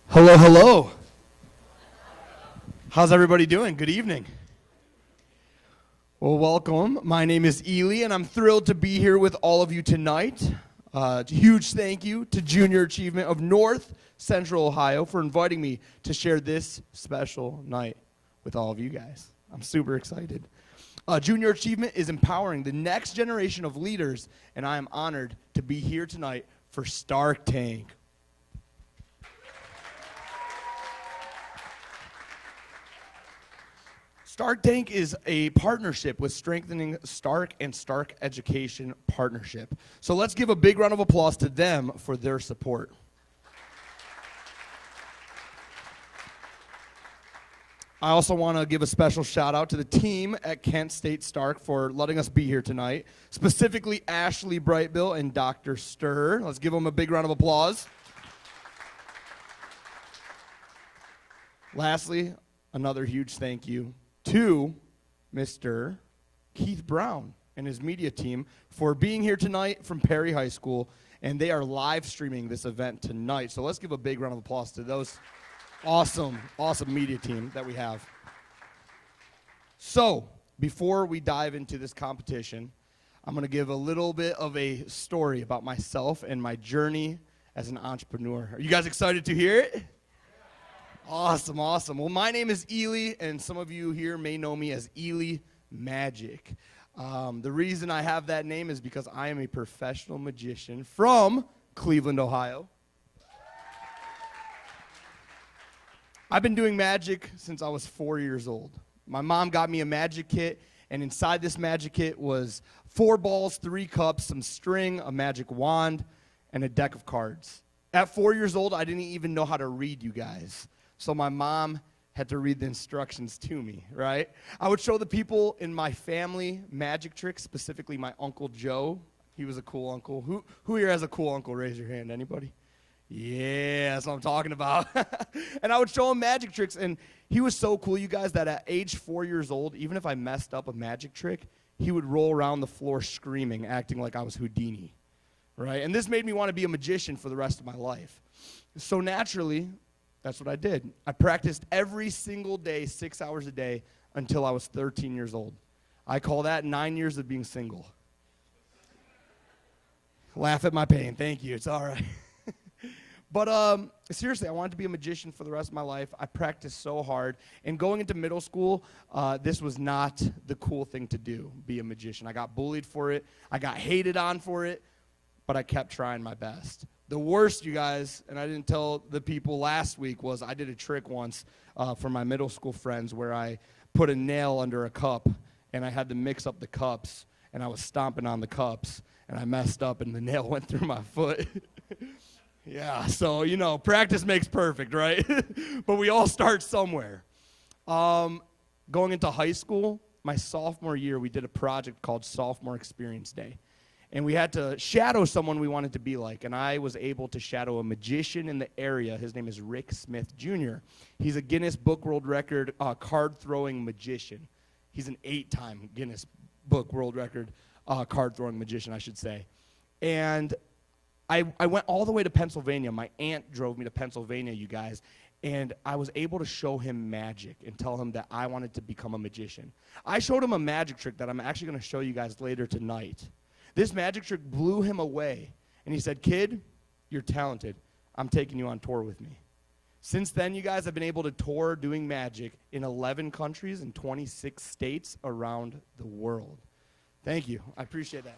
Hello, hello. How's everybody doing? Good evening. Well, welcome. My name is Ely, and I'm thrilled to be here with all of you tonight. Huge thank you to Junior Achievement of North Central Ohio for inviting me to share this special night with all of you guys. I'm super excited. Junior Achievement is empowering the next generation of leaders, and I am honored to be here tonight for Stark Tank. Stark Tank is a partnership with Strengthening Stark and Stark Education Partnership. So let's give a big round of applause to them for their support. I also want to give a special shout out to the team at Kent State Stark for letting us be here tonight, specifically Ashley Brightbill and Dr. Sturr. Let's give them a big round of applause. Lastly, another huge thank you to Mr. Keith Brown and his media team for being here tonight from Perry High School, and they are live streaming this event tonight. So let's give a big round of applause to those awesome media team that we have. So before we dive into this competition, I'm going to give a little bit of a story about myself and my journey as an entrepreneur. Are you guys excited to hear it? Awesome. Well, my name is Ely, and some of you here may know me as Ely Magic. The reason I have that name is because I am a professional magician from Cleveland, Ohio. I've been doing magic since I was 4 years old. My mom got me a magic kit, and inside this magic kit was 4 balls, 3 cups, some string, a magic wand, and a deck of cards. At 4 years old, I didn't even know how to read, you guys. So my mom had to read the instructions to me, right? I would show the people in my family magic tricks, specifically my Uncle Joe. He was a cool uncle. Who here has a cool uncle? Raise your hand. Anybody? Yeah, that's what I'm talking about. And I would show him magic tricks, and he was so cool, you guys, that at age 4 years old, even if I messed up a magic trick, he would roll around the floor screaming, acting like I was Houdini, right? And this made me want to be a magician for the rest of my life. So naturally, that's what I did. I practiced every single day, 6 hours a day, until I was 13 years old. I call that 9 years of being single. Laugh at my pain. Thank you. It's all right. But seriously, I wanted to be a magician for the rest of my life. I practiced so hard. And going into middle school, this was not the cool thing to do, be a magician. I got bullied for it. I got hated on for it. But I kept trying my best. The worst, you guys, and I didn't tell the people last week, was I did a trick once for my middle school friends where I put a nail under a cup, and I had to mix up the cups, and I was stomping on the cups, and I messed up, and the nail went through my foot. Yeah, so, practice makes perfect, right? But we all start somewhere. Going into high school, my sophomore year, we did a project called Sophomore Experience Day. And we had to shadow someone we wanted to be like. And I was able to shadow a magician in the area. His name is Rick Smith Jr. He's a Guinness Book World Record card-throwing magician. He's an 8-time Guinness Book World Record card-throwing magician, I should say. And I went all the way to Pennsylvania. My aunt drove me to Pennsylvania, you guys. And I was able to show him magic and tell him that I wanted to become a magician. I showed him a magic trick that I'm actually going to show you guys later tonight. This magic trick blew him away. And he said, "Kid, you're talented. I'm taking you on tour with me." Since then, you guys, I've been able to tour doing magic in 11 countries and 26 states around the world. Thank you. I appreciate that.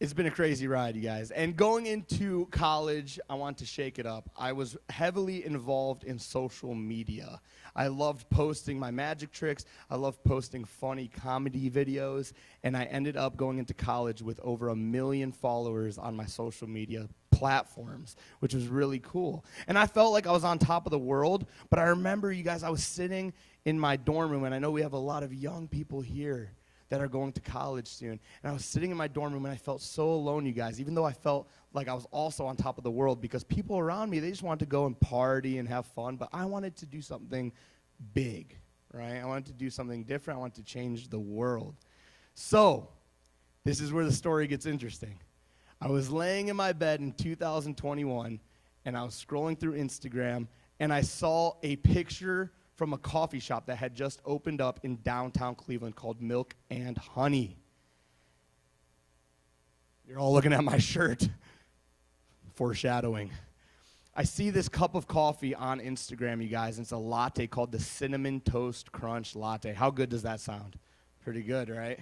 It's been a crazy ride, you guys. And going into college, I want to shake it up. I was heavily involved in social media. I loved posting my magic tricks. I loved posting funny comedy videos. And I ended up going into college with over 1 million followers on my social media platforms, which was really cool. And I felt like I was on top of the world. But I remember, you guys, I was sitting in my dorm room, and I know we have a lot of young people here that are going to college soon. And I was sitting in my dorm room, and I felt so alone, you guys, even though I felt like I was also on top of the world, because people around me, they just wanted to go and party and have fun, but I wanted to do something big, right? I wanted to do something different. I wanted to change the world. So this is where the story gets interesting. I was laying in my bed in 2021, and I was scrolling through Instagram, and I saw a picture from a coffee shop that had just opened up in downtown Cleveland called Milk and Honey. You're all looking at my shirt. Foreshadowing. I see this cup of coffee on Instagram, you guys, and it's a latte called the Cinnamon Toast Crunch Latte. How good does that sound? Pretty good, right?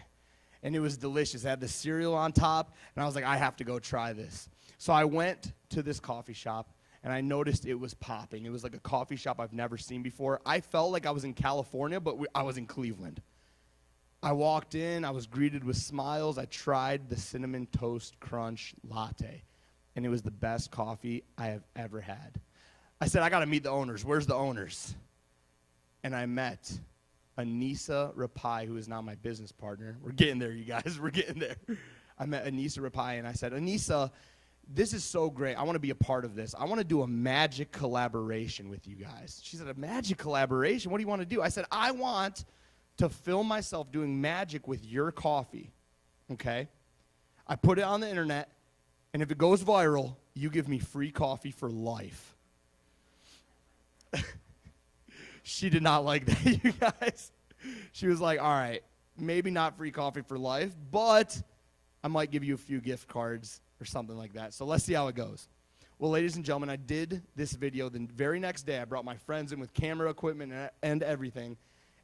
And it was delicious. It had the cereal on top, and I was like, I have to go try this. So I went to this coffee shop, and I noticed it was popping. It was like a coffee shop I've never seen before. I felt like I was in California, but I was in Cleveland. I walked in. I was greeted with smiles. I tried the Cinnamon Toast Crunch Latte, and it was the best coffee I have ever had. I said, I got to meet the owners. Where's the owners? And I met Anissa Rapai, who is now my business partner. We're getting there, you guys. We're getting there. I met Anissa Rapai, and I said, Anissa, this is so great. I want to be a part of this. I want to do a magic collaboration with you guys. She said, a magic collaboration? What do you want to do? I said, I want to film myself doing magic with your coffee, okay? I put it on the internet, and if it goes viral, you give me free coffee for life. She did not like that, you guys. She was like, all right, maybe not free coffee for life, but I might give you a few gift cards or something like that. So let's see how it goes. Well, ladies and gentlemen, I did this video the very next day. I brought my friends in with camera equipment and everything,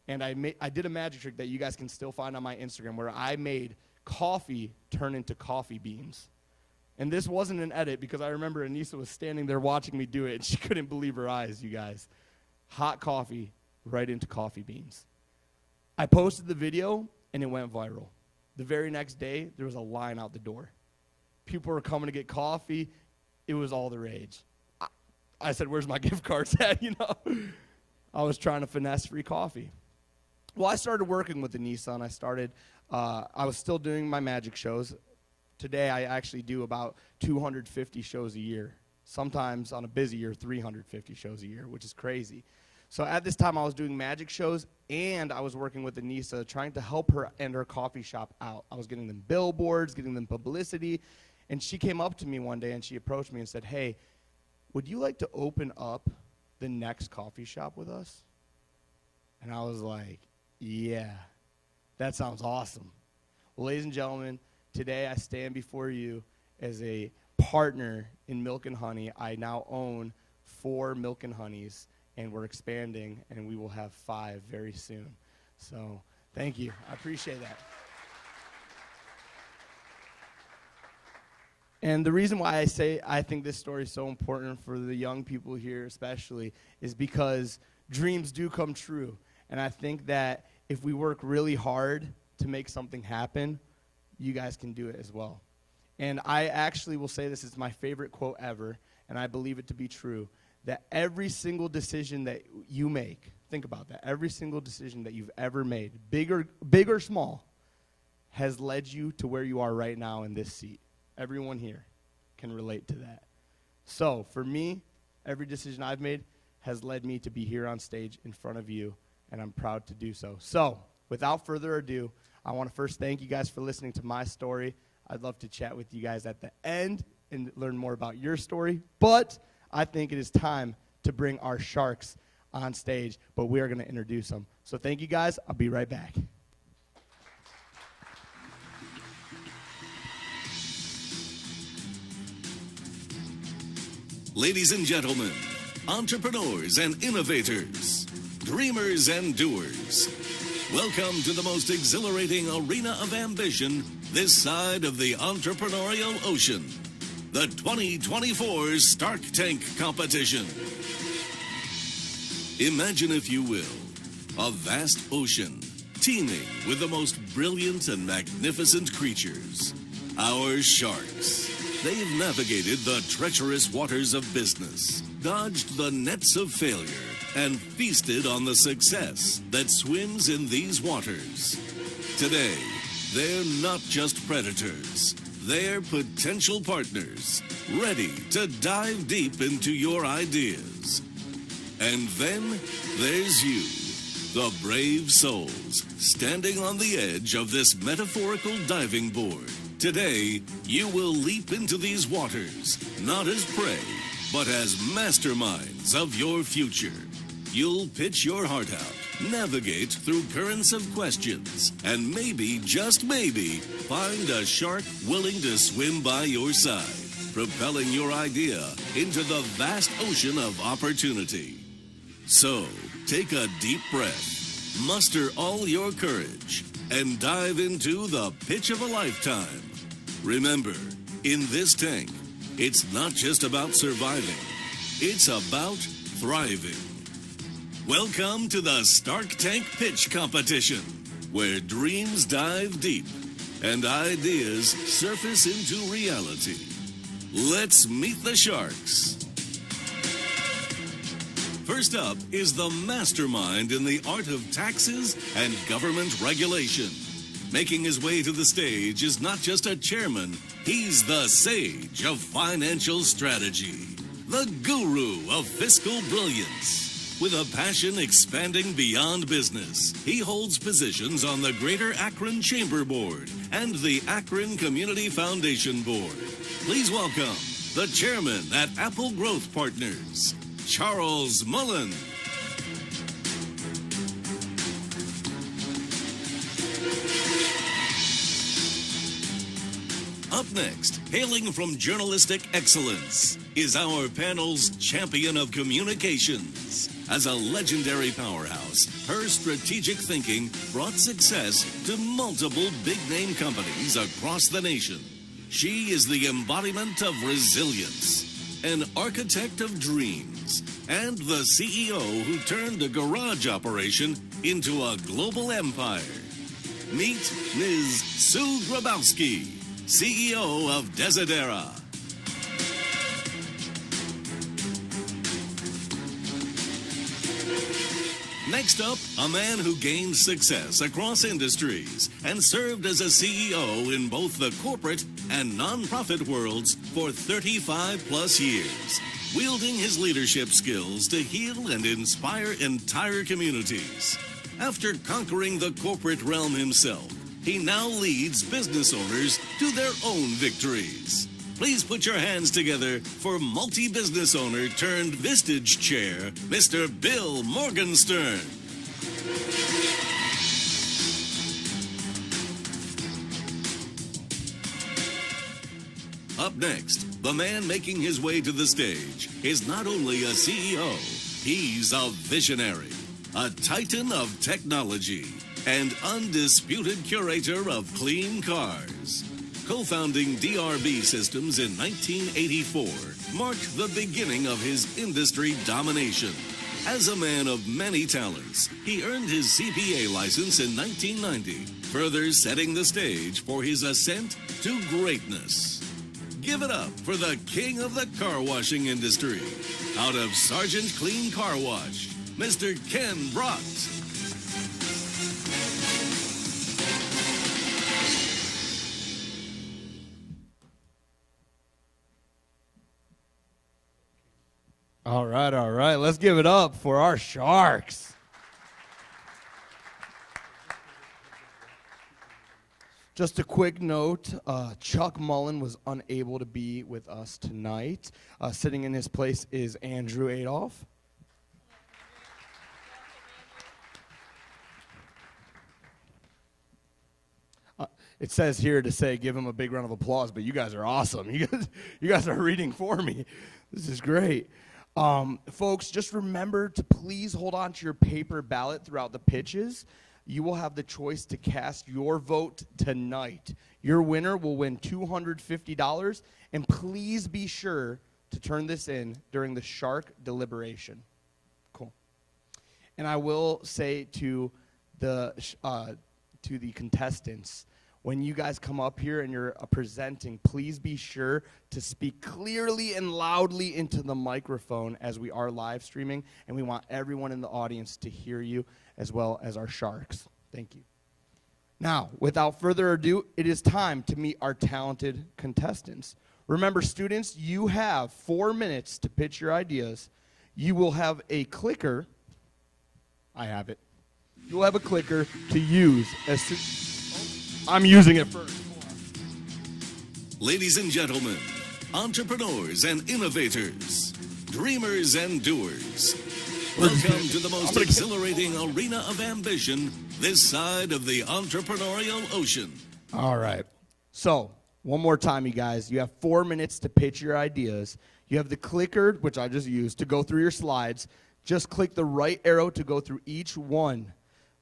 and I did a magic trick that you guys can still find on my Instagram where I made coffee turn into coffee beans. And this wasn't an edit because I remember Anissa was standing there watching me do it, and she couldn't believe her eyes, you guys. Hot coffee right into coffee beans. I posted the video, and it went viral. The very next day, there was a line out the door. People were coming to get coffee. It was all the rage. I said, where's my gift cards at, I was trying to finesse free coffee. Well, I started working with Anissa, and I was still doing my magic shows. Today, I actually do about 250 shows a year. Sometimes on a busy year, 350 shows a year, which is crazy. So at this time, I was doing magic shows, and I was working with Anissa, trying to help her and her coffee shop out. I was getting them billboards, getting them publicity, and she came up to me one day, and she approached me and said, hey, would you like to open up the next coffee shop with us? And I was like, yeah, that sounds awesome. Well, ladies and gentlemen, today I stand before you as a partner in Milk and Honey. I now own 4 Milk and Honeys, and we're expanding, and we will have 5 very soon. So thank you. I appreciate that. And the reason why I think this story is so important for the young people here especially is because dreams do come true. And I think that if we work really hard to make something happen, you guys can do it as well. And I actually will say this is my favorite quote ever, and I believe it to be true, that every single decision that you make, think about that, every single decision that you've ever made, big or small, has led you to where you are right now in this seat. Everyone here can relate to that. So for me, every decision I've made has led me to be here on stage in front of you, and I'm proud to do so. So without further ado, I want to first thank you guys for listening to my story. I'd love to chat with you guys at the end and learn more about your story, but I think it is time to bring our sharks on stage, but we are going to introduce them. So thank you guys. I'll be right back. Ladies and gentlemen, entrepreneurs and innovators, dreamers and doers, welcome to the most exhilarating arena of ambition this side of the entrepreneurial ocean, the 2024 Stark Tank Competition. Imagine, if you will, a vast ocean teeming with the most brilliant and magnificent creatures, our sharks. They've navigated the treacherous waters of business, dodged the nets of failure, and feasted on the success that swims in these waters. Today, they're not just predators. They're potential partners, ready to dive deep into your ideas. And then there's you, the brave souls, standing on the edge of this metaphorical diving board. Today, you will leap into these waters, not as prey, but as masterminds of your future. You'll pitch your heart out, navigate through currents of questions, and maybe, just maybe, find a shark willing to swim by your side, propelling your idea into the vast ocean of opportunity. So, take a deep breath, muster all your courage, and dive into the pitch of a lifetime. Remember, in this tank, it's not just about surviving, it's about thriving. Welcome to the Stark Tank Pitch Competition, where dreams dive deep and ideas surface into reality. Let's meet the sharks. First up is the mastermind in the art of taxes and government regulation. Making his way to the stage is not just a chairman, he's the sage of financial strategy, the guru of fiscal brilliance. With a passion expanding beyond business, he holds positions on the Greater Akron Chamber Board and the Akron Community Foundation Board. Please welcome the chairman at Apple Growth Partners, Charles Mullen. Up next, hailing from journalistic excellence, is our panel's champion of communications. As a legendary powerhouse, her strategic thinking brought success to multiple big-name companies across the nation. She is the embodiment of resilience, an architect of dreams, and the CEO who turned a garage operation into a global empire. Meet Ms. Sue Grabowski, CEO of Desidera. Next up, a man who gained success across industries and served as a CEO in both the corporate and nonprofit worlds for 35 plus years, wielding his leadership skills to heal and inspire entire communities. After conquering the corporate realm himself, he now leads business owners to their own victories. Please put your hands together for multi-business owner turned Vistage Chair, Mr. Bill Morgenstern. Up next, the man making his way to the stage is not only a CEO, he's a visionary, a titan of technology, and undisputed curator of clean cars. Co-founding DRB Systems in 1984 marked the beginning of his industry domination. As a man of many talents, he earned his CPA license in 1990, further setting the stage for his ascent to greatness. Give it up for the king of the car washing industry. Out of Sergeant Clean Car Wash, Mr. Ken Brock. All right. Let's give it up for our Sharks. Just a quick note, Chuck Mullen was unable to be with us tonight. Sitting in his place is Andrew Adolph. It says here to say give him a big round of applause, but you guys are awesome. You guys are reading for me. This is great. Folks, just remember to please hold on to your paper ballot throughout the pitches. You will have the choice to cast your vote tonight. Your winner will win $250, and please be sure to turn this in during the Shark deliberation. Cool. And I will say to the contestants, when you guys come up here and you're presenting, please be sure to speak clearly and loudly into the microphone as we are live streaming, and we want everyone in the audience to hear you as well as our Sharks. Thank you. Now, without further ado, it is time to meet our talented contestants. Remember, students, you have 4 minutes to pitch your ideas. You will have a clicker. I have it. You'll have a clicker to use as soon. I'm using it first. Ladies and gentlemen, entrepreneurs and innovators, dreamers and doers, welcome to the most exhilarating arena of ambition this side of the entrepreneurial ocean. All right. So, one more time, you guys. You have 4 minutes to pitch your ideas. You have the clicker, which I just used, to go through your slides. Just click the right arrow to go through each one.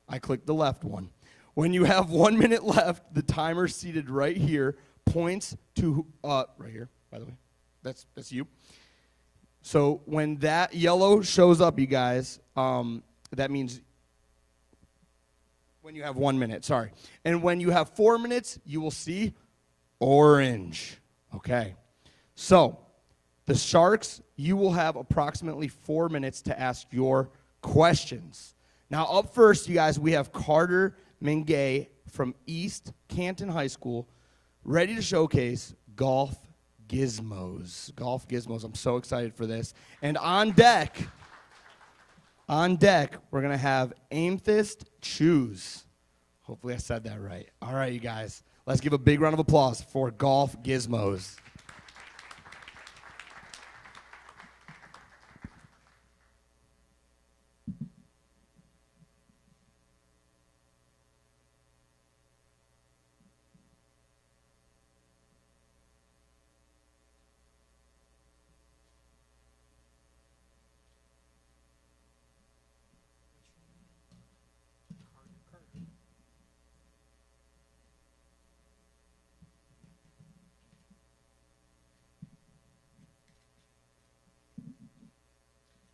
I clicked the left one. When you have 1 minute left, the timer seated right here points to, right here, by the way. That's you. So when that yellow shows up, you guys, that means when you have 1 minute, sorry. And when you have 4 minutes, you will see orange. Okay. So the Sharks, you will have approximately 4 minutes to ask your questions. Now up first, you guys, we have Carter Mingay from East Canton High School, ready to showcase golf gizmos. Golf gizmos. I'm so excited for this. And on deck, we're going to have Amethyst Choose. Hopefully I said that right. All right, you guys. Let's give a big round of applause for golf gizmos.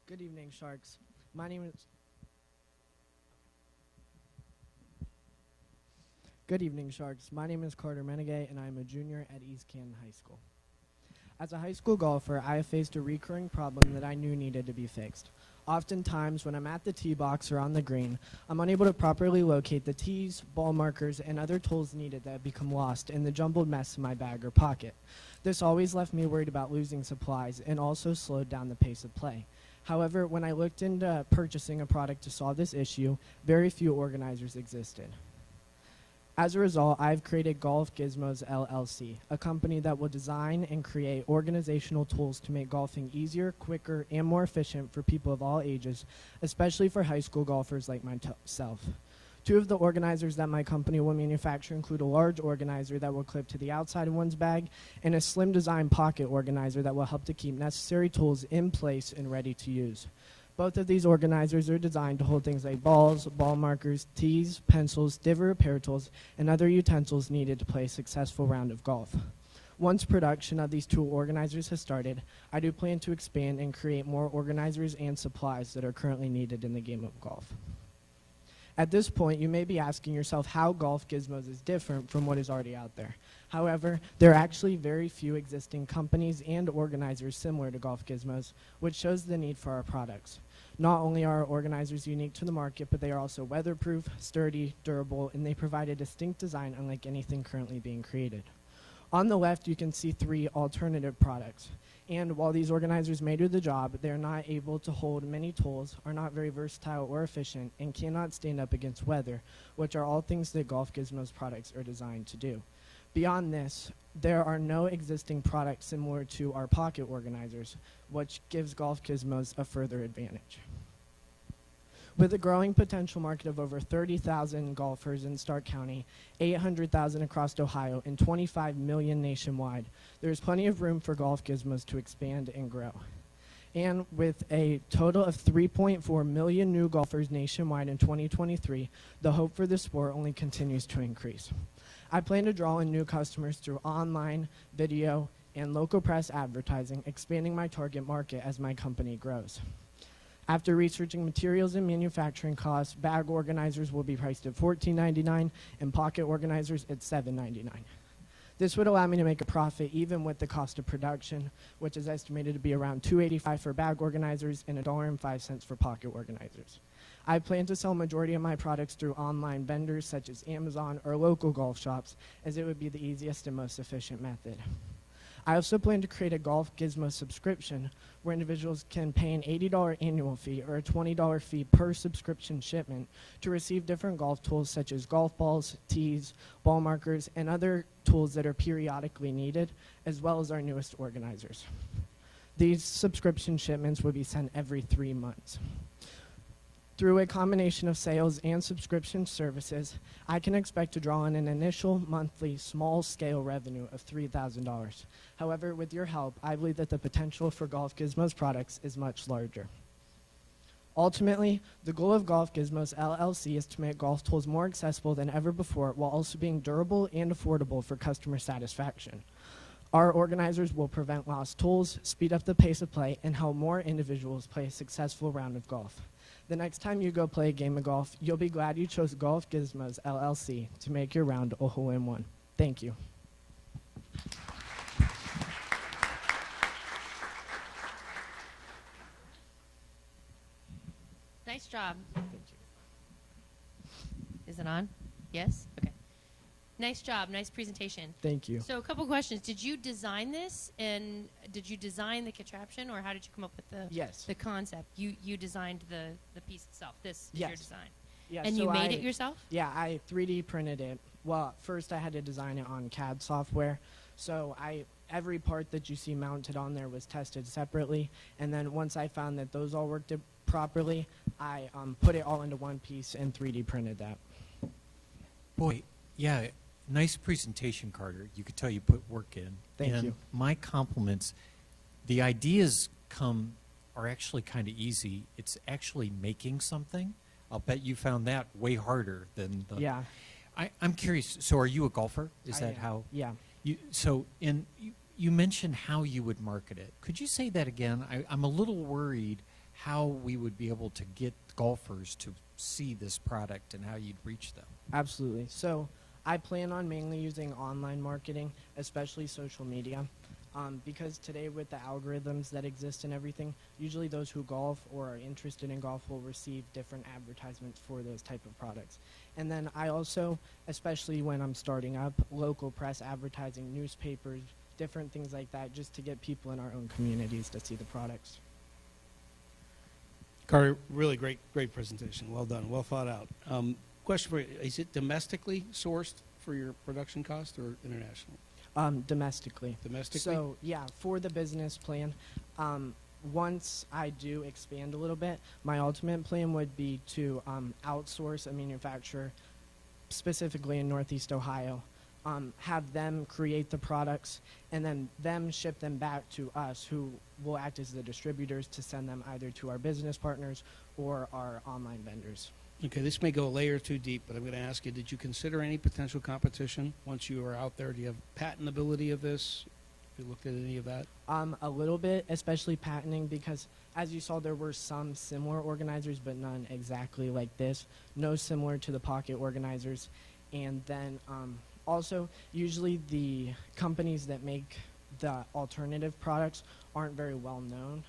Good evening, Sharks. My name is Carter Menegay, and I am a junior at East Canton High School. As a high school golfer, I have faced a recurring problem that I knew needed to be fixed. Oftentimes, when I'm at the tee box or on the green, I'm unable to properly locate the tees, ball markers, and other tools needed that have become lost in the jumbled mess in my bag or pocket. This always left me worried about losing supplies and also slowed down the pace of play. However, when I looked into purchasing a product to solve this issue, very few organizers existed. As a result, I've created Golf Gizmos LLC, a company that will design and create organizational tools to make golfing easier, quicker, and more efficient for people of all ages, especially for high school golfers like myself. Two of the organizers that my company will manufacture include a large organizer that will clip to the outside of one's bag and a slim design pocket organizer that will help to keep necessary tools in place and ready to use. Both of these organizers are designed to hold things like balls, ball markers, tees, pencils, diver repair tools, and other utensils needed to play a successful round of golf. Once production of these tool organizers has started, I do plan to expand and create more organizers and supplies that are currently needed in the game of golf. At this point, you may be asking yourself how Golf Gizmos is different from what is already out there. However, there are actually very few existing companies and organizers similar to Golf Gizmos, which shows the need for our products. Not only are our organizers unique to the market, but they are also weatherproof, sturdy, durable, and they provide a distinct design unlike anything currently being created. On the left, you can see 3 alternative products. And while these organizers may do the job, they're not able to hold many tools, are not very versatile or efficient, and cannot stand up against weather, which are all things that Golf Gizmos products are designed to do. Beyond this, there are no existing products similar to our pocket organizers, which gives Golf Gizmos a further advantage. With a growing potential market of over 30,000 golfers in Stark County, 800,000 across Ohio, and 25 million nationwide, there is plenty of room for Golf Gizmos to expand and grow. And with a total of 3.4 million new golfers nationwide in 2023, the hope for the sport only continues to increase. I plan to draw in new customers through online, video, and local press advertising, expanding my target market as my company grows. After researching materials and manufacturing costs, bag organizers will be priced at $14.99 and pocket organizers at $7.99. This would allow me to make a profit even with the cost of production, which is estimated to be around $2.85 for bag organizers and $1.05 for pocket organizers. I plan to sell a majority of my products through online vendors such as Amazon or local golf shops, as it would be the easiest and most efficient method. I also plan to create a Golf Gizmo subscription where individuals can pay an $80 annual fee or a $20 fee per subscription shipment to receive different golf tools such as golf balls, tees, ball markers, and other tools that are periodically needed, as well as our newest organizers. These subscription shipments will be sent every 3 months. Through a combination of sales and subscription services, I can expect to draw in an initial monthly small-scale revenue of $3,000. However, with your help, I believe that the potential for Golf Gizmos products is much larger. Ultimately, the goal of Golf Gizmos LLC is to make golf tools more accessible than ever before while also being durable and affordable for customer satisfaction. Our organizers will prevent lost tools, speed up the pace of play, and help more individuals play a successful round of golf. The next time you go play a game of golf, you'll be glad you chose Golf Gizmos LLC to make your round a hole-in-one. Thank you. Nice job. Thank you. Is it on? Yes? Okay. Nice job. Nice presentation. Thank you. So a couple questions. Did you design this, and did you design the contraption, or how did you come up with the concept? You designed the piece itself. This is your design. Yeah, and so you made it yourself? Yeah, I 3D printed it. Well, first I had to design it on CAD software. So every part that you see mounted on there was tested separately. And then once I found that those all worked properly, I put it all into one piece and 3D printed that. Boy, yeah, nice presentation, Carter. You could tell you put work in. Thank you. My compliments. The ideas are actually kind of easy. It's actually making something. I'll bet you found that way harder than the... Yeah. I'm curious, so are you a golfer? Is I that am. how... Yeah. You mentioned how you would market it. Could you say that again? I'm a little worried how we would be able to get golfers to see this product and how you'd reach them. Absolutely. So I plan on mainly using online marketing, especially social media, because today with the algorithms that exist and everything, usually those who golf or are interested in golf will receive different advertisements for those type of products. And then I also, especially when I'm starting up, local press advertising, newspapers, different things like that, just to get people in our own communities to see the products. Carter, really great presentation. Well done, well thought out. Question for you, is it domestically sourced for your production cost or international? Domestically. Domestically? So, yeah, for the business plan, once I do expand a little bit, my ultimate plan would be to outsource a manufacturer, specifically in Northeast Ohio, have them create the products, and then them ship them back to us, who will act as the distributors to send them either to our business partners or our online vendors. Okay, this may go a layer too deep, but I'm going to ask you, did you consider any potential competition once you were out there? Do you have patentability of this? Have you looked at any of that? A little bit, especially patenting, because as you saw, there were some similar organizers, but none exactly like this. No similar to the pocket organizers. And then also, usually the companies that make the alternative products aren't very well known.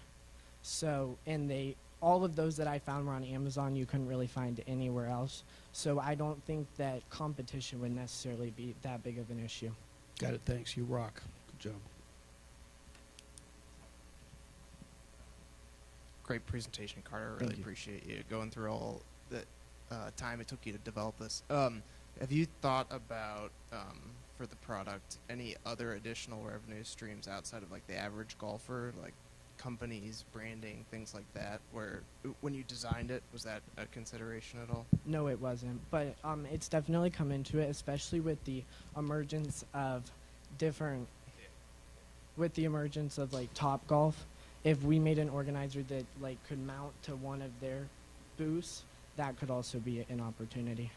So, and all of those that I found were on Amazon. You couldn't really find anywhere else. So I don't think that competition would necessarily be that big of an issue. Got it. Thanks. You rock. Good job. Great presentation, Carter. I really appreciate you going through all the time it took you to develop this. Have you thought about, for the product, any other additional revenue streams outside of like the average golfer, like companies, branding, things like that, where when you designed it, was that a consideration at all? No, it wasn't. But it's definitely come into it, especially with the emergence of like Top Golf. If we made an organizer that like could mount to one of their booths, that could also be an opportunity.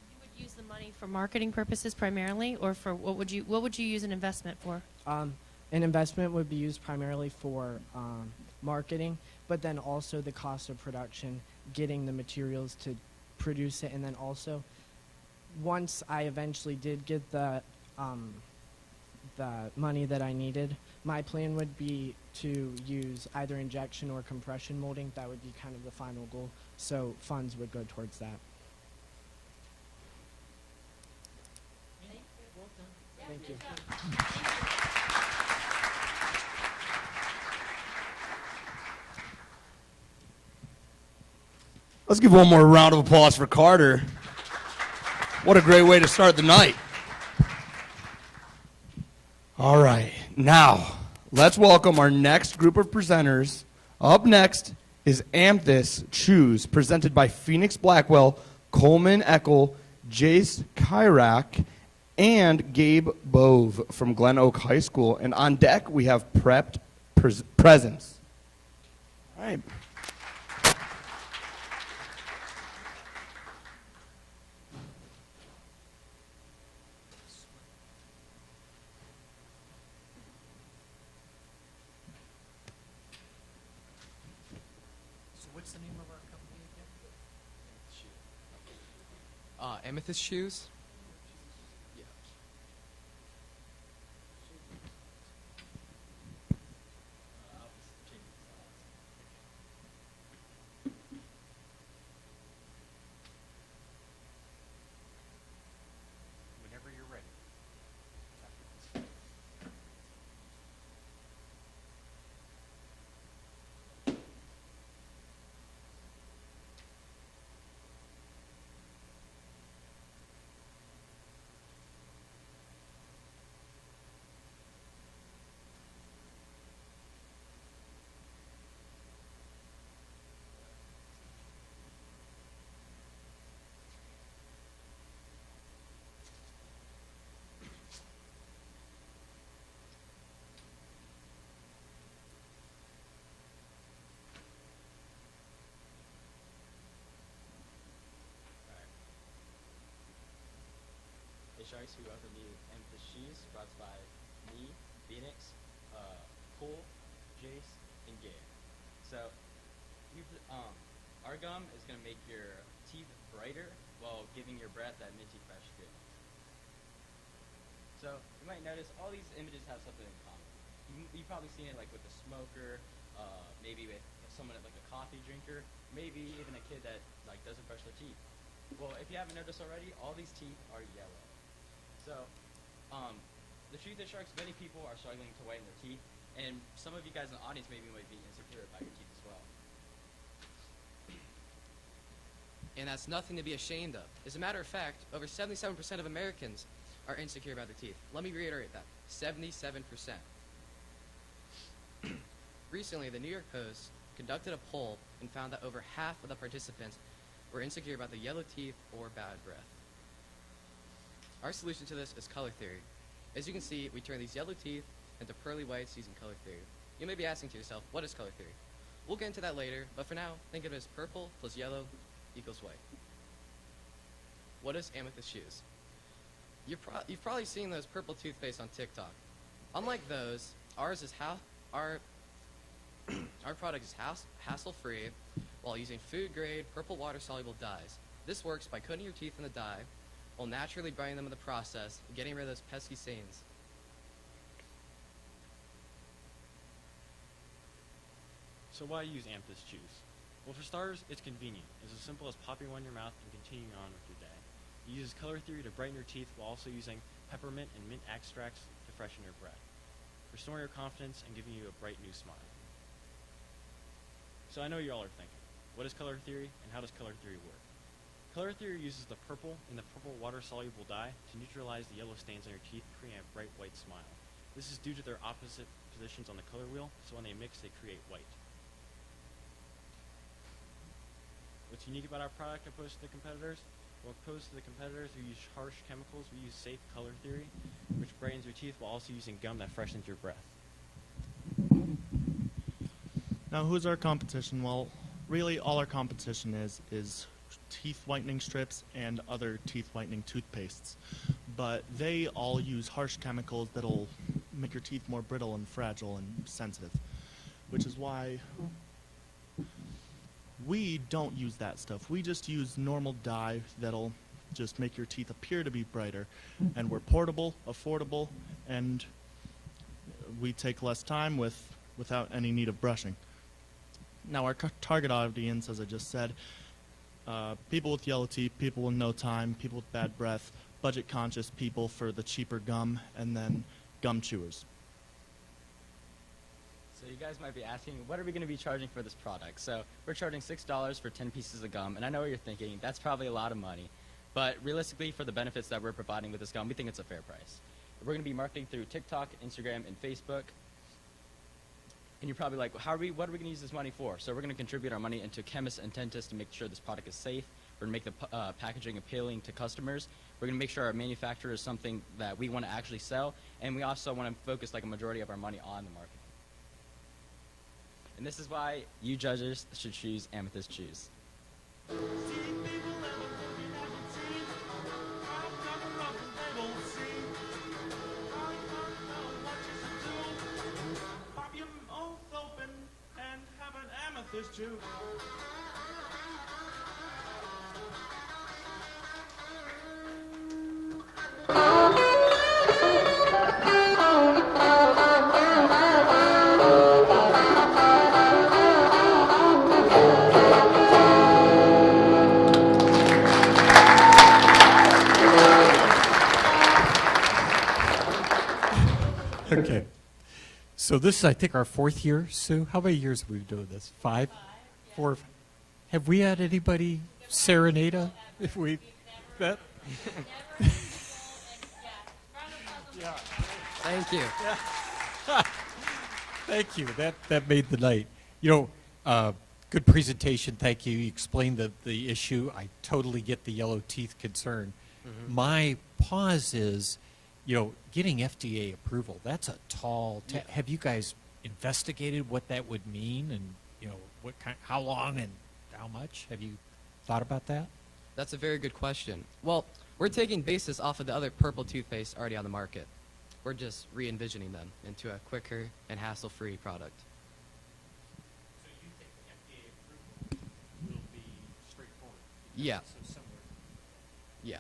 You would use the money for marketing purposes primarily, or for what would you use an investment for? An investment would be used primarily for marketing, but then also the cost of production, getting the materials to produce it, and then also once I eventually did get the money that I needed, my plan would be to use either injection or compression molding. That would be kind of the final goal. So funds would go towards that. Thank you. Let's give one more round of applause for Carter. What a great way to start the night. All right, now let's welcome our next group of presenters. Up next is Amethys Choose, presented by Phoenix Blackwell, Coleman Eckel, Jace Kyrak, and Gabe Bove from Glen Oak High School. And on deck, we have Prepped Presents. All right. What's the name of our company again? Amethyst Shoes. Yeah. Whenever you're ready. Hey Sharks, we welcome you Amethyst Shoes, brought to you by me, Phoenix, Cole, Jace, and Gabe. So, our gum is going to make your teeth brighter while giving your breath that minty fresh feel. So, you might notice all these images have something in common. You've probably seen it like with a smoker, maybe with someone like a coffee drinker, maybe even a kid that like doesn't brush their teeth. Well, if you haven't noticed already, all these teeth are yellow. So, the truth is, Sharks, many people are struggling to whiten their teeth, and some of you guys in the audience maybe might be insecure about your teeth as well. And that's nothing to be ashamed of. As a matter of fact, over 77% of Americans are insecure about their teeth. Let me reiterate that. 77%. Recently, the New York Post conducted a poll and found that over half of the participants were insecure about the yellow teeth or bad breath. Our solution to this is color theory. As you can see, we turn these yellow teeth into pearly whites using color theory. You may be asking to yourself, what is color theory? We'll get into that later, but for now, think of it as purple plus yellow equals white. What is Amethyst Shoes? You've probably seen those purple toothpaste on TikTok. Unlike those, our product is hassle-free while using food-grade purple water-soluble dyes. This works by coating your teeth in the dye while naturally brightening them in the process and getting rid of those pesky stains. So why use Amethyst Juice? Well, for starters, it's convenient. It's as simple as popping one in your mouth and continuing on with your day. It uses color theory to brighten your teeth while also using peppermint and mint extracts to freshen your breath, restoring your confidence and giving you a bright new smile. So I know you all are thinking, what is color theory and how does color theory work? Color theory uses the purple in the purple water-soluble dye to neutralize the yellow stains on your teeth, creating a bright white smile. This is due to their opposite positions on the color wheel, so when they mix, they create white. What's unique about our product opposed to the competitors? Well, opposed to the competitors who use harsh chemicals, we use safe color theory, which brightens your teeth while also using gum that freshens your breath. Now, who's our competition? Well, really all our competition is teeth whitening strips and other teeth whitening toothpastes. But they all use harsh chemicals that'll make your teeth more brittle and fragile and sensitive, which is why we don't use that stuff. We just use normal dye that'll just make your teeth appear to be brighter. And we're portable, affordable, and we take less time without any need of brushing. Now, our target audience, as I just said, people with yellow teeth, people with no time, people with bad breath, budget-conscious people for the cheaper gum, and then gum chewers. So you guys might be asking, what are we going to be charging for this product? So we're charging $6 for 10 pieces of gum, and I know what you're thinking, that's probably a lot of money. But realistically, for the benefits that we're providing with this gum, we think it's a fair price. We're going to be marketing through TikTok, Instagram, and Facebook. And you're probably like, what are we going to use this money for? So we're going to contribute our money into chemists and dentists to make sure this product is safe. We're going to make the packaging appealing to customers. We're going to make sure our manufacturer is something that we want to actually sell. And we also want to focus like a majority of our money on the marketing. And this is why you judges should choose Amethyst Shoes. Okay. So this is, I think, our 4th year, Sue. How many years have we been doing this? 5? 4? Have we had anybody serenade us? If we that? Thank you. Thank you. That made the night. You know, good presentation. Thank you. You explained the issue. I totally get the yellow teeth concern. Mm-hmm. My pause is, you know, getting FDA approval. That's a tall. Have you guys investigated what that would mean, and you know what kind, how long, and how much? Have you thought about that? That's a very good question. Well, we're taking basis off of the other purple toothpaste already on the market. We're just re-envisioning them into a quicker and hassle-free product. So you think FDA approval will be straightforward? Yeah. So similar. Yeah.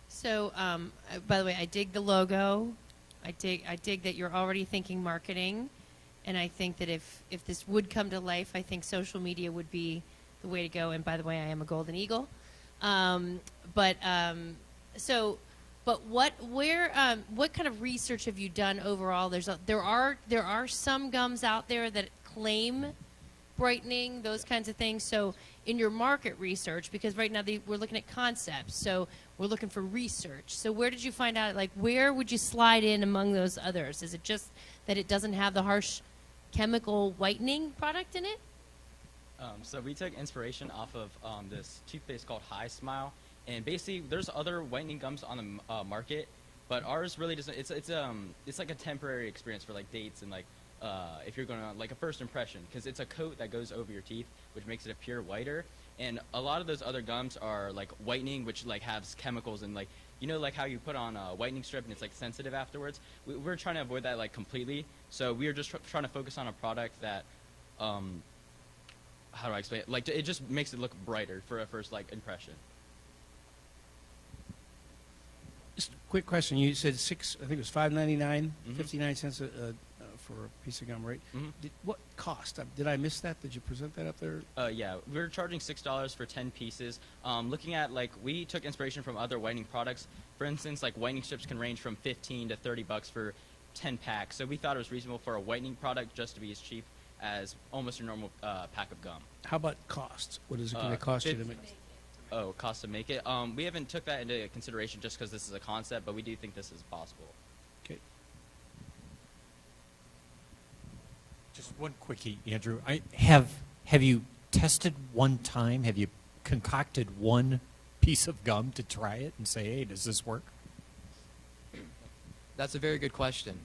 So, by the way, I dig the logo. I dig that you're already thinking marketing, and I think that if this would come to life, I think social media would be the way to go. And by the way, I am a golden eagle. But what kind of research have you done overall? There are some gums out there that claim brightening, those kinds of things. So in your market research, because right now we're looking at concepts, so we're looking for research. So where did you find out, like, where would you slide in among those others? Is it just that it doesn't have the harsh chemical whitening product in it? So we took inspiration off of this toothpaste called High Smile. And basically, there's other whitening gums on the market, but ours really doesn't. It's like a temporary experience for like dates and like if you're going to like a first impression, because it's a coat that goes over your teeth, which makes it appear whiter. And a lot of those other gums are like whitening, which like has chemicals and like, you know, like how you put on a whitening strip and it's like sensitive afterwards. We're trying to avoid that like completely. So we are just trying to focus on a product that, how do I explain it? Like it just makes it look brighter for a first like impression. Just a quick question. You said I think it was $5.99, Mhm. 59 cents for a piece of gum, right? Mhm. What cost? Did I miss that? Did you present that up there? Yeah, we're charging $6 for 10 pieces. Looking at like we took inspiration from other whitening products. For instance, like whitening strips can range from 15 to 30 bucks for 10 packs. So we thought it was reasonable for a whitening product just to be as cheap as almost a normal pack of gum. How about cost? What is it going to cost you to make? Oh, cost to make it. We haven't took that into consideration just because this is a concept, but we do think this is possible. Okay. Just one quickie, Andrew. Have you tested one time? Have you concocted one piece of gum to try it and say, hey, does this work? That's a very good question.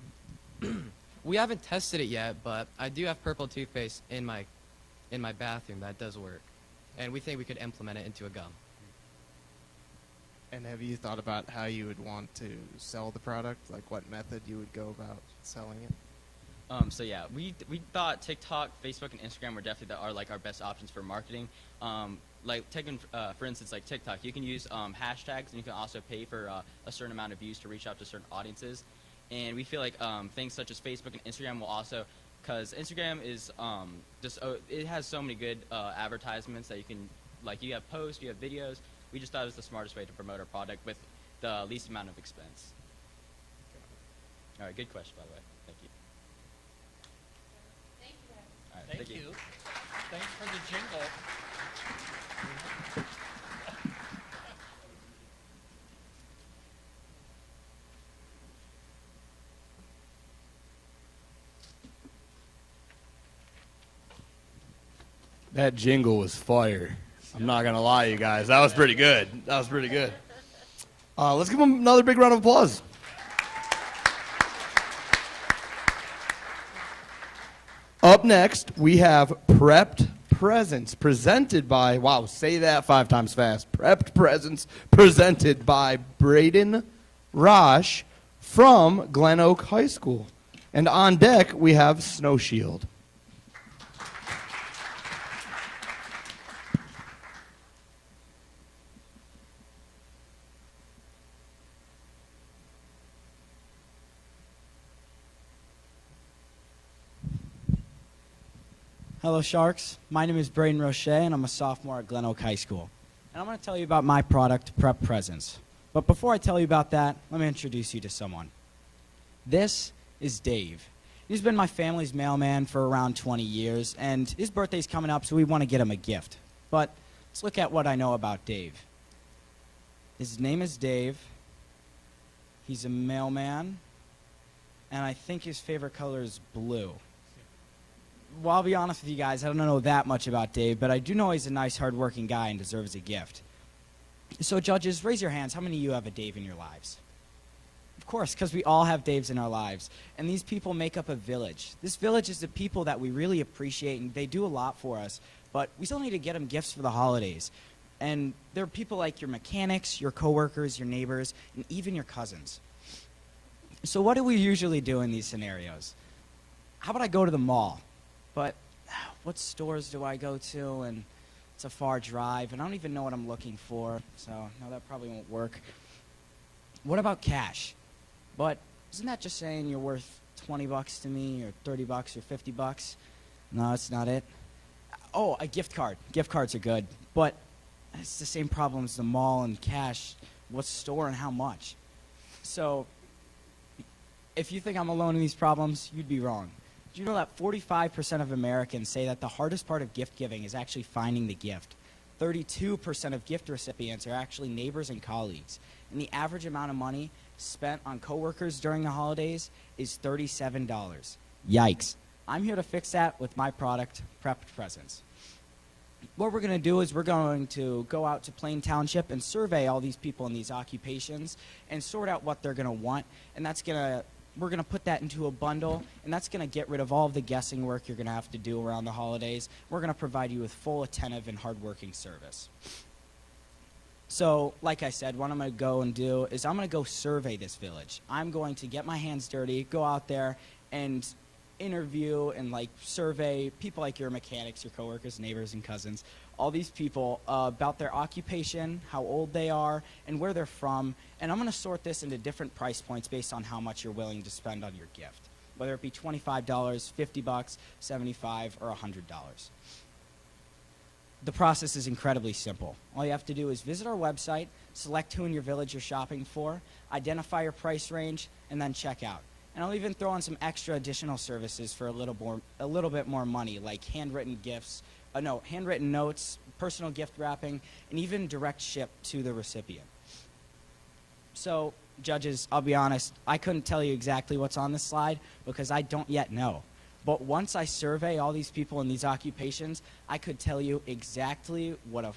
We haven't tested it yet, but I do have purple toothpaste in my bathroom that does work, and we think we could implement it into a gum. And have you thought about how you would want to sell the product? Like what method you would go about selling it? So yeah, we thought TikTok, Facebook, and Instagram were definitely our best options for marketing. Like taking for instance, like TikTok, you can use hashtags, and you can also pay for a certain amount of views to reach out to certain audiences. And we feel like things such as Facebook and Instagram will also, because Instagram is it has so many good advertisements that you can, like you have posts, you have videos. We just thought it was the smartest way to promote our product with the least amount of expense. All right, good question, by the way. Thank you. All right, thank you. Thanks for the jingle. That jingle was fire. I'm not going to lie, you guys. That was pretty good. That was pretty good. Let's give them another big round of applause. Up next, we have Prepped Presents presented by, wow, say that 5 times fast. Prepped Presents presented by Braden Rosh from Glen Oak High School. And on deck, we have Snow Shield. Hello, Sharks. My name is Braden Roche, and I'm a sophomore at Glen Oak High School. And I'm going to tell you about my product, Prep Presents. But before I tell you about that, let me introduce you to someone. This is Dave. He's been my family's mailman for around 20 years, and his birthday's coming up, so we want to get him a gift. But let's look at what I know about Dave. His name is Dave. He's a mailman, and I think his favorite color is blue. Well, I'll be honest with you guys, I don't know that much about Dave, but I do know he's a nice, hard-working guy and deserves a gift. So, judges, raise your hands. How many of you have a Dave in your lives? Of course, because we all have Daves in our lives. And these people make up a village. This village is the people that we really appreciate, and they do a lot for us. But we still need to get them gifts for the holidays. And there are people like your mechanics, your coworkers, your neighbors, and even your cousins. So what do we usually do in these scenarios? How about I go to the mall? But what stores do I go to? And it's a far drive, and I don't even know what I'm looking for. So, no, that probably won't work. What about cash? But isn't that just saying you're worth 20 bucks to me, or 30 bucks, or 50 bucks? No, that's not it. Oh, a gift card. Gift cards are good. But it's the same problem as the mall and cash. What store and how much? So, if you think I'm alone in these problems, you'd be wrong. Do you know that 45% of Americans say that the hardest part of gift giving is actually finding the gift? 32% of gift recipients are actually neighbors and colleagues. And the average amount of money spent on coworkers during the holidays is $37. Yikes. I'm here to fix that with my product, Prepped Presents. what we're going to do is we're going to go out to Plain Township and survey all these people in these occupations and sort out what they're going to want. And we're going to put that into a bundle, and that's going to get rid of all of the guessing work you're going to have to do around the holidays. We're going to provide you with full, attentive, and hardworking service. So, like I said, what I'm going to go and do is I'm going to go survey this village. I'm going to get my hands dirty, go out there, and interview and survey people like your mechanics, your coworkers, neighbors, and cousins, all these people about their occupation, how old they are, and where they're from. And I'm going to sort this into different price points based on how much you're willing to spend on your gift, whether it be $25, $50, $75, or $100. The process is incredibly simple. All you have to do is visit our website, select who in your village you're shopping for, identify your price range, and then check out. And I'll even throw in some extra additional services for a little bit more money, like handwritten notes, personal gift wrapping, and even direct ship to the recipient. So, judges, I'll be honest, I couldn't tell you exactly what's on this slide because I don't yet know. But once I survey all these people in these occupations, I could tell you exactly what a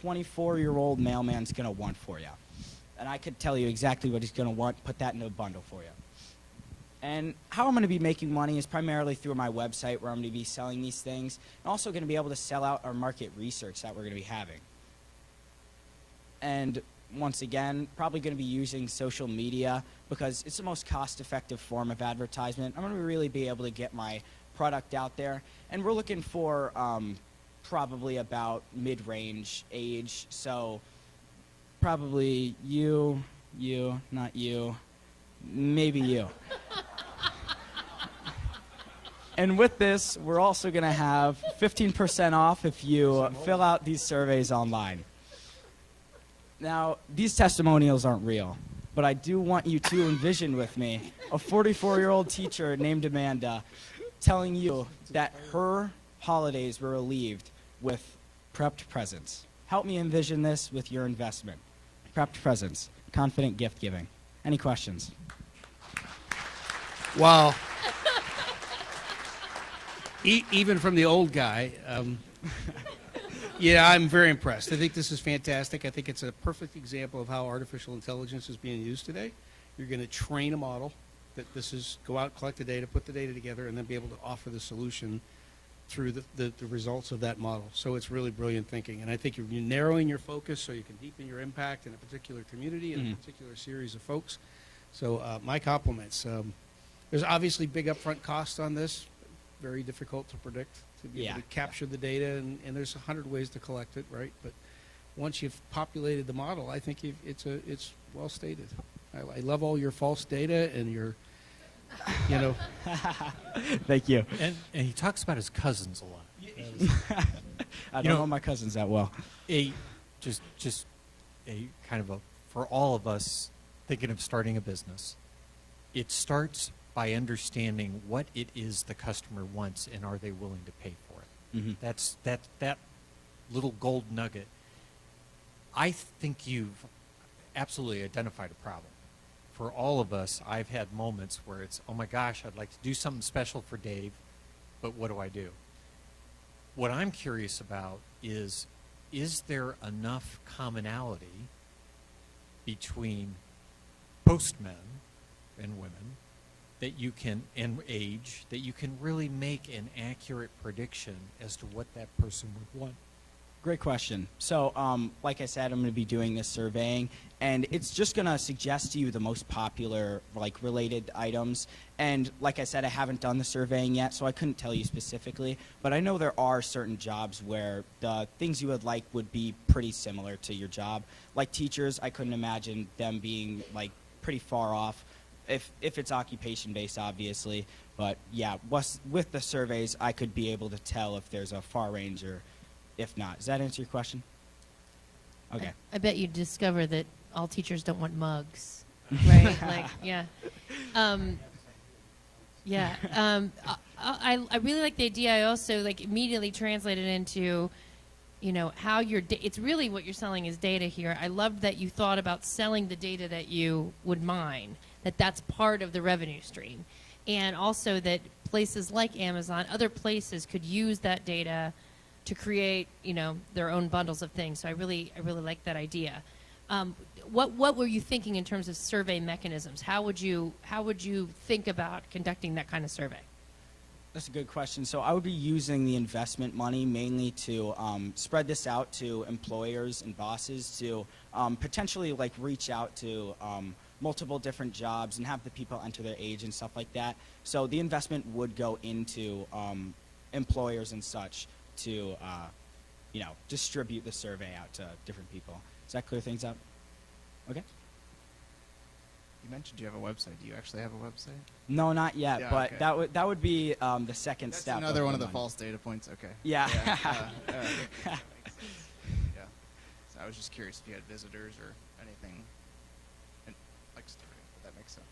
24-year-old mailman's going to want for you. And I could tell you exactly what he's going to want, put that in a bundle for you. And how I'm going to be making money is primarily through my website, where I'm going to be selling these things. I'm also going to be able to sell out our market research that we're going to be having. And once again, probably going to be using social media because it's the most cost-effective form of advertisement. I'm going to really be able to get my product out there. And we're looking for probably about mid-range age. So probably you, not you, maybe you. And with this, we're also going to have 15% off if you fill out these surveys online. Now, these testimonials aren't real, but I do want you to envision with me a 44-year-old teacher named Amanda telling you that her holidays were relieved with prepped presents. Help me envision this with your investment. Prepped presents, confident gift giving. Any questions? Wow. Even from the old guy, yeah, I'm very impressed. I think this is fantastic. I think it's a perfect example of how artificial intelligence is being used today. You're going to train a model that go out, collect the data, put the data together, and then be able to offer the solution through the results of that model. So it's really brilliant thinking. And I think you're narrowing your focus so you can deepen your impact in a particular community and a particular series of folks. So my compliments. There's obviously big upfront costs on this. Very difficult to predict, to be able to capture the data, and there's 100 ways to collect it, right? But once you've populated the model, I think it's well stated. I love all your false data and your, Thank you. And he talks about his cousins a lot. I don't know my cousins that well. Just a kind of for all of us thinking of starting a business, it starts by understanding what it is the customer wants and are they willing to pay for it. Mm-hmm. That's that little gold nugget. I think you've absolutely identified a problem. For all of us, I've had moments where it's, oh my gosh, I'd like to do something special for Dave, but what do I do? What I'm curious about is there enough commonality between postmen and women that you can, and age, that you can really make an accurate prediction as to what that person would want? Great question. So, like I said, I'm going to be doing this surveying, and it's just going to suggest to you the most popular, related items. And like I said, I haven't done the surveying yet, so I couldn't tell you specifically. But I know there are certain jobs where the things you would like would be pretty similar to your job. Like teachers, I couldn't imagine them being, pretty far off. If it's occupation-based, obviously. But, yeah, with the surveys, I could be able to tell if there's a far range or if not. Does that answer your question? Okay. I bet you discover that all teachers don't want mugs, right? Yeah. I really like the idea. I also immediately translated into, how it's really what you're selling is data here. I loved that you thought about selling the data that you would mine, that's part of the revenue stream. And also that places like Amazon, other places could use that data to create, their own bundles of things. So I really like that idea. What were you thinking in terms of survey mechanisms? How would you think about conducting that kind of survey? That's a good question. So I would be using the investment money mainly to spread this out to employers and bosses to potentially like reach out to multiple different jobs and have the people enter their age and stuff like that. So the investment would go into employers and such to distribute the survey out to different people. Does that clear things up? Okay. You mentioned you have a website. Do you actually have a website? No, not yet, Yeah, but okay. that would be the second That's step. another one of the money. false data points. Okay. Yeah. Yeah. Yeah. So I was just curious if you had visitors or anything, like starting. But that makes sense.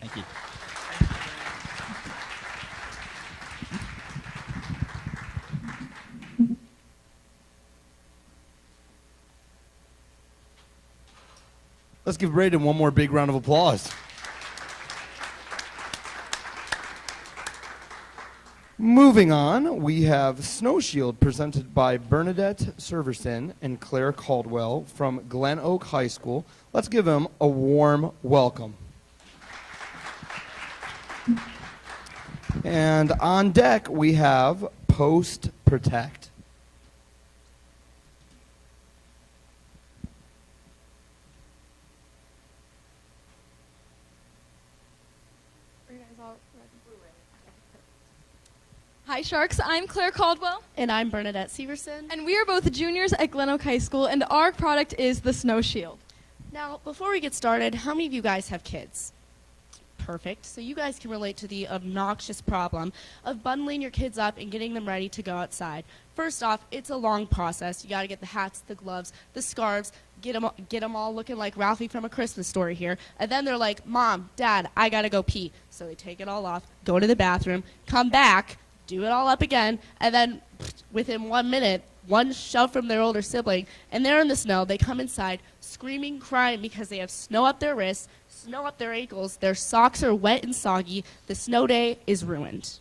Thank you. Let's give Braden one more big round of applause. Moving on, we have Snow Shield presented by Bernadette Serverson and Claire Caldwell from Glen Oak High School. Let's give them a warm welcome. And on deck, we have Post Protect. Hi Sharks, I'm Claire Caldwell. And I'm Bernadette Severson. And we are both juniors at Glen Oak High School, and our product is the Snow Shield. Now, before we get started, how many of you guys have kids? Perfect. So you guys can relate to the obnoxious problem of bundling your kids up and getting them ready to go outside. First off, it's a long process. You got to get the hats, the gloves, the scarves, get them all looking like Ralphie from A Christmas Story here. And then they're like, Mom, Dad, I got to go pee. So they take it all off, go to the bathroom, come back, do it all up again, and then within 1 minute, one shove from their older sibling, and they're in the snow. They come inside screaming, crying because they have snow up their wrists, snow up their ankles, their socks are wet and soggy, the snow day is ruined.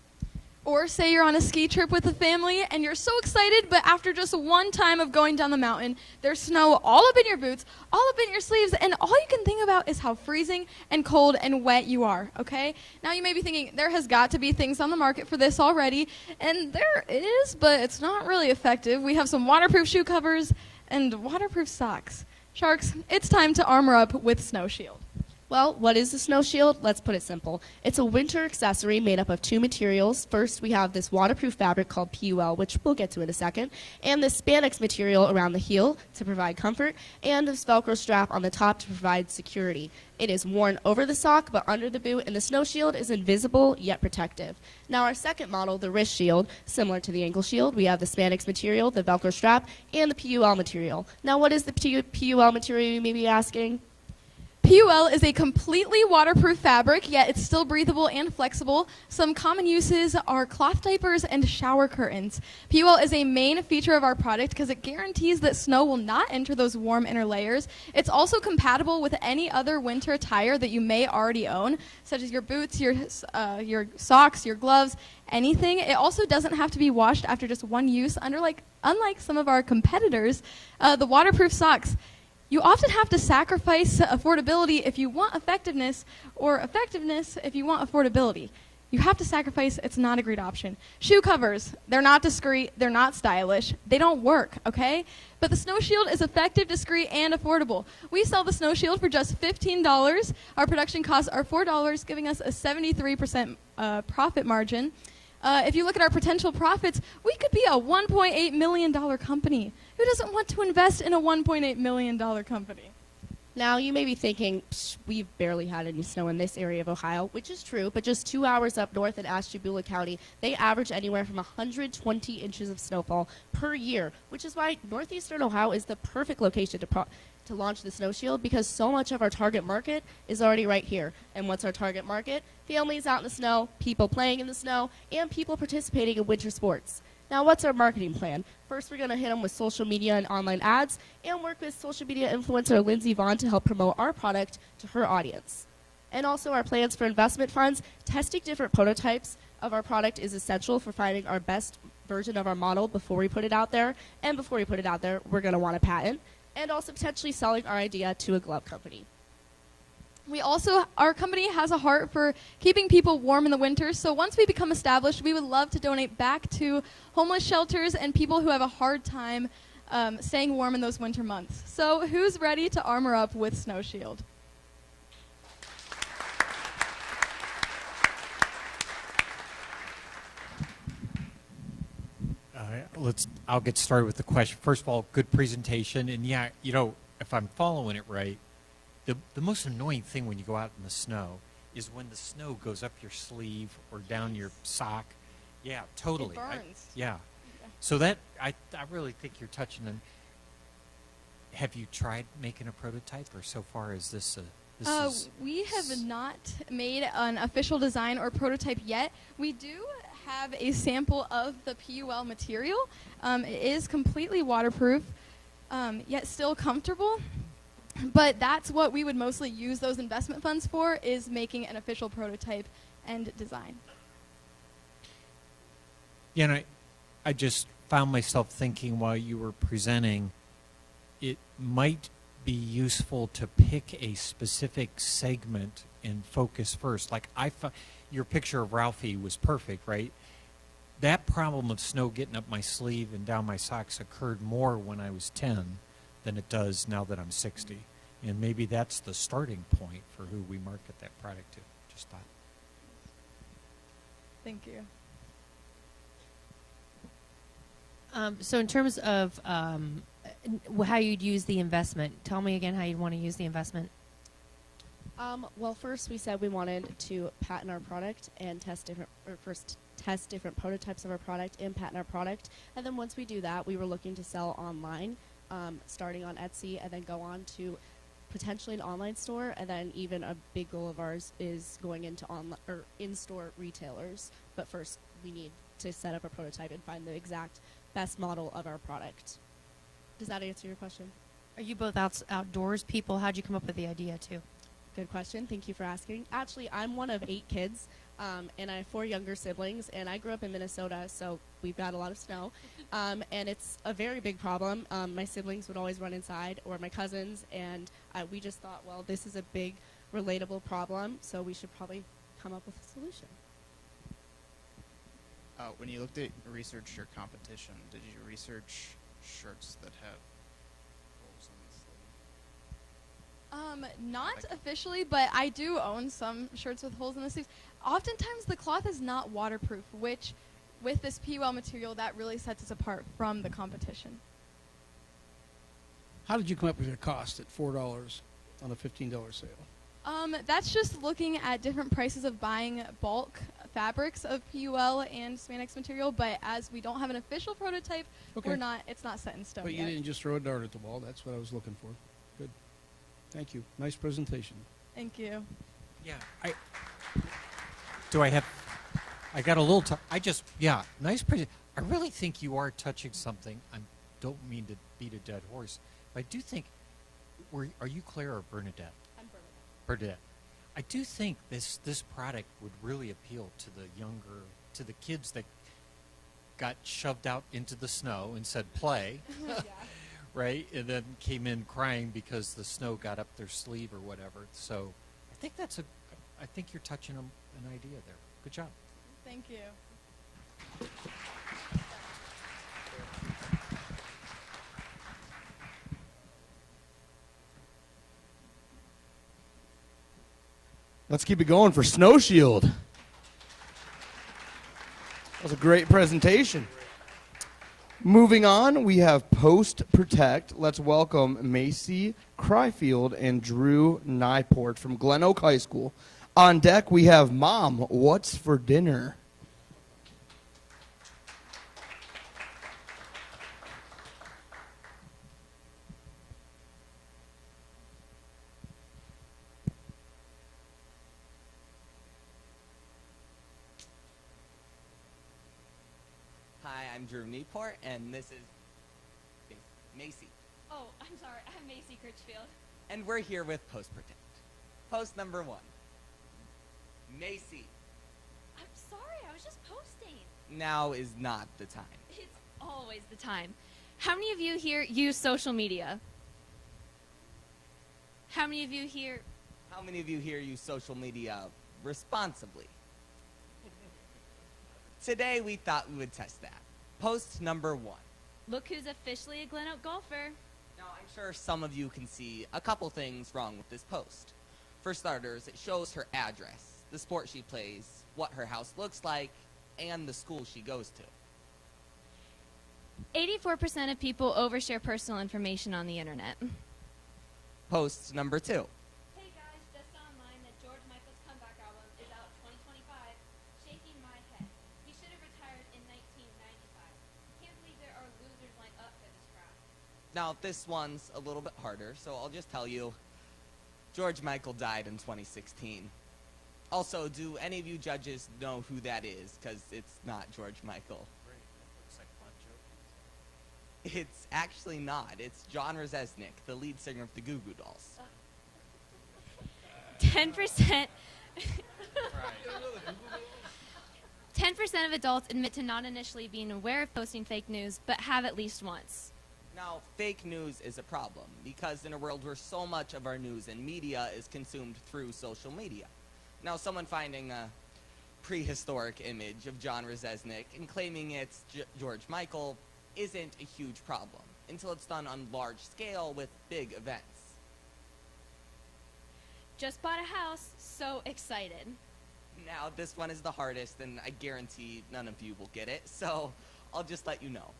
Or say you're on a ski trip with a family and you're so excited, but after just one time of going down the mountain, there's snow all up in your boots, all up in your sleeves, and all you can think about is how freezing and cold and wet you are, okay? Now you may be thinking, there has got to be things on the market for this already, and there is, but it's not really effective. We have some waterproof shoe covers and waterproof socks. Sharks, it's time to armor up with Snow Shield. Well, what is the Snow Shield? Let's put it simple. It's a winter accessory made up of two materials. First, we have this waterproof fabric called PUL, which we'll get to in a second, and this spandex material around the heel to provide comfort, and this Velcro strap on the top to provide security. It is worn over the sock but under the boot, and the Snow Shield is invisible yet protective. Now our second model, the wrist shield, similar to the ankle shield, we have the spandex material, the Velcro strap, and the PUL material. Now what is the PUL material, you may be asking? PUL is a completely waterproof fabric, yet it's still breathable and flexible. Some common uses are cloth diapers and shower curtains. PUL is a main feature of our product because it guarantees that snow will not enter those warm inner layers. It's also compatible with any other winter attire that you may already own, such as your boots, your socks, your gloves, anything. It also doesn't have to be washed after just one use, unlike some of our competitors. The waterproof socks. You often have to sacrifice affordability if you want effectiveness, or effectiveness if you want affordability. You have to sacrifice. It's not a great option. Shoe covers. They're not discreet. They're not stylish. They don't work, okay? But the Snow Shield is effective, discreet, and affordable. We sell the Snow Shield for just $15. Our production costs are $4, giving us a 73% profit margin. If you look at our potential profits, we could be a $1.8 million company. Who doesn't want to invest in a $1.8 million company? Now, you may be thinking, we've barely had any snow in this area of Ohio, which is true, but just 2 hours up north in Ashtabula County, they average anywhere from 120 inches of snowfall per year, which is why northeastern Ohio is the perfect location to launch the Snow Shield, because so much of our target market is already right here. And what's our target market? Families out in the snow, people playing in the snow, and people participating in winter sports. Now, what's our marketing plan? First, we're going to hit them with social media and online ads, and work with social media influencer Lindsey Vaughn to help promote our product to her audience. And also our plans for investment funds, testing different prototypes, of our product is essential for finding our best version of our model before we put it out there. And before we put it out there, we're going to want a patent. And also potentially selling our idea to a glove company. Our company has a heart for keeping people warm in the winter, so once we become established, we would love to donate back to homeless shelters and people who have a hard time staying warm in those winter months. So who's ready to armor up with Snow Shield? I'll get started with the question. First of all, good presentation, and yeah, if I'm following it right, the most annoying thing when you go out in the snow is when the snow goes up your sleeve or down your sock. Yeah, totally. It burns. Yeah. So that I really think you're touching on. Have you tried making a prototype, or so far is this we have not made an official design or prototype yet. We do have a sample of the PUL material. It is completely waterproof, yet still comfortable. But that's what we would mostly use those investment funds for, is making an official prototype and design. Yeah, and I just found myself thinking while you were presenting, it might be useful to pick a specific segment and focus first. Like your picture of Ralphie was perfect, right? That problem of snow getting up my sleeve and down my socks occurred more when I was 10 than it does now that I'm 60. And maybe that's the starting point for who we market that product to. Just thought. Thank you. So in terms of how you'd use the investment, tell me again how you'd want to use the investment. Well, first we said we wanted to patent our product and test different prototypes of our product and patent our product. And then once we do that, we were looking to sell online, starting on Etsy, and then go on to potentially an online store. And then even a big goal of ours is going into in-store retailers. But first, we need to set up a prototype and find the exact best model of our product. Does that answer your question? Are you both outdoors people? How'd you come up with the idea too? Good question. Thank you for asking. Actually, I'm one of 8 kids, and I have 4 younger siblings, and I grew up in Minnesota, so we've got a lot of snow, and it's a very big problem. My siblings would always run inside, or my cousins, and we just thought, well, this is a big, relatable problem, so we should probably come up with a solution. When you looked at research your competition, did you research shirts that have holes in the sleeve? Not officially, but I do own some shirts with holes in the sleeves. Oftentimes the cloth is not waterproof, which with this PUL material, that really sets us apart from the competition. How did you come up with your cost at $4 on a $15 sale? That's just looking at different prices of buying bulk fabrics of PUL and spandex material, but as we don't have an official prototype, Okay. it's not set in stone But you yet. didn't just throw a dart at the wall. That's what I was looking for. Good. Thank you. Nice presentation. Thank you. Yeah. I got a little. Nice presentation. I really think you are touching something. I don't mean to beat a dead horse, but I do think. Are you Claire or Bernadette? I'm Bernadette. Bernadette. I do think this product would really appeal to the kids that got shoved out into the snow and said play, Yeah. right? And then came in crying because the snow got up their sleeve or whatever. So I think I think you're touching an idea there. Good job. Thank you. Let's keep it going for Snow Shield. That was a great presentation. Moving on, we have Post Protect. Let's welcome Macy Cryfield and Drew Nyport from Glen Oak High School. On deck, we have Mom, what's for dinner? Hi, I'm Drew Newport, and this is Macy. Oh, I'm sorry. I'm Macy Critchfield. And we're here with Post Protect. Post number 1. Macy. I'm sorry. I was was just posting. Now is not the time. It's always the time. How many of you here use social media? How many of you here? How many of you here use social media responsibly? Today we thought we would test that. Post number 1. Look who's officially a Glen Oak golfer. Now, I'm sure some of you can see a couple things wrong with this post. For starters, it shows her address, the sport she plays, what her house looks like, and the school she goes to. 84% of people overshare personal information on the internet. Post number 2. Hey guys, just saw online that George Michael's comeback album is out 2025. Shaking my head. He should have retired in 1995. Can't believe there are losers lined up for this crap. Now, this one's a little bit harder, so I'll just tell you, George Michael died in 2016. Also, do any of you judges know who that is? Because it's not George Michael. It's actually not. It's John Rzeznik, the lead singer of the Goo Goo Dolls. 10% 10% of adults admit to not initially being aware of posting fake news, but have at least once. Now, fake news is a problem because in a world where so much of our news and media is consumed through social media. Now, someone finding a prehistoric image of John Rzeznik and claiming it's George Michael isn't a huge problem until it's done on large scale with big events. Just bought a house, so excited. Now, this one is the hardest, and I guarantee none of you will get it, so I'll just let you know.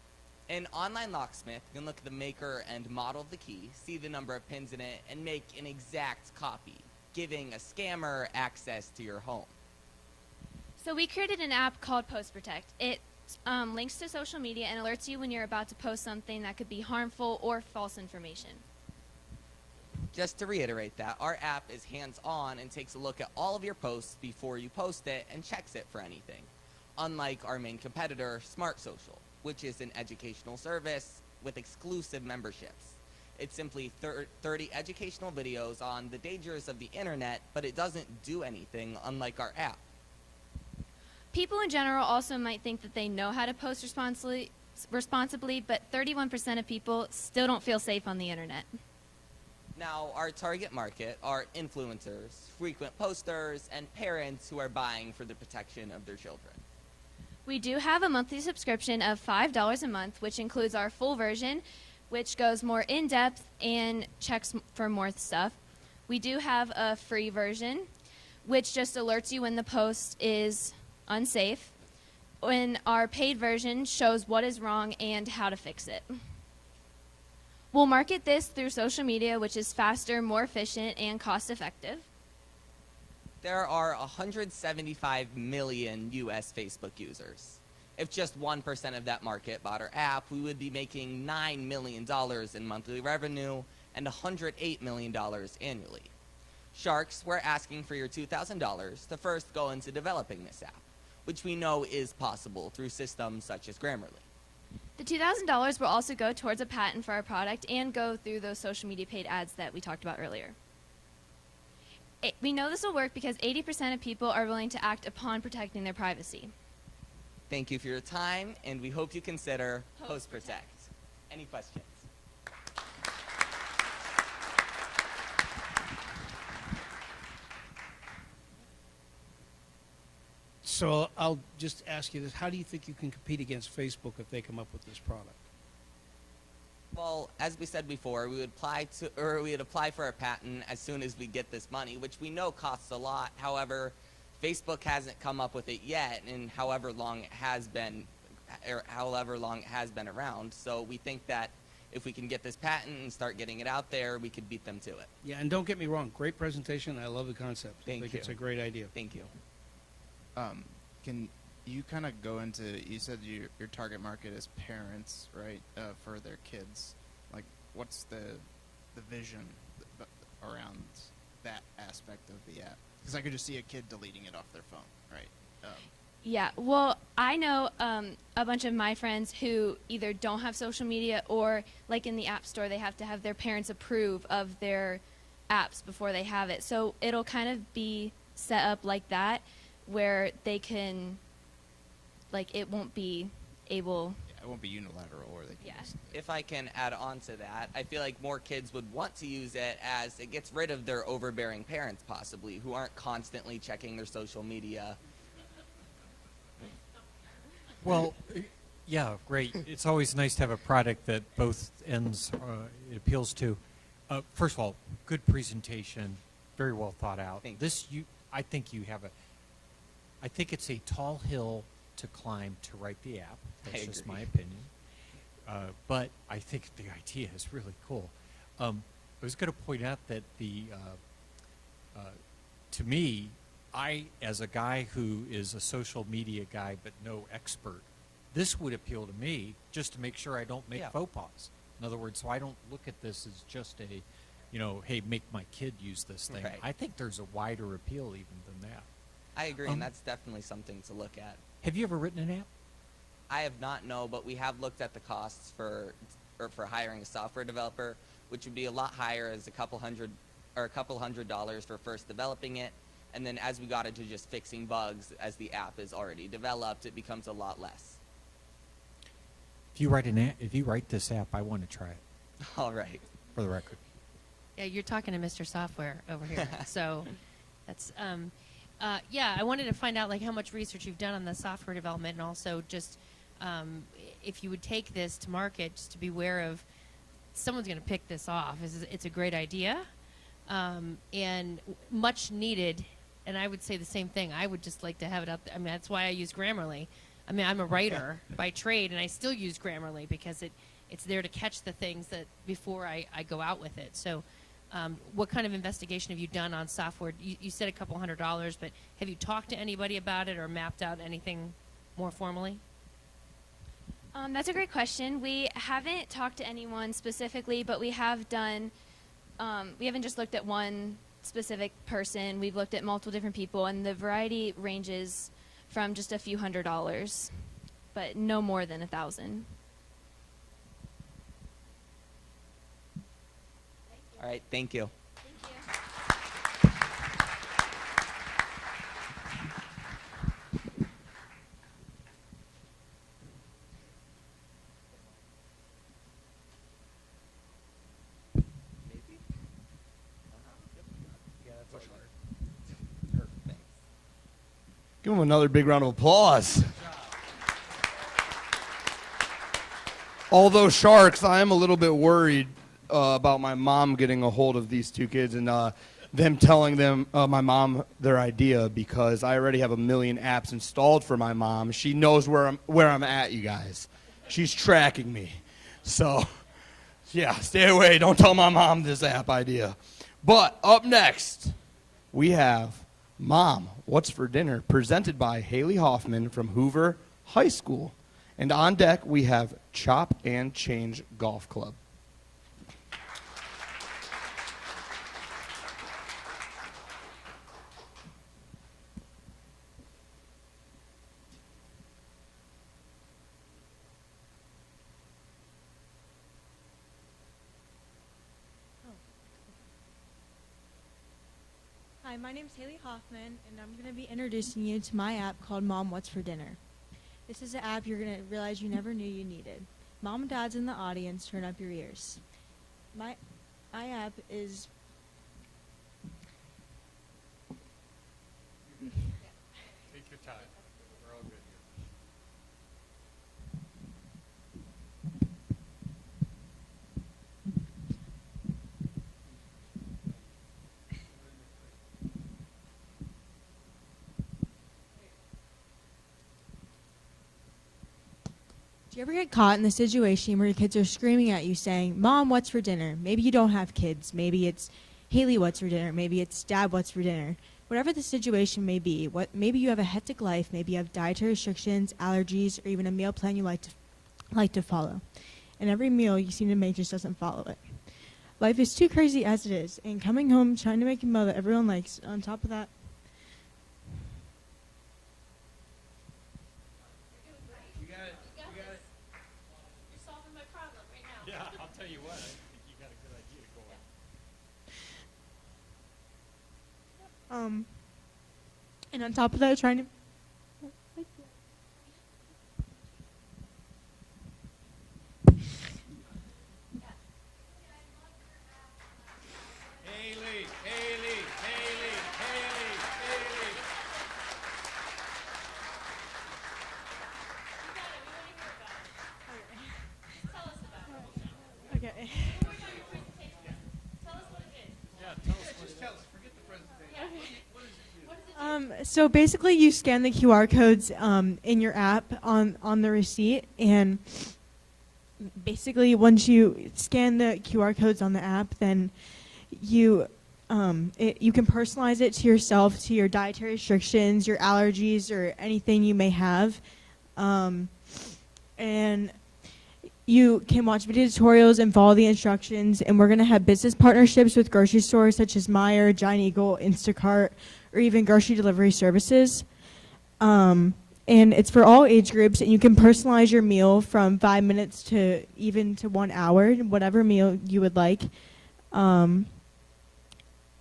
An online locksmith can look at the maker and model of the key, see the number of pins in it, and make an exact copy, giving a scammer access to your home. So we created an app called Post Protect. It links to social media and alerts you when you're about to post something that could be harmful or false information. Just to reiterate that, our app is hands-on and takes a look at all of your posts before you post it and checks it for anything. Unlike our main competitor, Smart Social, which is an educational service with exclusive memberships. It's simply 30 educational videos on the dangers of the internet, but it doesn't do anything, unlike our app. People in general also might think that they know how to post responsibly, but 31% of people still don't feel safe on the internet. Now, our target market are influencers, frequent posters, and parents who are buying for the protection of their children. We do have a monthly subscription of $5 a month, which includes our full version, which goes more in-depth and checks for more stuff. We do have a free version, which just alerts you when the post is unsafe. When our paid version shows what is wrong and how to fix it. We'll market this through social media, which is faster, more efficient, and cost-effective. There are 175 million US Facebook users. If just 1% of that market bought our app, we would be making $9 million in monthly revenue and $108 million annually. Sharks, we're asking for your $2,000 to first go into developing this app, which we know is possible through systems such as Grammarly. The $2,000 will also go towards a patent for our product and go through those social media paid ads that we talked about earlier. We know this will work because 80% of people are willing to act upon protecting their privacy. Thank you for your time, and we hope you consider Post Protect. Any questions? So I'll just ask you this. How do you think you can compete against Facebook if they come up with this product? Well, as we said before, we would apply for a patent as soon as we get this money, which we know costs a lot. However, Facebook hasn't come up with it yet, and however long it has been around. So we think that if we can get this patent and start getting it out there, we could beat them to it. Yeah, and don't get me wrong. Great presentation. I love the concept. Thank I think you. it's a great idea. Thank you. Can you kind of go into, you said your target market is parents, right, for their kids. Like, what's the vision around that aspect of the app? Because I could just see a kid deleting it off their phone, right? Yeah, well, I know a bunch of my friends who either don't have social media or, like in the App Store, they have to have their parents approve of their apps before they have it. So it'll kind of be set up like that, where they can like it won't be able. Yeah, it won't be unilateral, or they can Yeah. just If I can add on to that, I feel like more kids would want to use it as it gets rid of their overbearing parents, possibly, who aren't constantly checking their social media. Well, yeah, great. It's always nice to have a product that both ends it appeals to. First of all, good presentation, very well thought out. I think you have I think it's a tall hill to climb to write the app. That's just my opinion. But I think the idea is really cool. I was going to point out that to me, as a guy who is a social media guy but no expert, this would appeal to me just to make sure I don't make faux pas. In other words, so I don't look at this as just a, hey, make my kid use this thing. Right. I think there's a wider appeal even than that. I agree, and that's definitely something to look at. Have you ever written an app? I have not, no, but we have looked at the costs for hiring a software developer, which would be a lot higher, as a couple $100 for first developing it, and then as we got into just fixing bugs, as the app is already developed, it becomes a lot less. If you write this app, I want to try it. All right. For the record. Yeah, you're talking to Mr. Software over here. So that's yeah, I wanted to find out like how much research you've done on the software development, and also just if you would take this to market, just to be aware of someone's going to pick this off. It's a great idea and much needed. And I would say the same thing. I would just like to have it up there. I mean, that's why I use Grammarly. I mean, I'm a writer by trade, and I still use Grammarly because it's there to catch the things that before I go out with it. So what kind of investigation have you done on software? You said a couple $100, but have you talked to anybody about it or mapped out anything more formally? That's a great question. We haven't talked to anyone specifically, but we have done, we haven't just looked at one specific person. We've looked at multiple different people, and the variety ranges from just a few $100s, but no more than 1,000. All right, thank you. Give him another big round of applause. Although Sharks, I am a little bit worried about my mom getting a hold of these two kids and them telling my mom their idea, because I already have 1 million apps installed for my mom. She knows where I'm at, you guys. She's tracking me. So, yeah, stay away. Don't tell my mom this app idea. But up next, we have Mom, What's for Dinner, presented by Haley Hoffman from Hoover High School. And on deck, we have Chop and Change Golf Club. Hi, my name is Haley Hoffman, and I'm going to be introducing you to my app called Mom, What's for Dinner. This is an app you're going to realize you never knew you needed. Mom and dads in the audience, turn up your ears. My app is... Take your time. We're all good here. Do you ever get caught in the situation where your kids are screaming at you saying, Mom, what's for dinner? Maybe you don't have kids. Maybe it's Haley, what's for dinner? Maybe it's Dad, what's for dinner? Whatever the situation may be, maybe you have a hectic life, maybe you have dietary restrictions, allergies, or even a meal plan you like to follow. And every meal you seem to make just doesn't follow it. Life is too crazy as it is, and coming home trying to make a meal that everyone likes, on top of that, Yeah, I'll tell you what, I think you got a good idea going. and on top of that, trying to... So basically, you scan the QR codes in your app on the receipt, and basically, once you scan the QR codes on the app, then you you can personalize it to yourself, to your dietary restrictions, your allergies, or anything you may have, and you can watch video tutorials and follow the instructions. And we're going to have business partnerships with grocery stores such as Meijer, Giant Eagle, Instacart, or even grocery delivery services. And it's for all age groups, and you can personalize your meal from 5 minutes to even to 1 hour, whatever meal you would like. And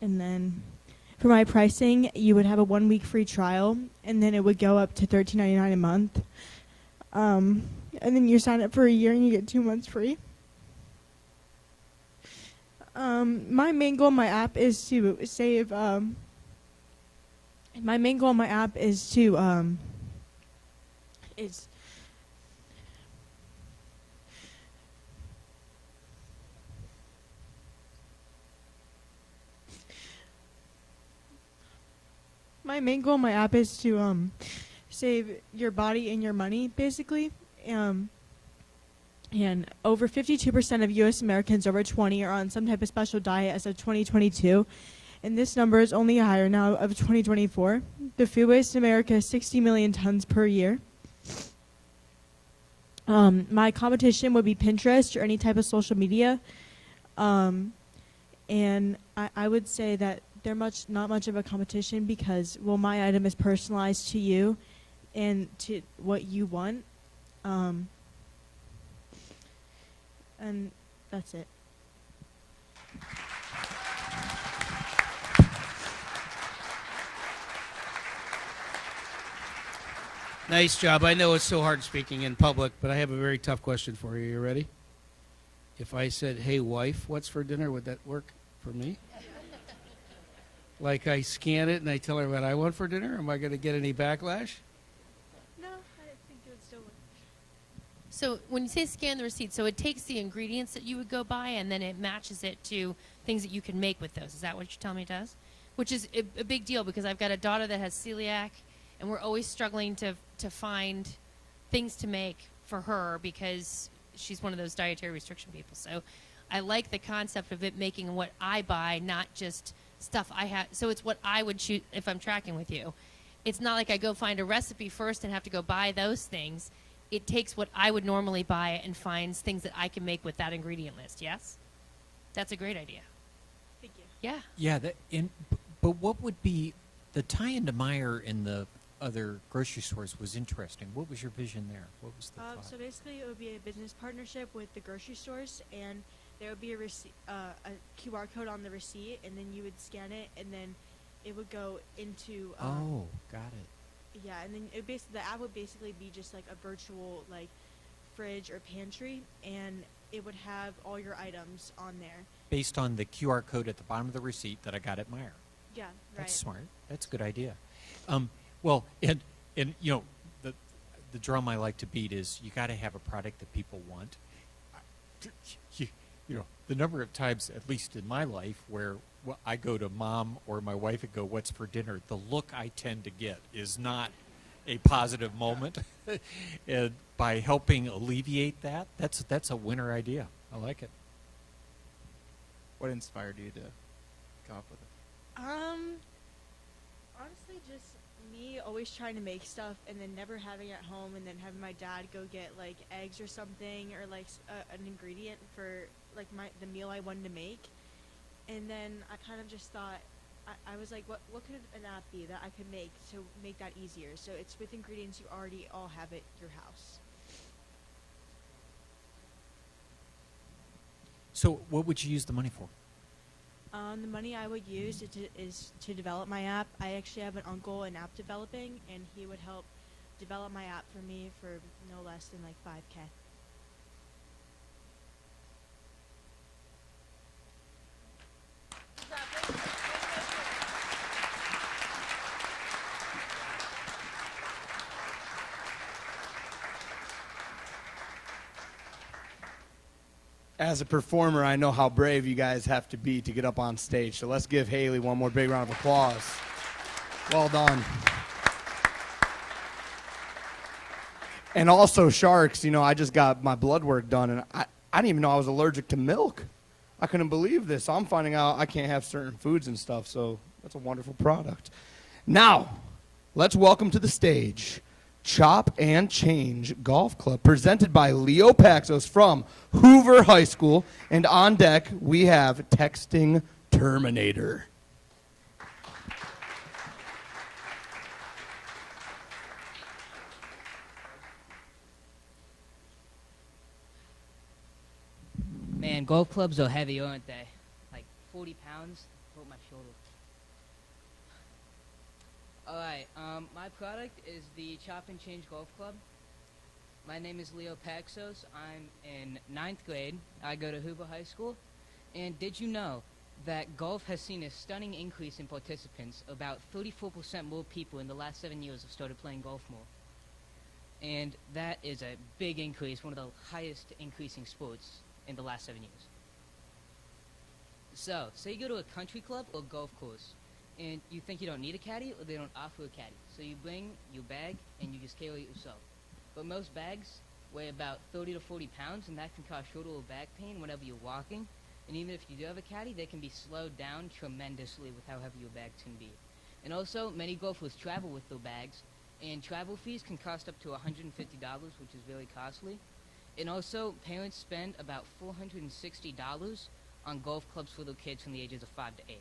then for my pricing, you would have a 1 week free trial, and then it would go up to $13.99 a month. And then you sign up for a year and you get 2 months free. My main goal in my app is to save. My main goal in my app is to my main goal in my app is to save your body and your money, basically. And over 52% of U.S. Americans over 20 are on some type of special diet as of 2022. And this number is only higher now of 2024. The food waste in America is 60 million tons per year. My competition would be Pinterest or any type of social media. And I would say that they're not much of a competition because, well, my item is personalized to you and to what you want. And that's it. Nice job. I know it's so hard speaking in public, but I have a very tough question for you. You ready? If I said, "Hey, wife, what's for dinner?" would that work for me? Like I scan it and I tell her what I want for dinner? Am I going to get any backlash? No, I think it would still work. So when you say scan the receipt, so it takes the ingredients that you would go buy and then it matches it to things that you can make with those. Is that what you're telling me it does? Which is a big deal because I've got a daughter that has celiac, and we're always struggling to find things to make for her because she's one of those dietary restriction people. So I like the concept of it making what I buy, not just stuff I have. So it's what I would choose if I'm tracking with you. It's not like I go find a recipe first and have to go buy those things. It takes what I would normally buy and finds things that I can make with that ingredient list. Yes? That's a great idea. Thank you. Yeah. Yeah, but what would be the tie into Meijer and the other grocery stores was interesting. What was your vision there? What was the thought? So basically, it would be a business partnership with the grocery stores, and there would be a QR code on the receipt, and then you would scan it, and then it would go into. Oh, got it. Yeah, and then the app would basically be just like a virtual like fridge or pantry, and it would have all your items on there. Based on the QR code at the bottom of the receipt that I got at Meijer. Yeah, right. That's smart. That's a good idea. Well, and you know, the drum I like to beat is you got to have a product that people want. You know, the number of times, at least in my life, where I go to mom or my wife and go, "What's for dinner?" the look I tend to get is not a positive moment. And by helping alleviate that, that's a winner idea. I like it. What inspired you to come up with it? Honestly, just me always trying to make stuff and then never having it at home, and then having my dad go get like eggs or something, or like an ingredient for like the meal I wanted to make. And then I kind of just thought, I was like, what could an app be that I could make to make that easier? So it's with ingredients you already all have at your house. So what would you use the money for? The money I would use is to develop my app. I actually have an uncle in app developing, and he would help develop my app for me for no less than like $5,000. As a performer, I know how brave you guys have to be to get up on stage. So let's give Haley one more big round of applause. Well done. And also sharks, I just got my blood work done, and I didn't even know I was allergic to milk. I couldn't believe this. So I'm finding out I can't have certain foods and stuff, so that's a wonderful product. Now, let's welcome to the stage Chop and Change Golf Club, presented by Leo Paxos from Hoover High School. And on deck, we have Texting Terminator. Man, golf clubs are heavy, aren't they? Like 40 pounds? Broke my shoulder. Alright, my product is the Chop and Change Golf Club. My name is Leo Paxos. I'm in 9th grade. I go to Hoover High School. And did you know that golf has seen a stunning increase in participants? About 34% more people in the last 7 years have started playing golf more. And that is a big increase, one of the highest increasing sports in the last 7 years. So, say you go to a country club or golf course, and you think you don't need a caddy, or they don't offer a caddy. So you bring your bag, and you just carry it yourself. But most bags weigh about 30 to 40 pounds, and that can cause shoulder or back pain whenever you're walking. And even if you do have a caddy, they can be slowed down tremendously with how heavy your bags can be. And also, many golfers travel with their bags, and travel fees can cost up to $150, which is very costly. And also, parents spend about $460 on golf clubs for their kids from the ages of 5 to 8.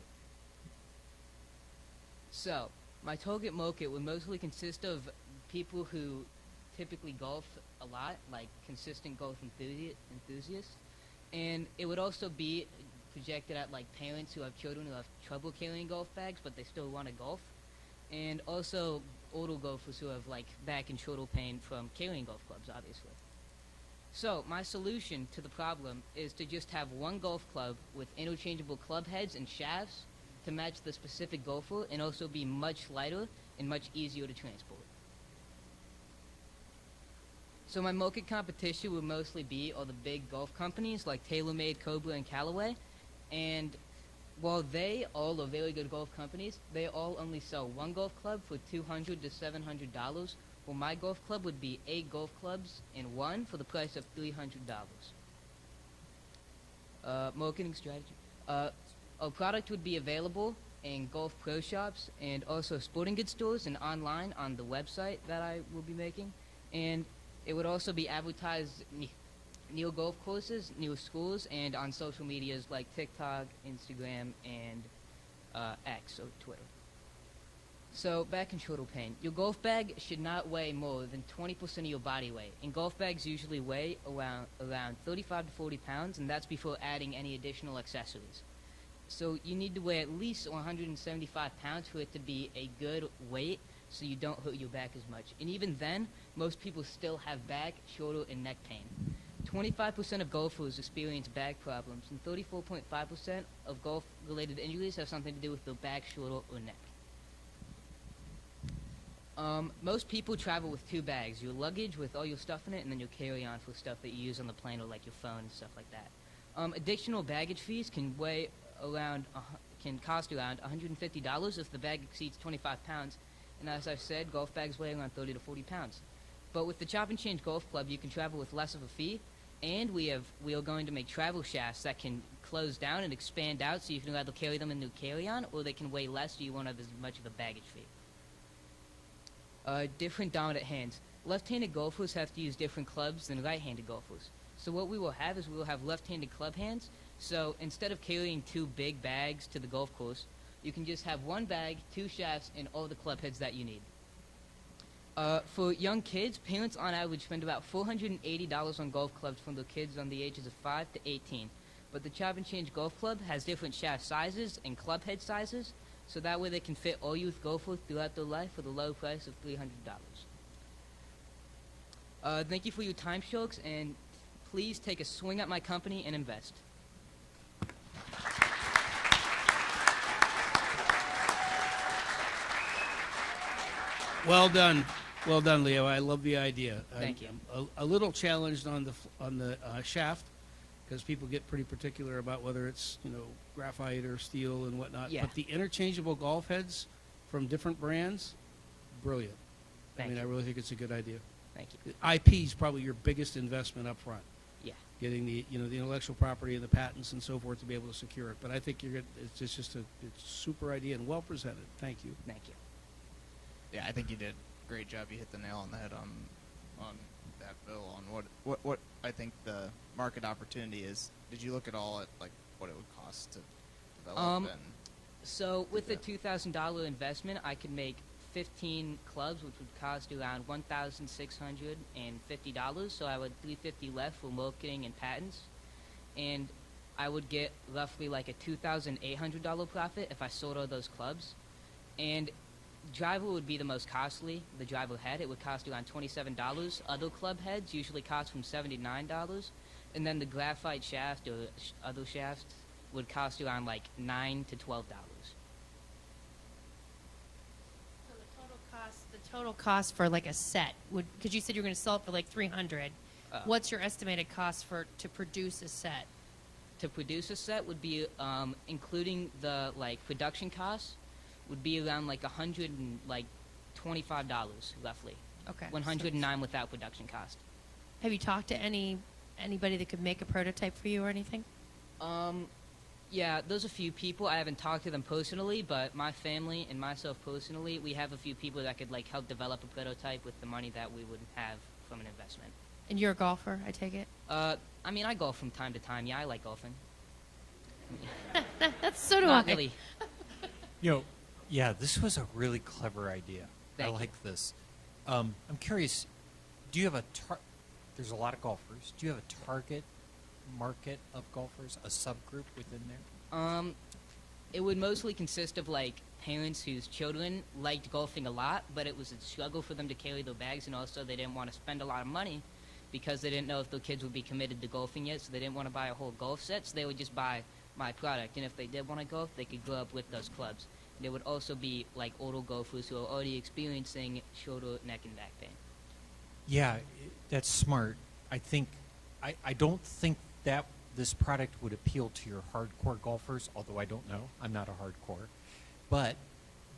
So, my target market would mostly consist of people who typically golf a lot, like consistent golf enthusiasts. And it would also be projected at like parents who have children who have trouble carrying golf bags, but they still want to golf. And also older golfers who have like back and shoulder pain from carrying golf clubs, obviously. So, my solution to the problem is to just have one golf club with interchangeable club heads and shafts to match the specific golfer, and also be much lighter and much easier to transport. So my market competition would mostly be all the big golf companies like TaylorMade, Cobra, and Callaway. And while they all are very good golf companies, they all only sell one golf club for $200 to $700. Well, my golf club would be 8 golf clubs in one for the price of $300. Marketing strategy. Our product would be available in golf pro shops and also sporting goods stores and online on the website that I will be making. And it would also be advertised near golf courses, near schools, and on social medias like TikTok, Instagram, and X or Twitter. So, back in shoulder pain. Your golf bag should not weigh more than 20% of your body weight. And golf bags usually weigh around 35 to 40 pounds, and that's before adding any additional accessories. So you need to weigh at least 175 pounds for it to be a good weight, so you don't hurt your back as much. And even then, most people still have back, shoulder, and neck pain. 25% of golfers experience back problems, and 34.5% of golf-related injuries have something to do with their back, shoulder, or neck. Most people travel with 2 bags, your luggage with all your stuff in it, and then your carry-on for stuff that you use on the plane, or like your phone and stuff like that. Additional baggage fees can cost around $150 if the bag exceeds 25 pounds. And as I've said, golf bags weigh around 30 to 40 pounds. But with the Chop and Change Golf Club, you can travel with less of a fee, and we are going to make travel shafts that can close down and expand out, so you can either carry them in your carry-on, or they can weigh less, so you won't have as much of a baggage fee. Different dominant hands. Left-handed golfers have to use different clubs than right-handed golfers. So what we will have is we will have left-handed club hands. So instead of carrying 2 big bags to the golf course, you can just have 1 bag, 2 shafts, and all the club heads that you need. For young kids, parents on average spend about $480 on golf clubs from their kids on the ages of 5 to 18. But the Chop and Change Golf Club has different shaft sizes and club head sizes, so that way they can fit all youth golfers throughout their life for the low price of $300. Thank you for your time, Sharks, and please take a swing at my company and invest. Well done, Leo. I love the idea. Thank you. I'm a little challenged on the shaft, because people get pretty particular about whether it's graphite or steel and whatnot. Yeah. But the interchangeable golf heads from different brands, brilliant. I really think it's a good idea. Thank you. IP is probably your biggest investment up front. Yeah. Getting the the intellectual property and the patents and so forth to be able to secure it. But I think it's just a super idea and well presented. Thank you. Thank you. Yeah, I think you did a great job. You hit the nail on the head on that, Bill, on what I think the market opportunity is. Did you look at all at like what it would cost to develop? So with the $2,000 investment, I could make 15 clubs, which would cost around $1,650. So I would $350 left for marketing and patents, and I would get roughly like a $2,800 profit if I sold all those clubs. And driver would be the most costly. The driver head, it would cost around $27. Other club heads usually cost from $79, and then the graphite shaft or other shafts would cost around like $9 to $12. The total cost for like a set would, because you said you were going to sell it for like 300. What's your estimated cost to produce a set? To produce a set would be, including the like production costs, would be around like $125 roughly. Okay. 109 without production cost. Have you talked to anybody that could make a prototype for you or anything? Yeah, there's a few people. I haven't talked to them personally, but my family and myself personally, we have a few people that could like help develop a prototype with the money that we would have from an investment. And you're a golfer, I take it? I mean, I golf from time to time. Yeah, I like golfing. That's so do Not I. really. Yeah, this was a really clever idea. Thank I you. like this. I'm curious, do you have there's a lot of golfers. Do you have a target market of golfers, a subgroup within there? It would mostly consist of like parents whose children liked golfing a lot, but it was a struggle for them to carry their bags, and also they didn't want to spend a lot of money because they didn't know if their kids would be committed to golfing yet, so they didn't want to buy a whole golf set, so they would just buy my product. And if they did want to golf, they could grow up with those clubs. There would also be like older golfers who are already experiencing shoulder, neck, and back pain. Yeah, that's smart. I don't think that this product would appeal to your hardcore golfers, although I don't know. I'm not a hardcore. But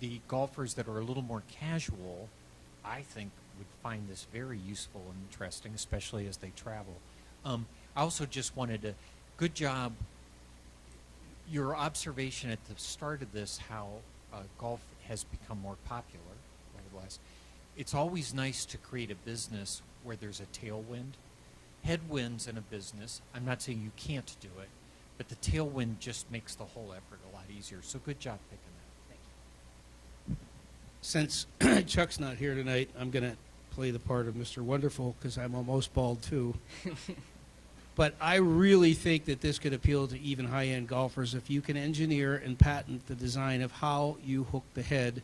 the golfers that are a little more casual, I think, would find this very useful and interesting, especially as they travel. I also just wanted to, good job, your observation at the start of this, how golf has become more popular over the last. It's always nice to create a business where there's a tailwind. Headwinds in a business, I'm not saying you can't do it, but the tailwind just makes the whole effort a lot easier. So good job picking that. Since Chuck's not here tonight, I'm going to play the part of Mr. Wonderful because I'm almost bald too. But I really think that this could appeal to even high-end golfers if you can engineer and patent the design of how you hook the head,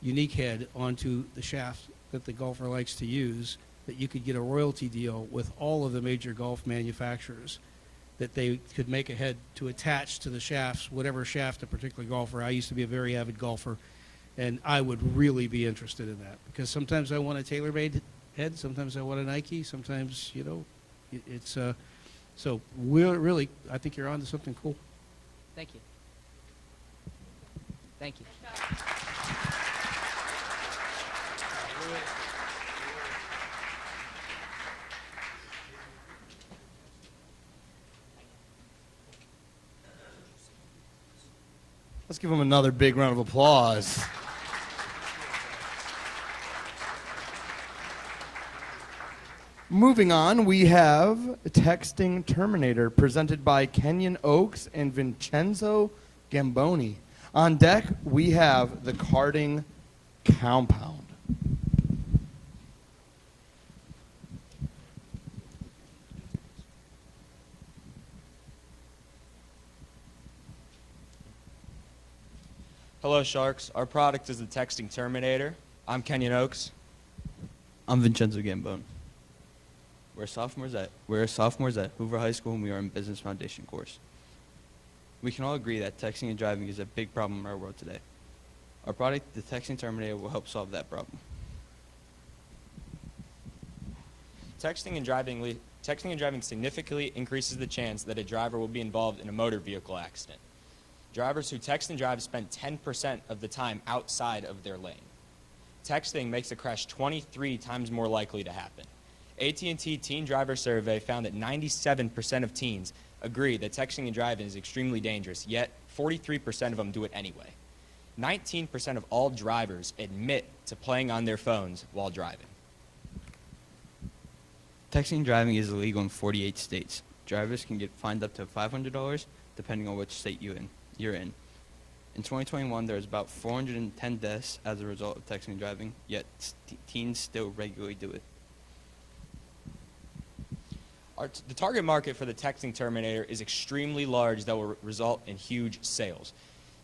unique head, onto the shaft that the golfer likes to use, that you could get a royalty deal with all of the major golf manufacturers, that they could make a head to attach to the shafts, whatever shaft a particular golfer. I used to be a very avid golfer, and I would really be interested in that because sometimes I want a tailor-made head, sometimes I want a Nike, sometimes, it's so we're really, I think you're on to something cool. Thank you. Thank you. Let's give him another big round of applause. Moving on, we have Texting Terminator, presented by Kenyon Oaks and Vincenzo Gamboni. On deck, we have the Carding Compound. Hello, Sharks. Our product is the Texting Terminator. I'm Kenyon Oaks. I'm Vincenzo Gambone. We're sophomores at Hoover High School, and we are in Business Foundation course. We can all agree that texting and driving is a big problem in our world today. Our product, the Texting Terminator, will help solve that problem. Texting and driving significantly increases the chance that a driver will be involved in a motor vehicle accident. Drivers who text and drive spend 10% of the time outside of their lane. texting makes a crash 23 times more likely to happen. AT&T Teen Driver Survey found that 97% of teens agree that texting and driving is extremely dangerous, yet 43% of them do it anyway. 19% of all drivers admit to playing on their phones while driving. Texting and driving is illegal in 48 states. Drivers can get fined up to $500 depending on which state you're in. In 2021, there was about 410 deaths as a result of texting and driving, yet teens still regularly do it. The target market for the texting terminator is extremely large that will result in huge sales.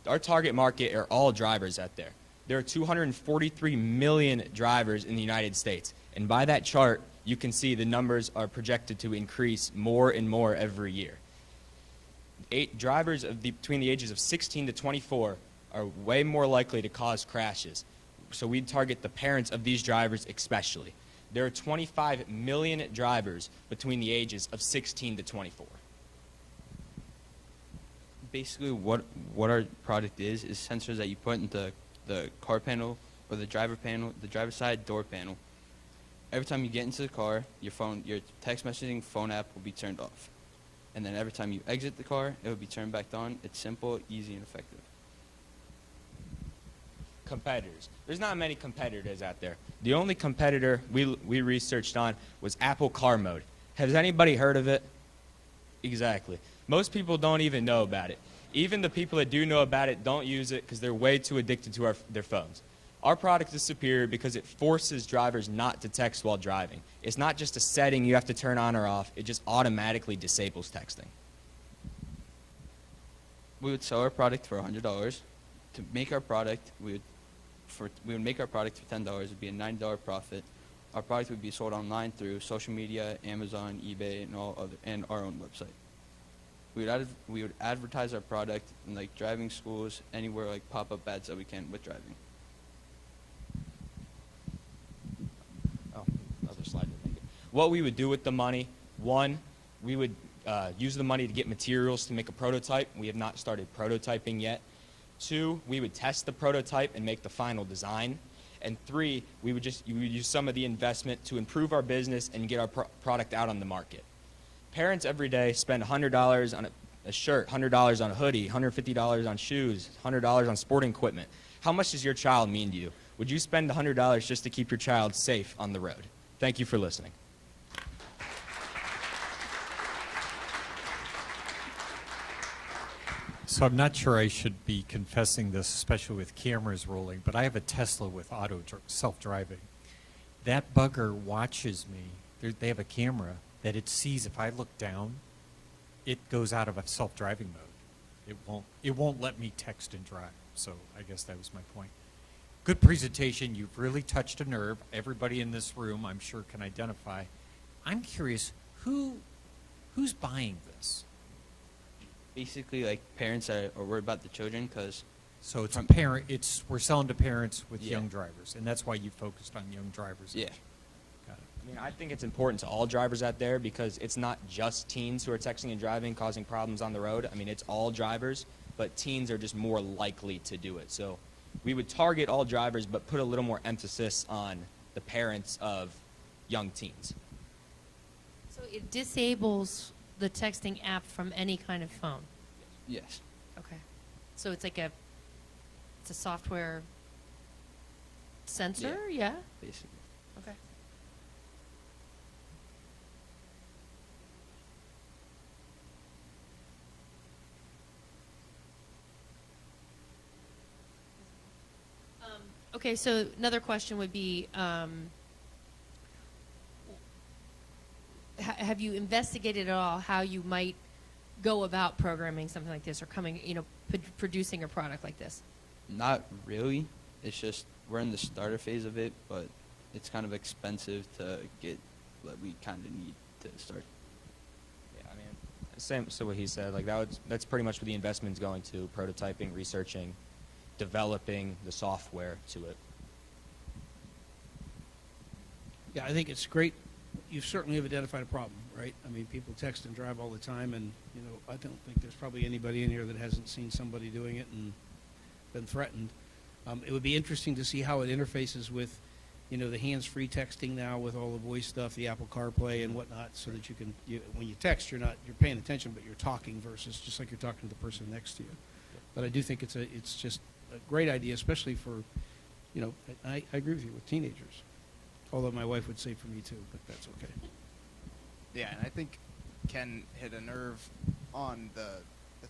Our target market are all drivers out there. There are 243 million drivers in the United States, and by that chart, you can see the numbers are projected to increase more and more every year. Drivers between the ages of 16 to 24 are way more likely to cause crashes, so we target the parents of these drivers especially. There are 25 million drivers between the ages of 16 to 24. Basically, what our product is sensors that you put into the car panel or the driver panel, the driver's side door panel. Every time you get into the car, your text messaging phone app will be turned off. And then every time you exit the car, it will be turned back on. It's simple, easy, and effective. Competitors. There's not many competitors out there. The only competitor we researched on was Apple Car Mode. Has anybody heard of it? Exactly. Most people don't even know about it. Even the people that do know about it don't use it because they're way too addicted to their phones. Our product is superior because it forces drivers not to text while driving. It's not just a setting you have to turn on or off. It just automatically disables texting. We would sell our product for $100. To make our product, we would make our product for $10. It would be a $90 profit. Our product would be sold online through social media, Amazon, eBay, and our own website. We would advertise our product in like driving schools, anywhere, like pop-up ads that we can with driving. Oh, another slide to make it. What we would do with the money, one, we would use the money to get materials to make a prototype. We have not started prototyping yet. Two, we would test the prototype and make the final design. And three, we would use some of the investment to improve our business and get our product out on the market. Parents every day spend $100 on a shirt, $100 on a hoodie, $150 on shoes, $100 on sporting equipment. How much does your child mean to you? Would you spend $100 just to keep your child safe on the road? Thank you for listening. So I'm not sure I should be confessing this, especially with cameras rolling, but I have a Tesla with self-driving. That bugger watches me. They have a camera that it sees if I look down, it goes out of a self-driving mode. It won't let me text and drive. So I guess that was my point. Good presentation. You've really touched a nerve. Everybody in this room, I'm sure, can identify. I'm curious, who's buying this? Basically, like parents that are worried about the children, because so it's a parent. We're selling to parents with young drivers, and that's why you focused on young drivers. Yeah. Got it. I mean, I think it's important to all drivers out there because it's not just teens who are texting and driving causing problems on the road. I mean, it's all drivers, but teens are just more likely to do it. So we would target all drivers, but put a little more emphasis on the parents of young teens. So it disables the texting app from any kind of phone? Yes. Okay. So it's like it's a software sensor? Yeah? Basically. Okay. Okay, so another question would be, have you investigated at all how you might go about programming something like this or producing a product like this? Not really. It's just we're in the starter phase of it, but it's kind of expensive to get what we kind of need to start. Yeah, I mean, same. So what he said, like that's pretty much what the investment's going to: prototyping, researching, developing the software to it. Yeah, I think it's great. You certainly have identified a problem, right? I mean, people text and drive all the time, and I don't think there's probably anybody in here that hasn't seen somebody doing it and been threatened. It would be interesting to see how it interfaces with, the hands-free texting now with all the voice stuff, the Apple CarPlay and whatnot, so that you can, when you text, you're paying attention, but you're talking versus just like you're talking to the person next to you. But I do think it's just a great idea, especially for, I agree with you with teenagers. Although my wife would say for me too, but that's okay. Yeah, and I think Ken hit a nerve on the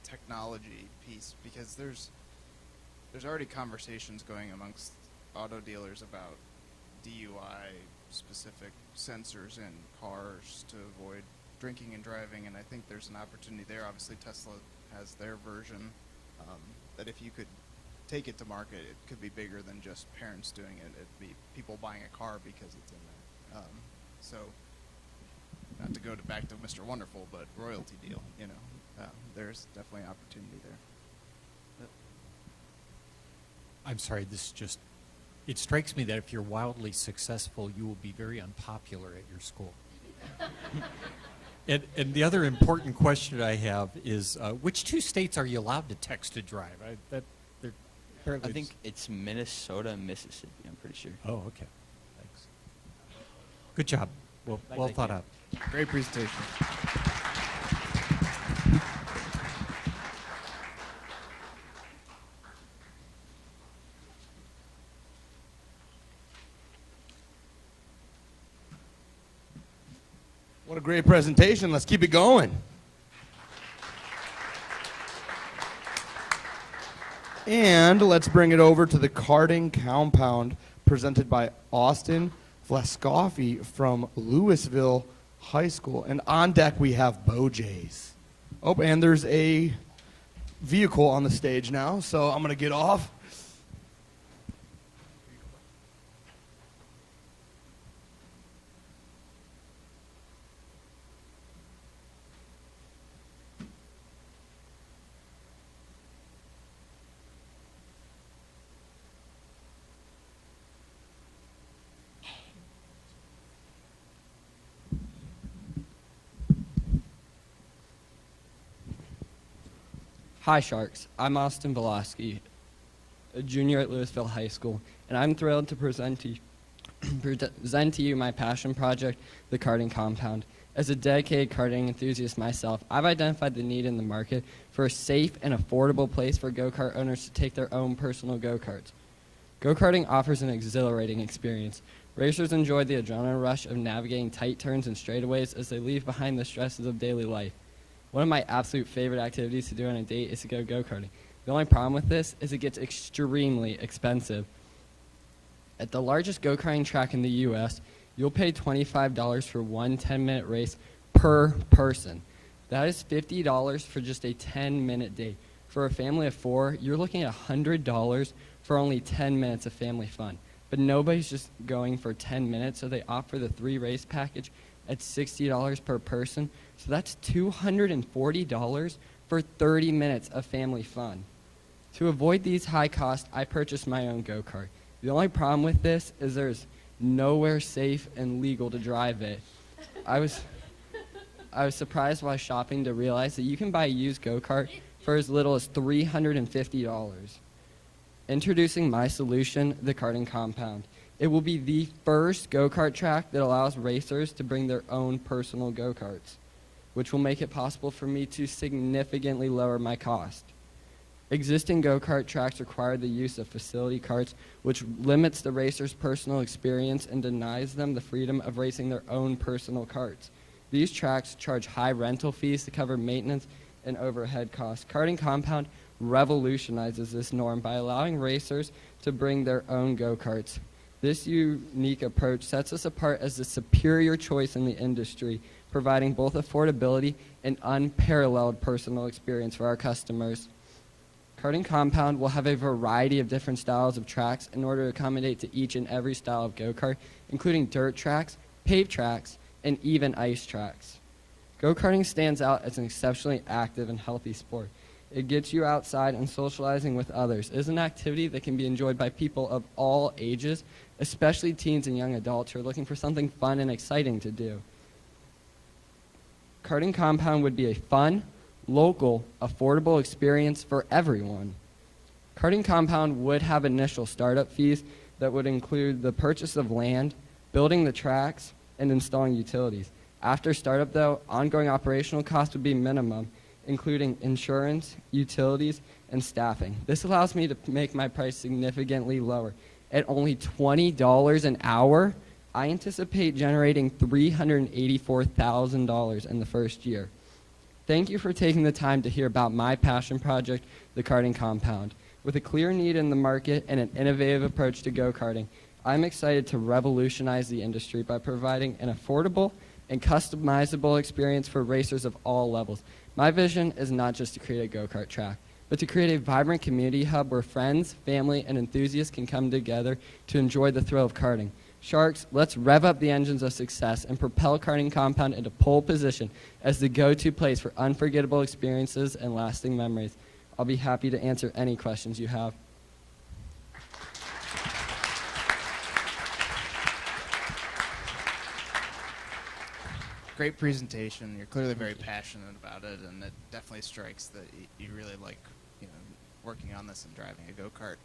technology piece, because there's already conversations going amongst auto dealers about DUI specific sensors in cars to avoid drinking and driving, and I think there's an opportunity there. Obviously Tesla has their version, that if you could take it to market, it could be bigger than just parents doing it. It'd be people buying a car because it's in there. So not to go back to Mr. Wonderful, but royalty deal, there's definitely opportunity there. I'm sorry, it strikes me that if you're wildly successful, you will be very unpopular at your school. And the other important question I have is, which two states are you allowed to text to drive? I think it's Minnesota and Mississippi, I'm pretty sure. Oh, okay. Thanks. Good job. Well thought out. Great presentation. What a great presentation. Let's keep it going. And let's bring it over to the karting compound presented by Austin Vlaskoffy from Louisville High School. And on deck we have Bo Jays. Oh, and there's a vehicle on the stage now, so I'm going to get off. Hi, Sharks. I'm Austin Velasky, a junior at Louisville High School, and I'm thrilled to present to you my passion project, the Karting Compound. As a dedicated karting enthusiast myself, I've identified the need in the market for a safe and affordable place for go-kart owners to take their own personal go-karts. Go-karting offers an exhilarating experience. Racers enjoy the adrenaline rush of navigating tight turns and straightaways as they leave behind the stresses of daily life. One of my absolute favorite activities to do on a date is to go go-karting. The only problem with this is it gets extremely expensive. At the largest go-karting track in the U.S., you'll pay $25 for one 10-minute race per person. That is $50 for just a 10-minute date. For a family of four, you're looking at $100 for only 10 minutes of family fun. But nobody's just going for 10 minutes, so they offer the 3-race package at $60 per person. So that's $240 for 30 minutes of family fun. To avoid these high costs, I purchased my own go-kart. The only problem with this is there's nowhere safe and legal to drive it. I was surprised while shopping to realize that you can buy a used go-kart for as little as $350. Introducing my solution, the Karting Compound. It will be the first go-kart track that allows racers to bring their own personal go-karts, which will make it possible for me to significantly lower my cost. Existing go-kart tracks require the use of facility carts, which limits the racer's personal experience and denies them the freedom of racing their own personal carts. These tracks charge high rental fees to cover maintenance and overhead costs. Karting Compound revolutionizes this norm by allowing racers to bring their own go-karts. This unique approach sets us apart as the superior choice in the industry, providing both affordability and unparalleled personal experience for our customers. Karting Compound will have a variety of different styles of tracks in order to accommodate to each and every style of go-kart, including dirt tracks, paved tracks, and even ice tracks. Go-karting stands out as an exceptionally active and healthy sport. It gets you outside and socializing with others. It is an activity that can be enjoyed by people of all ages, especially teens and young adults who are looking for something fun and exciting to do. Karting Compound would be a fun, local, affordable experience for everyone. Karting compound would have initial startup fees that would include the purchase of land, building the tracks, and installing utilities. After startup, though, ongoing operational costs would be minimum, including insurance, utilities, and staffing. This allows me to make my price significantly lower. At only $20 an hour, I anticipate generating $384,000 in the first year. Thank you for taking the time to hear about my passion project, the karting compound. With a clear need in the market and an innovative approach to go-karting, I'm excited to revolutionize the industry by providing an affordable and customizable experience for racers of all levels. My vision is not just to create a go-kart track, but to create a vibrant community hub where friends, family, and enthusiasts can come together to enjoy the thrill of karting. Sharks, let's rev up the engines of success and propel Karting Compound into pole position as the go-to place for unforgettable experiences and lasting memories. I'll be happy to answer any questions you have. Great presentation. You're clearly very passionate about it, and it definitely strikes that you really like, working on this and driving a go-kart.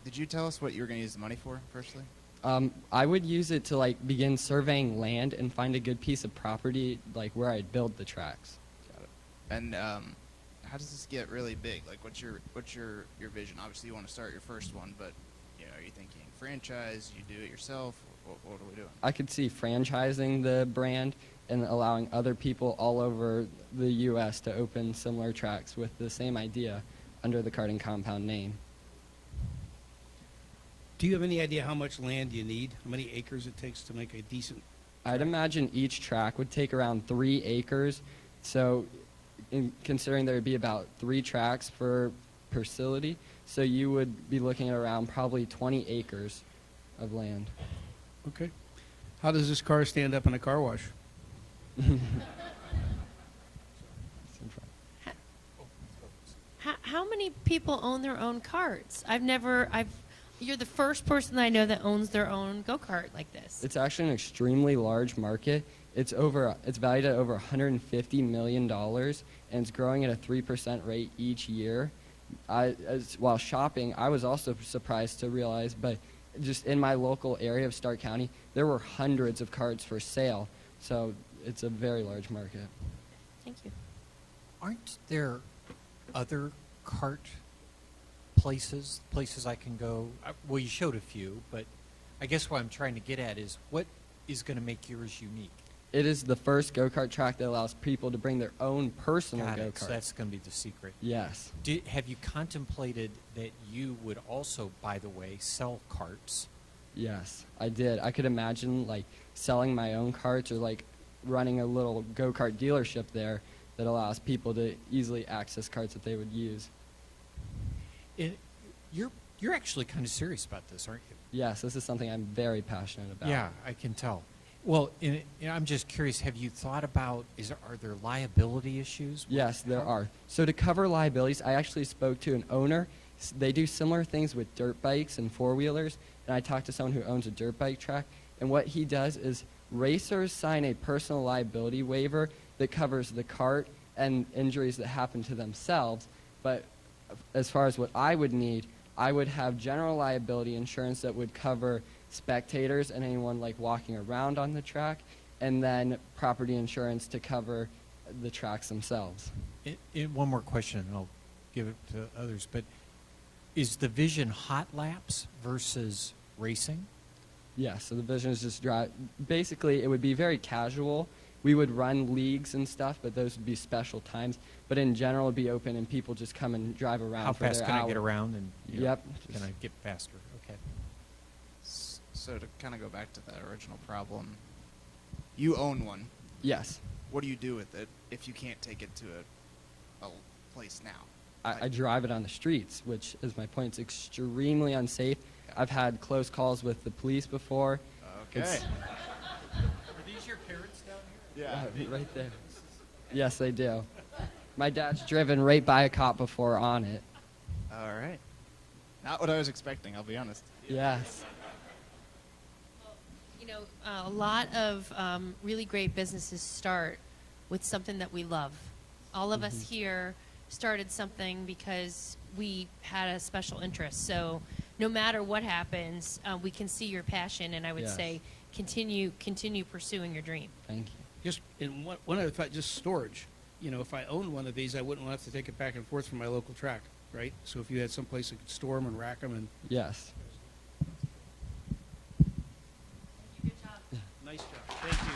Did you tell us what you were going to use the money for, firstly? I would use it to begin surveying land and find a good piece of property where I'd build the tracks. Got it. And how does this get really big? What's your vision? Obviously, you want to start your first one, but are you thinking franchise? You do it yourself? What are we doing? I could see franchising the brand and allowing other people all over the U.S. to open similar tracks with the same idea under the Karting Compound name. Do you have any idea how much land you need? How many acres it takes to make a decent? I'd imagine each track would take around 3 acres. So considering there would be about 3 tracks per facility, so you would be looking at around probably 20 acres of land. Okay. How does this car stand up in a car wash? How many people own their own carts? You're the first person that I know that owns their own go-kart like this. It's actually an extremely large market. It's valued at over $150 million, and it's growing at a 3% rate each year. While shopping, I was also surprised to realize, but just in my local area of Stark County, there were hundreds of carts for sale. So it's a very large market. Thank you. Aren't there other cart places I can go? Well, you showed a few, but I guess what I'm trying to get at is what is going to make yours unique? It is the first go-kart track that allows people to bring their own personal Got it. go-kart. So that's going to be the secret. Yes. Have you contemplated that you would also, by the way, sell carts? Yes, I did. I could imagine selling my own carts or running a little go-kart dealership there that allows people to easily access carts that they would use. You're actually kind of serious about this, aren't you? Yes, this is something I'm very passionate about. Yeah, I can tell. Well, I'm just curious, have you thought about, are there liability issues? Yes, there are. So to cover liabilities, I actually spoke to an owner. They do similar things with dirt bikes and four-wheelers, and I talked to someone who owns a dirt bike track, and what he does is racers sign a personal liability waiver that covers the cart and injuries that happen to themselves, but as far as what I would need, I would have general liability insurance that would cover spectators and anyone walking around on the track, and then property insurance to cover the tracks themselves. One more question, and I'll give it to others, but is the vision hot laps versus racing? Yeah, so the vision is just drive. Basically, it would be very casual. We would run leagues and stuff, but those would be special times. But in general, it would be open, and people just come and drive around How for their fast can I get around? And Yep. Can I get faster? Okay. So to kind of go back to that original problem, you own one. Yes. What do you do with it if you can't take it to a place now? I drive it on the streets, which is my point. It's extremely unsafe. I've had close calls with the police before. Okay. Are these your parents down here? Yeah. Right there. Yes, they do. My dad's driven right by a cop before on it. All right. Not what I was expecting, I'll be honest. Yes. A lot of really great businesses start with something that we love. All of us here started something because we had a special interest. So no matter what happens, we can see your passion, and I would Yes. say continue pursuing your dream. Thank you. Just in one other thought, just storage. You know, if I owned one of these, I wouldn't have to take it back and forth from my local track, right? So if you had some place that could store them and rack them, and Yes. nice job. Thank you.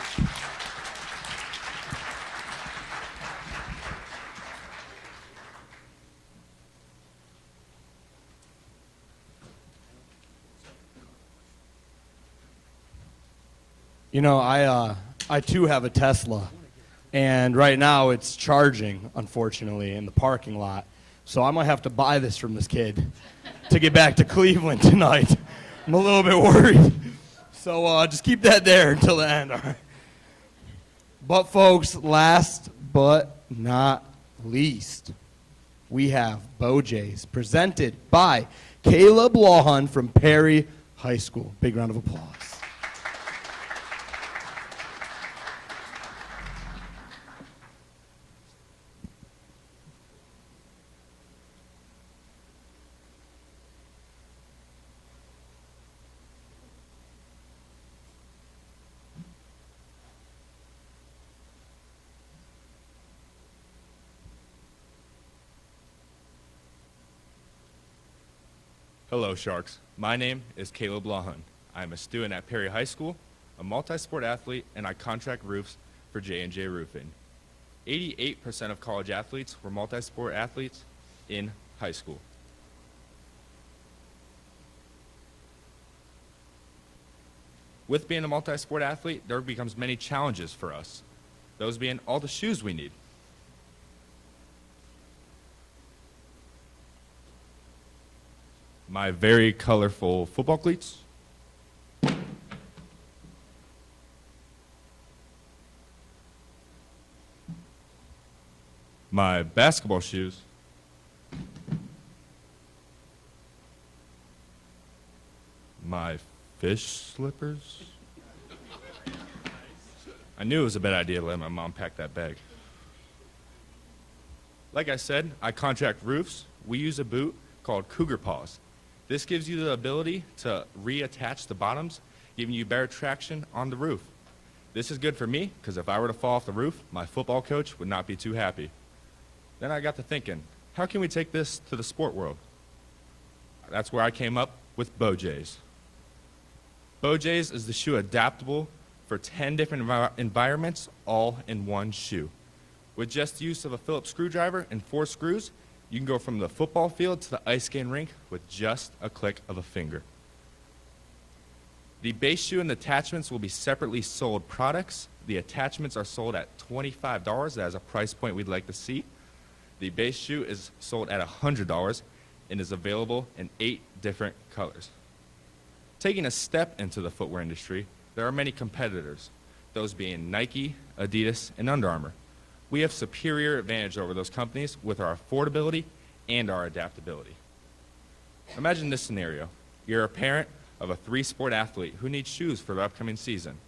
You know, I too have a Tesla, and right now it's charging, unfortunately, in the parking lot. So I might have to buy this from this kid to get back to Cleveland tonight. I'm a little bit worried. So just keep that there until the end. All right. But folks, last but not least, we have BoJ's presented by Caleb Lawhon from Perry High School. Big round of applause. Hello, Sharks. My name is Caleb Lawhon. I am a student at Perry High School, a multi-sport athlete, and I contract roofs for J&J Roofing. 88% of college athletes were multi-sport athletes in high school. With being a multi-sport athlete, there becomes many challenges for us. Those being all the shoes we need. My very colorful football cleats. My basketball shoes. My fish slippers. I knew it was a bad idea to let my mom pack that bag. Like I said, I contract roofs. We use a boot called Cougar Paws. This gives you the ability to reattach the bottoms, giving you better traction on the roof. This is good for me, because if I were to fall off the roof, my football coach would not be too happy. Then I got to thinking, how can we take this to the sport world? That's where I came up with BoJ's. BoJ's is the shoe adaptable for 10 different environments, all in one shoe. With just use of a Phillips screwdriver and 4 screws, you can go from the football field to the ice skating rink with just a click of a finger. The base shoe and the attachments will be separately sold products. The attachments are sold at $25. That is a price point we'd like to see. The base shoe is sold at $100 and is available in 8 different colors. Taking a step into the footwear industry, there are many competitors, those being Nike, Adidas, and Under Armour. We have superior advantage over those companies with our affordability and our adaptability. Imagine this scenario. You're a parent of a 3-sport athlete who needs shoes for the upcoming season.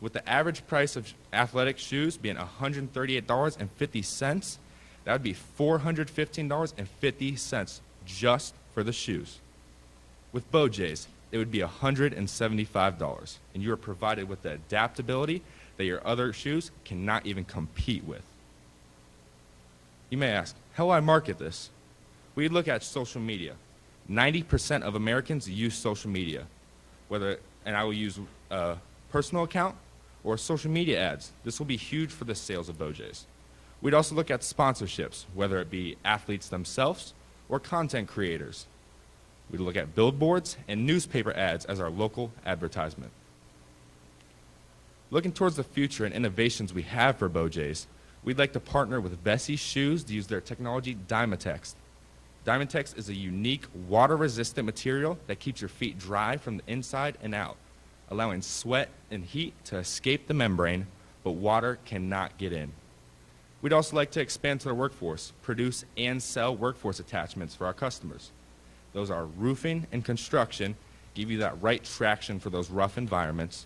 With the average price of athletic shoes being $138.50, that would be $415.50 just for the shoes. With BoJ's, it would be $175, and you are provided with the adaptability that your other shoes cannot even compete with. You may ask, how will I market this? We look at social media. 90% of Americans use social media, and I will use a personal account or social media ads. This will be huge for the sales of BoJ's. We'd also look at sponsorships, whether it be athletes themselves or content creators. We'd look at billboards and newspaper ads as our local advertisement. Looking towards the future and innovations we have for BoJ's, we'd like to partner with Vessi Shoes to use their technology Dymatex. Dymatex is a unique water-resistant material that keeps your feet dry from the inside and out, allowing sweat and heat to escape the membrane, but water cannot get in. We'd also like to expand to the workforce, produce and sell workforce attachments for our customers. Those are roofing and construction, give you that right traction for those rough environments.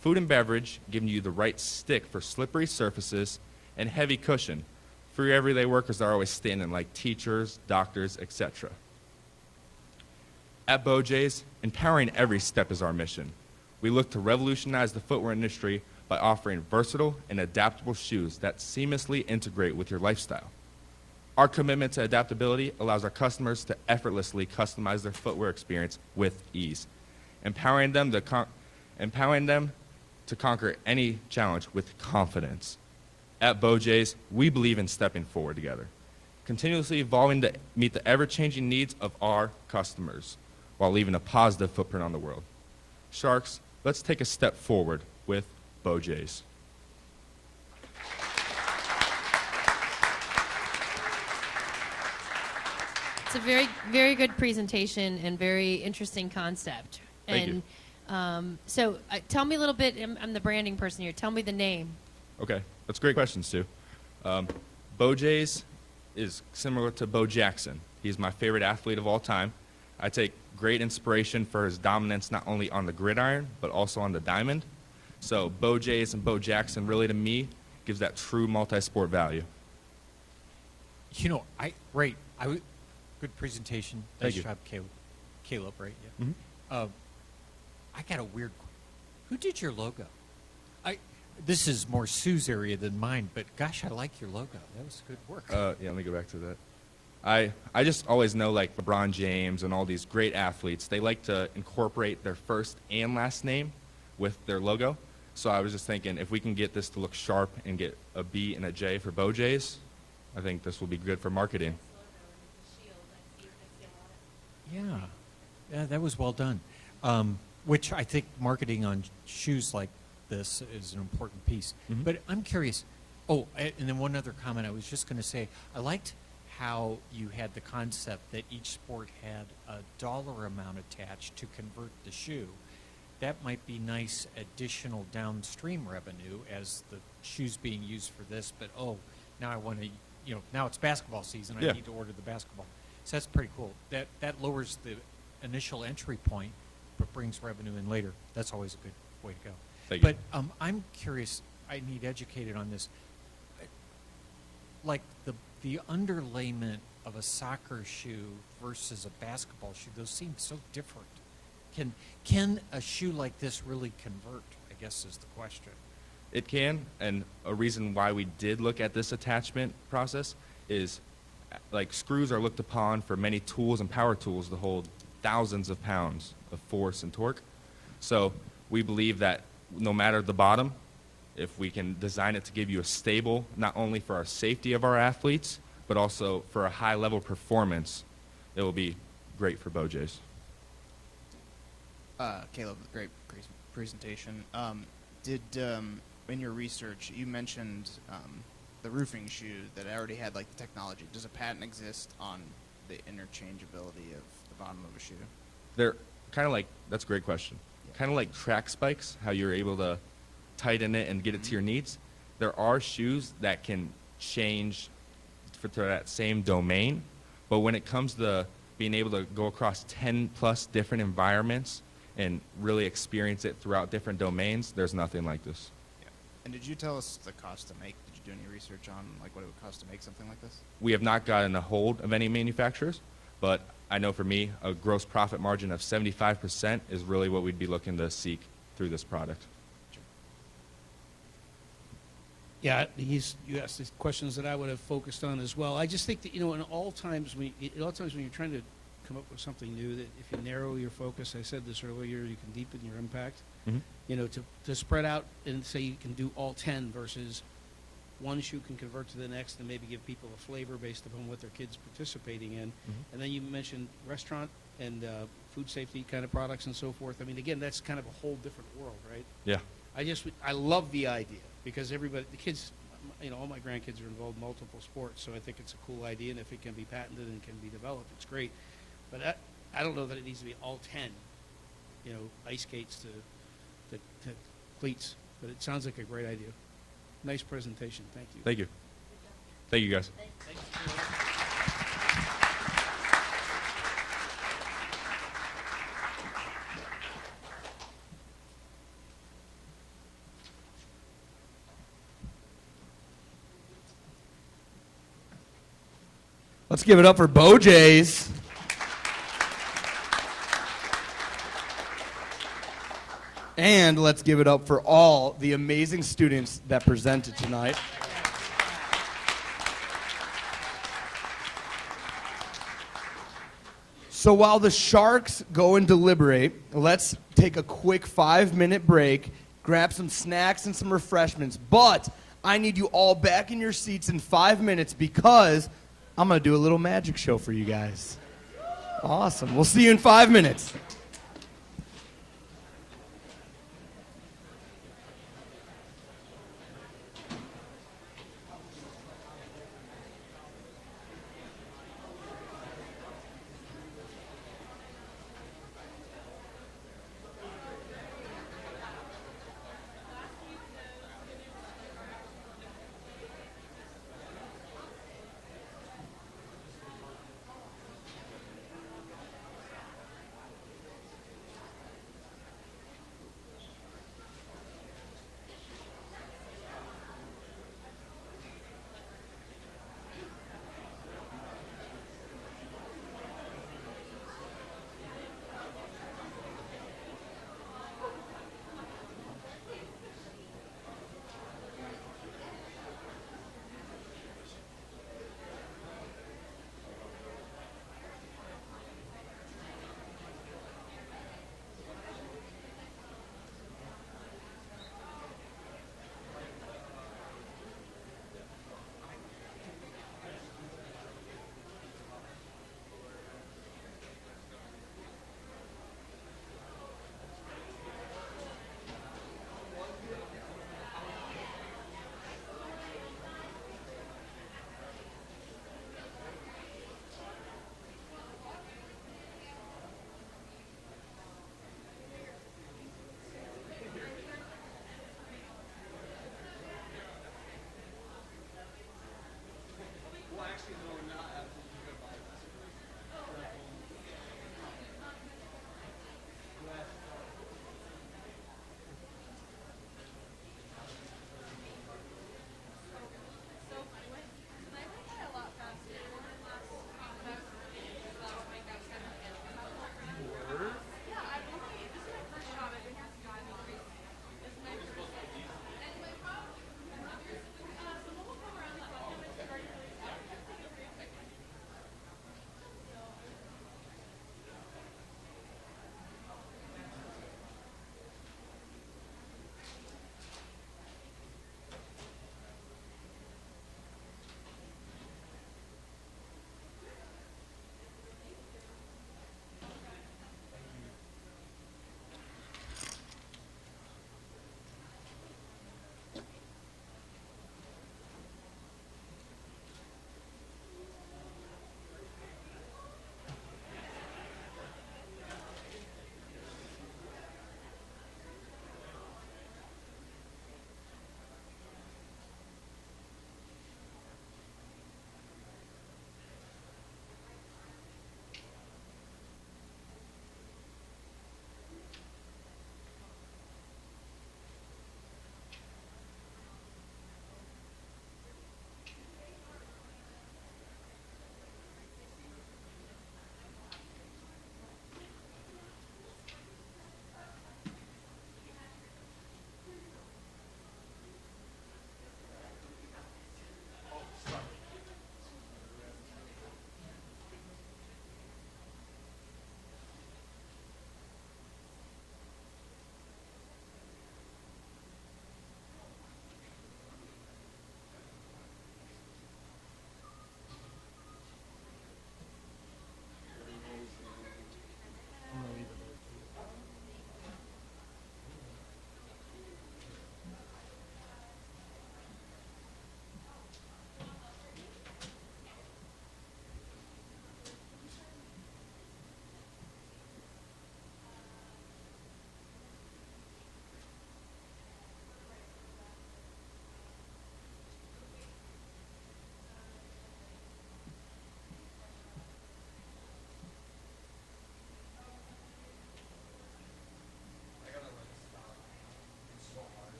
Food and beverage, giving you the right stick for slippery surfaces, and heavy cushion For your everyday workers that are always standing, like teachers, doctors, etc. At BoJay's, empowering every step is our mission. We look to revolutionize the footwear industry by offering versatile and adaptable shoes that seamlessly integrate with your lifestyle. Our commitment to adaptability allows our customers to effortlessly customize their footwear experience with ease, empowering them to conquer any challenge with confidence. At BoJay's, we believe in stepping forward together, continuously evolving to meet the ever-changing needs of our customers while leaving a positive footprint on the world. Sharks, let's take a step forward with BoJay's. It's a very, very good presentation and very interesting concept. Thank you. So tell me a little bit, I'm the branding person here, tell me the name. Okay, that's great questions, Sue. BoJay's is similar to Bo Jackson. He's my favorite athlete of all time. I take great inspiration for his dominance not only on the gridiron, but also on the diamond. So BoJay's and Bo Jackson really, to me, gives that true multi-sport value. You know, good presentation. Thank Nice you. job, Caleb, right? Yeah. Mhm. I got a weird. Who did your logo? This is more Sue's area than mine, but gosh, I like your logo. That was good work. Yeah, let me go back to that. I just always know, like LeBron James and all these great athletes, they like to incorporate their first and last name with their logo. So I was just thinking, if we can get this to look sharp and get a B and a J for BoJay's, I think this will be good for marketing. Yeah, that was well done. Which I think marketing on shoes like this is an important piece. Mhm. But I'm curious. Oh, and then one other comment I was just going to say. I liked how you had the concept that each sport had a dollar amount attached to convert the shoe. That might be nice additional downstream revenue as the shoe's being used for this, but now I want to, now it's basketball season. Yeah. I need to order the basketball. So that's pretty cool. That lowers the initial entry point, but brings revenue in later. That's always a good way to go. Thank you. But I'm curious. I need educated on this. Like the underlayment of a soccer shoe versus a basketball shoe, those seem so different. Can a shoe like this really convert, I guess is the question. It can, and a reason why we did look at this attachment process is, like, screws are looked upon for many tools and power tools to hold thousands of pounds of force and torque. So we believe that no matter the bottom, if we can design it to give you a stable, not only for our safety of our athletes, but also for a high level performance, it will be great for BoJay's. Caleb, great presentation. In your research, you mentioned the roofing shoe that already had like the technology. Does a patent exist on the interchangeability of the bottom of a shoe? They're kind of like, that's a great question. Kind of like track spikes, how you're able to tighten it and get it to your needs. There are shoes that can change to that same domain, but when it comes to being able to go across 10 plus different environments and really experience it throughout different domains, there's nothing like this. Yeah. And did you tell us the cost to make? Did you do any research on like what it would cost to make something like this? We have not gotten a hold of any manufacturers, but I know for me, a gross profit margin of 75% is really what we'd be looking to seek through this product. Yeah, you asked these questions that I would have focused on as well. I just think that, in all times when you're trying to come up with something new, that if you narrow your focus, I said this earlier, you can deepen your impact. Mhm. To spread out and say you can do all 10 versus one shoe can convert to the next and maybe give people a flavor based upon what their kid's participating in. And then you mentioned restaurant and food safety kind of products and so forth. I mean, again, that's kind of a whole different world, right? Yeah. I love the idea because the kids, all my grandkids are involved in multiple sports, so I think it's a cool idea, and if it can be patented and can be developed, it's great. But I don't know that it needs to be all 10, ice skates to cleats, but it sounds like a great idea. Nice presentation. Thank you. Thank you. Thank you, guys. Thank you. Let's give it up for BoJ's. And let's give it up for all the amazing students that presented tonight. So while the Sharks go and deliberate, let's take a quick 5-minute break, grab some snacks and some refreshments. But I need you all back in your seats in 5 minutes because I'm going to do a little magic show for you guys. Awesome. We'll see you in 5 minutes.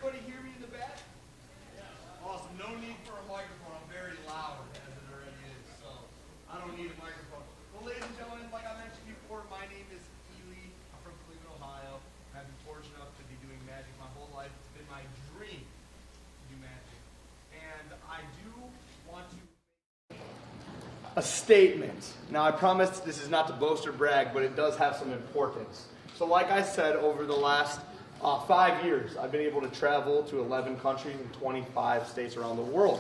everybody hear me in the back? Awesome. No need for a microphone. I'm very loud, as it already is, so I don't need a microphone. Well, ladies and gentlemen, like I mentioned before, my name is Ely. I'm from Cleveland, Ohio. I've been fortunate enough to be doing magic my whole life. It's been my dream to do magic. And I do want to a statement. Now, I promise this is not to boast or brag, but it does have some importance. So like I said, over the last 5 years, I've been able to travel to 11 countries and 25 states around the world.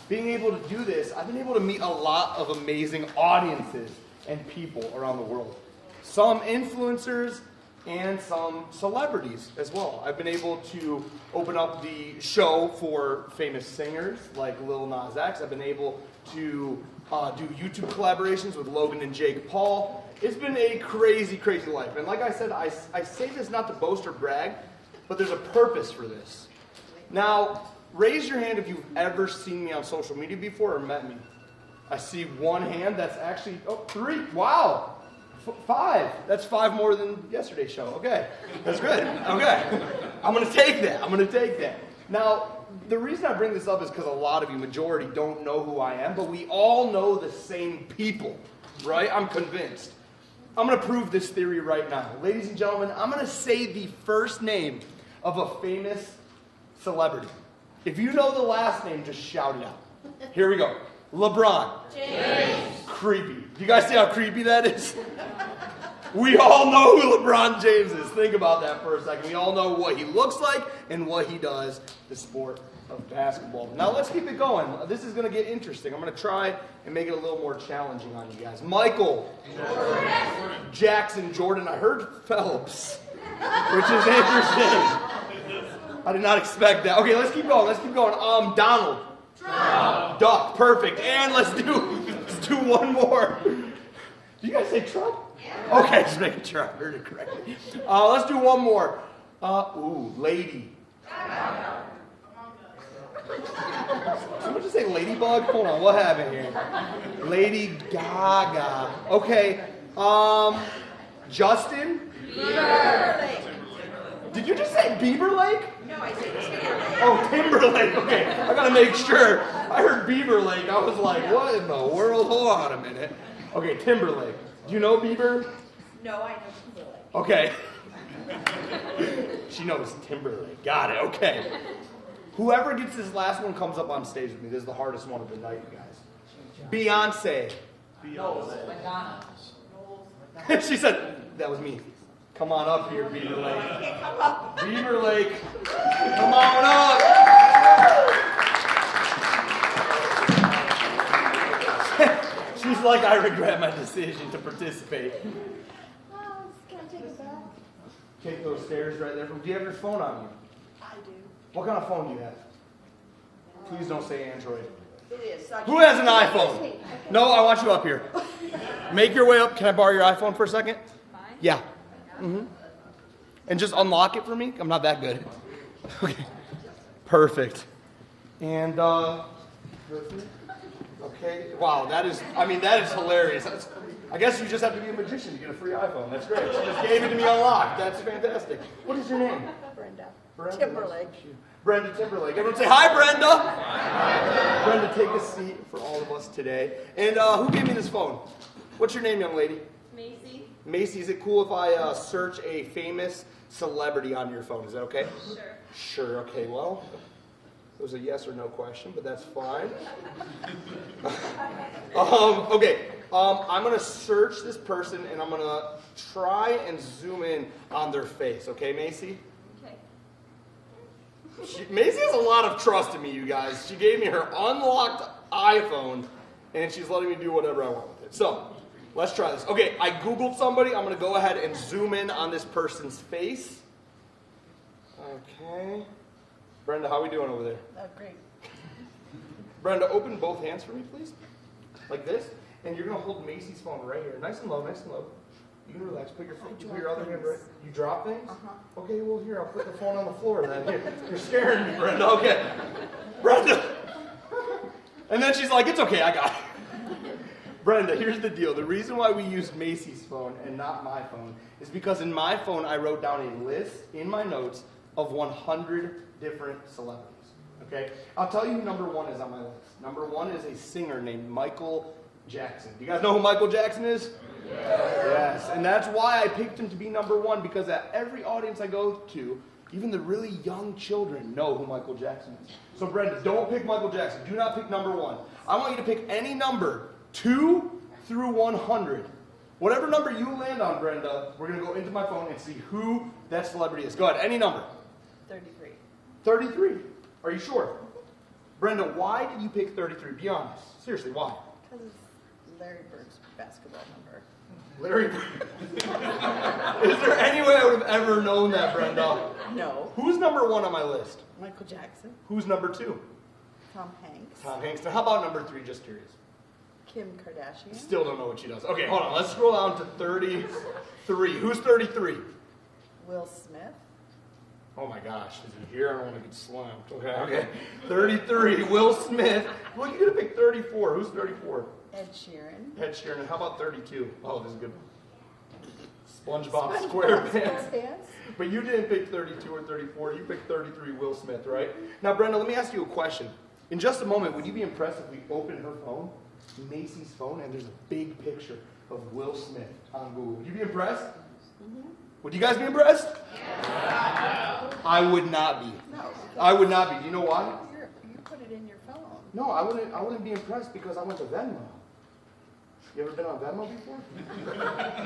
Being able to do this, I've been able to meet a lot of amazing audiences and people around the world. Some influencers and some celebrities as well. I've been able to open up the show for famous singers like Lil Nas X. I've been able to do YouTube collaborations with Logan and Jake Paul. It's been a crazy, crazy life. And like I said, I say this not to boast or brag, but there's a purpose for this. Now, raise your hand if you've ever seen me on social media before or met me. I see one hand. That's actually, 3. Wow. 5. That's 5 more than yesterday's show. Okay. That's good. Okay. I'm going to take that. Now, the reason I bring this up is because a lot of you, majority, don't know who I am, but we all know the same people, right? I'm convinced. I'm going to prove this theory right now. Ladies and gentlemen, I'm going to say the first name of a famous celebrity. If you know the last name, just shout it out. Here we go. LeBron. James. Creepy. Do you guys see how creepy that is? We all know who LeBron James is. Think about that for a second. We all know what he looks like and what he does, the sport of basketball. Now let's keep it going. This is going to get interesting. I'm going to try and make it a little more challenging on you guys. Michael Jackson Jordan. I heard Phelps, which is interesting. I did not expect that. Okay, let's keep going. Donald Trump. Duck. Perfect. And let's do one more. Did you guys say Trump? Yeah. Okay, just making sure I heard it correctly. Let's do one more. Lady. Someone just say Ladybug? Hold on, what happened here? Lady Gaga. Okay. Justin? Bieber. Did you just say Bieber Lake? No, I said Timberlake. Oh, Timberlake. Okay, I gotta make sure. I heard Bieber Lake. I was like, what in the world? Hold on a minute. Okay, Timberlake. Do you know Bieber? No, I know Timberlake. Okay. She knows Timberlake. Got it. Okay. Whoever gets this last one comes up on stage with me. This is the hardest one of the night, you guys. Beyonce. Madonna. She said, that was me. Come on up here, Beaver Lake. Beaver Lake. Come on up. She's like, I regret my decision to participate. Oh, can I take it back? Take those stairs right there. Do you have your phone on you? I do. What kind of phone do you have? Please don't say Android. It is. So Who has an iPhone? No, I want you up here. Make your way up. Can I borrow your iPhone for a second? Mine? Yeah. Mm-hmm. And just unlock it for me. I'm not that good. Okay. Perfect. And, okay. Wow, that is hilarious. I guess you just have to be a magician to get a free iPhone. That's great. She just gave it to me unlocked. That's fantastic. What is your name? Brenda. Timberlake. Brenda Timberlake. Everyone say, hi, Brenda. Hi. Brenda, take a seat for all of us today. And who gave me this phone? What's your name, young lady? Macy. Macy, is it cool if I search a famous celebrity on your phone? Is that okay? Sure. Sure, okay, well, it was a yes or no question, but that's fine. Okay, I'm going to search this person, and I'm going to try and zoom in on their face, okay, Macy? Okay. Macy has a lot of trust in me, you guys. She gave me her unlocked iPhone, and she's letting me do whatever I want with it. So, let's try this. Okay, I Googled somebody. I'm going to go ahead and zoom in on this person's face. Okay. Brenda, how are we doing over there? Great. Brenda, open both hands for me, please. Like this. And you're going to hold Macy's phone right here. Nice and low, nice and low. You can relax. Put your other hand right. You drop things? Uh-huh. Okay, well, here, I'll put the phone on the floor then. Here. You're scaring me, Brenda. Okay. Brenda. And then she's like, it's okay, I got it. Brenda, here's the deal. The reason why we used Macy's phone and not my phone is because in my phone I wrote down a list in my notes of 100 different celebrities. Okay? I'll tell you who number one is on my list. Number one is a singer named Michael Jackson. Do you guys know who Michael Jackson is? Yes. And that's why I picked him to be number one, because at every audience I go to, even the really young children know who Michael Jackson is. So Brenda, don't pick Michael Jackson. Do not pick number one. I want you to pick any number 2 through 100. Whatever number you land on, Brenda, we're going to go into my phone and see who that celebrity is. Go ahead, any number. 33. 33. Are you sure? Brenda, why did you pick 33? Be honest. Seriously, why? Because it's Larry Bird's basketball number. Larry Bird. Is there any way I would have ever known that, Brenda? No. Who's number one on my list? Michael Jackson. Who's number two? Tom Hanks. Tom Hanks. Now, how about number three? Just curious. Kim Kardashian. Still don't know what she does. Okay, hold on. Let's scroll down to 33. Who's 33? Will Smith. Oh my gosh, is he here? I don't want to get slammed. Okay. 33, Will Smith. Well, you're going to pick 34. Who's 34? Ed Sheeran. Ed Sheeran. How about 32? Oh, this is good. SpongeBob SquarePants. But you didn't pick 32 or 34. You picked 33, Will Smith, right? Now, Brenda, let me ask you a question. In just a moment, would you be impressed if we open her phone, Macy's phone, and there's a big picture of Will Smith on Google? Would you be impressed? Mm-hmm. Would you guys be impressed? Yeah. I would not be. No. I would not be. Do you know why? You put it in your phone. No, I wouldn't be impressed because I went to Venmo. You ever been on Venmo before?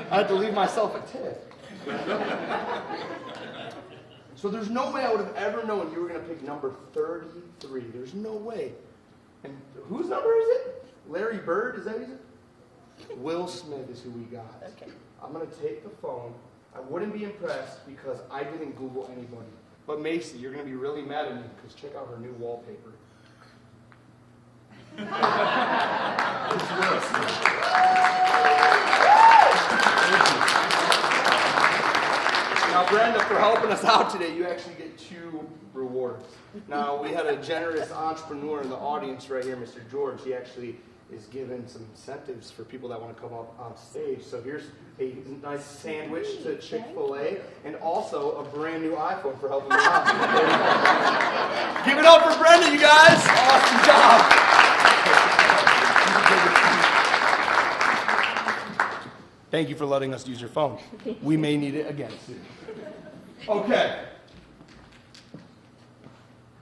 I had to leave myself a tip. So there's no way I would have ever known you were going to pick number 33. There's no way. And whose number is it? Larry Bird? Is that his? Will Smith is who we got. Okay. I'm going to take the phone. I wouldn't be impressed because I didn't Google anybody. But Macy, you're going to be really mad at me because check out her new wallpaper. It's Will Smith. Now, Brenda, for helping us out today, you actually get 2 rewards. Now, we had a generous entrepreneur in the audience right here, Mr. George. He actually is giving some incentives for people that want to come up on stage. So here's a nice sandwich to Chick-fil-A and also a brand new iPhone for helping me out. Give it up for Brenda, you guys. Awesome job. Thank you for letting us use your phone. We may need it again soon. Okay.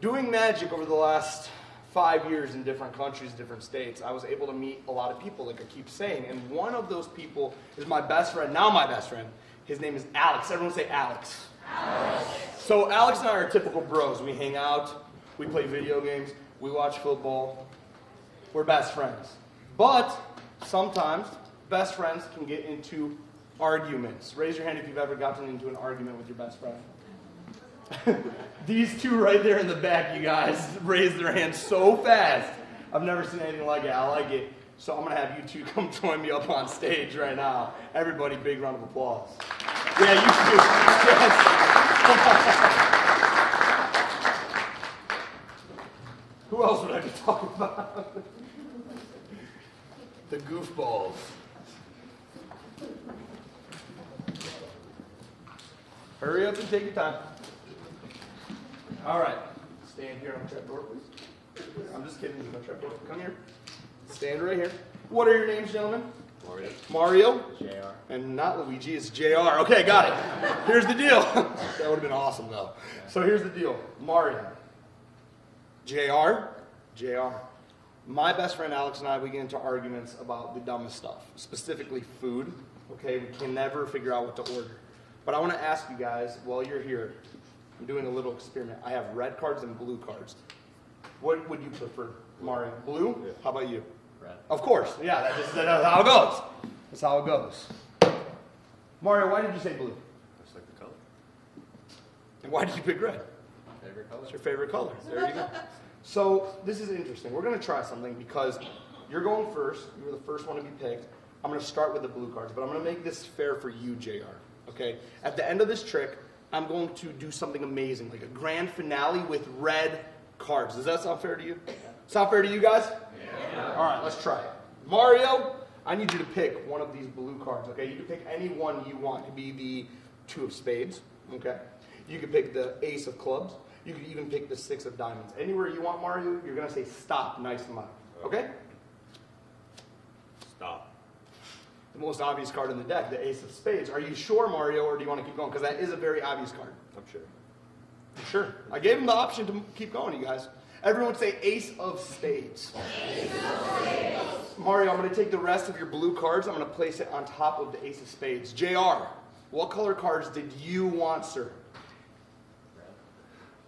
Doing magic over the last 5 years in different countries, different states, I was able to meet a lot of people, like I keep saying. And one of those people is my best friend, now my best friend. His name is Alex. Everyone say Alex. Alex. So Alex and I are typical bros. We hang out, we play video games, we watch football. We're best friends. But sometimes best friends can get into arguments. Raise your hand if you've ever gotten into an argument with your best friend. These two right there in the back, you guys, raised their hands so fast. I've never seen anything like it. I like it. So I'm going to have you two come join me up on stage right now. Everybody, big round of applause. Yeah, you too. Yes. Who else would I be talking about? The goofballs. Hurry up and take your time. All right. Stand here on the trapdoor, please. I'm just kidding. There's no trapdoor. Come here. Stand right here. What are your names, gentlemen? Mario. Mario? JR. And not Luigi, it's JR. Okay, got it. Here's the deal. That would have been awesome, though. So here's the deal. Mario. JR? JR. My best friend Alex and I, we get into arguments about the dumbest stuff, specifically food. Okay, we can never figure out what to order. But I want to ask you guys, while you're here, I'm doing a little experiment. I have red cards and blue cards. What would you prefer, Mario? Blue? Yeah. How about you? Red. Of course. Yeah, that's how it goes. That's how it goes. Mario, why did you say blue? Just like the color. And why did you pick red? Favorite color. It's your favorite color. There you go. So this is interesting. We're going to try something because you're going first. You were the first one to be picked. I'm going to start with the blue cards, but I'm going to make this fair for you, JR. Okay? At the end of this trick, I'm going to do something amazing, like a grand finale with red cards. Does that sound fair to you? Sound fair to you guys? Yeah. All right, let's try it. Mario, I need you to pick one of these blue cards, okay? You can pick any one you want. It could be the 2 of spades, okay? You could pick the ace of clubs. You could even pick the 6 of diamonds. Anywhere you want, Mario, you're going to say stop nice and loud. Okay? Stop. The most obvious card in the deck, the ace of spades. Are you sure, Mario, or do you want to keep going? Because that is a very obvious card. I'm sure. Sure. I gave him the option to keep going, you guys. Everyone say ace of spades. Ace of spades. Mario, I'm going to take the rest of your blue cards. I'm going to place it on top of the ace of spades. JR, what color cards did you want, sir?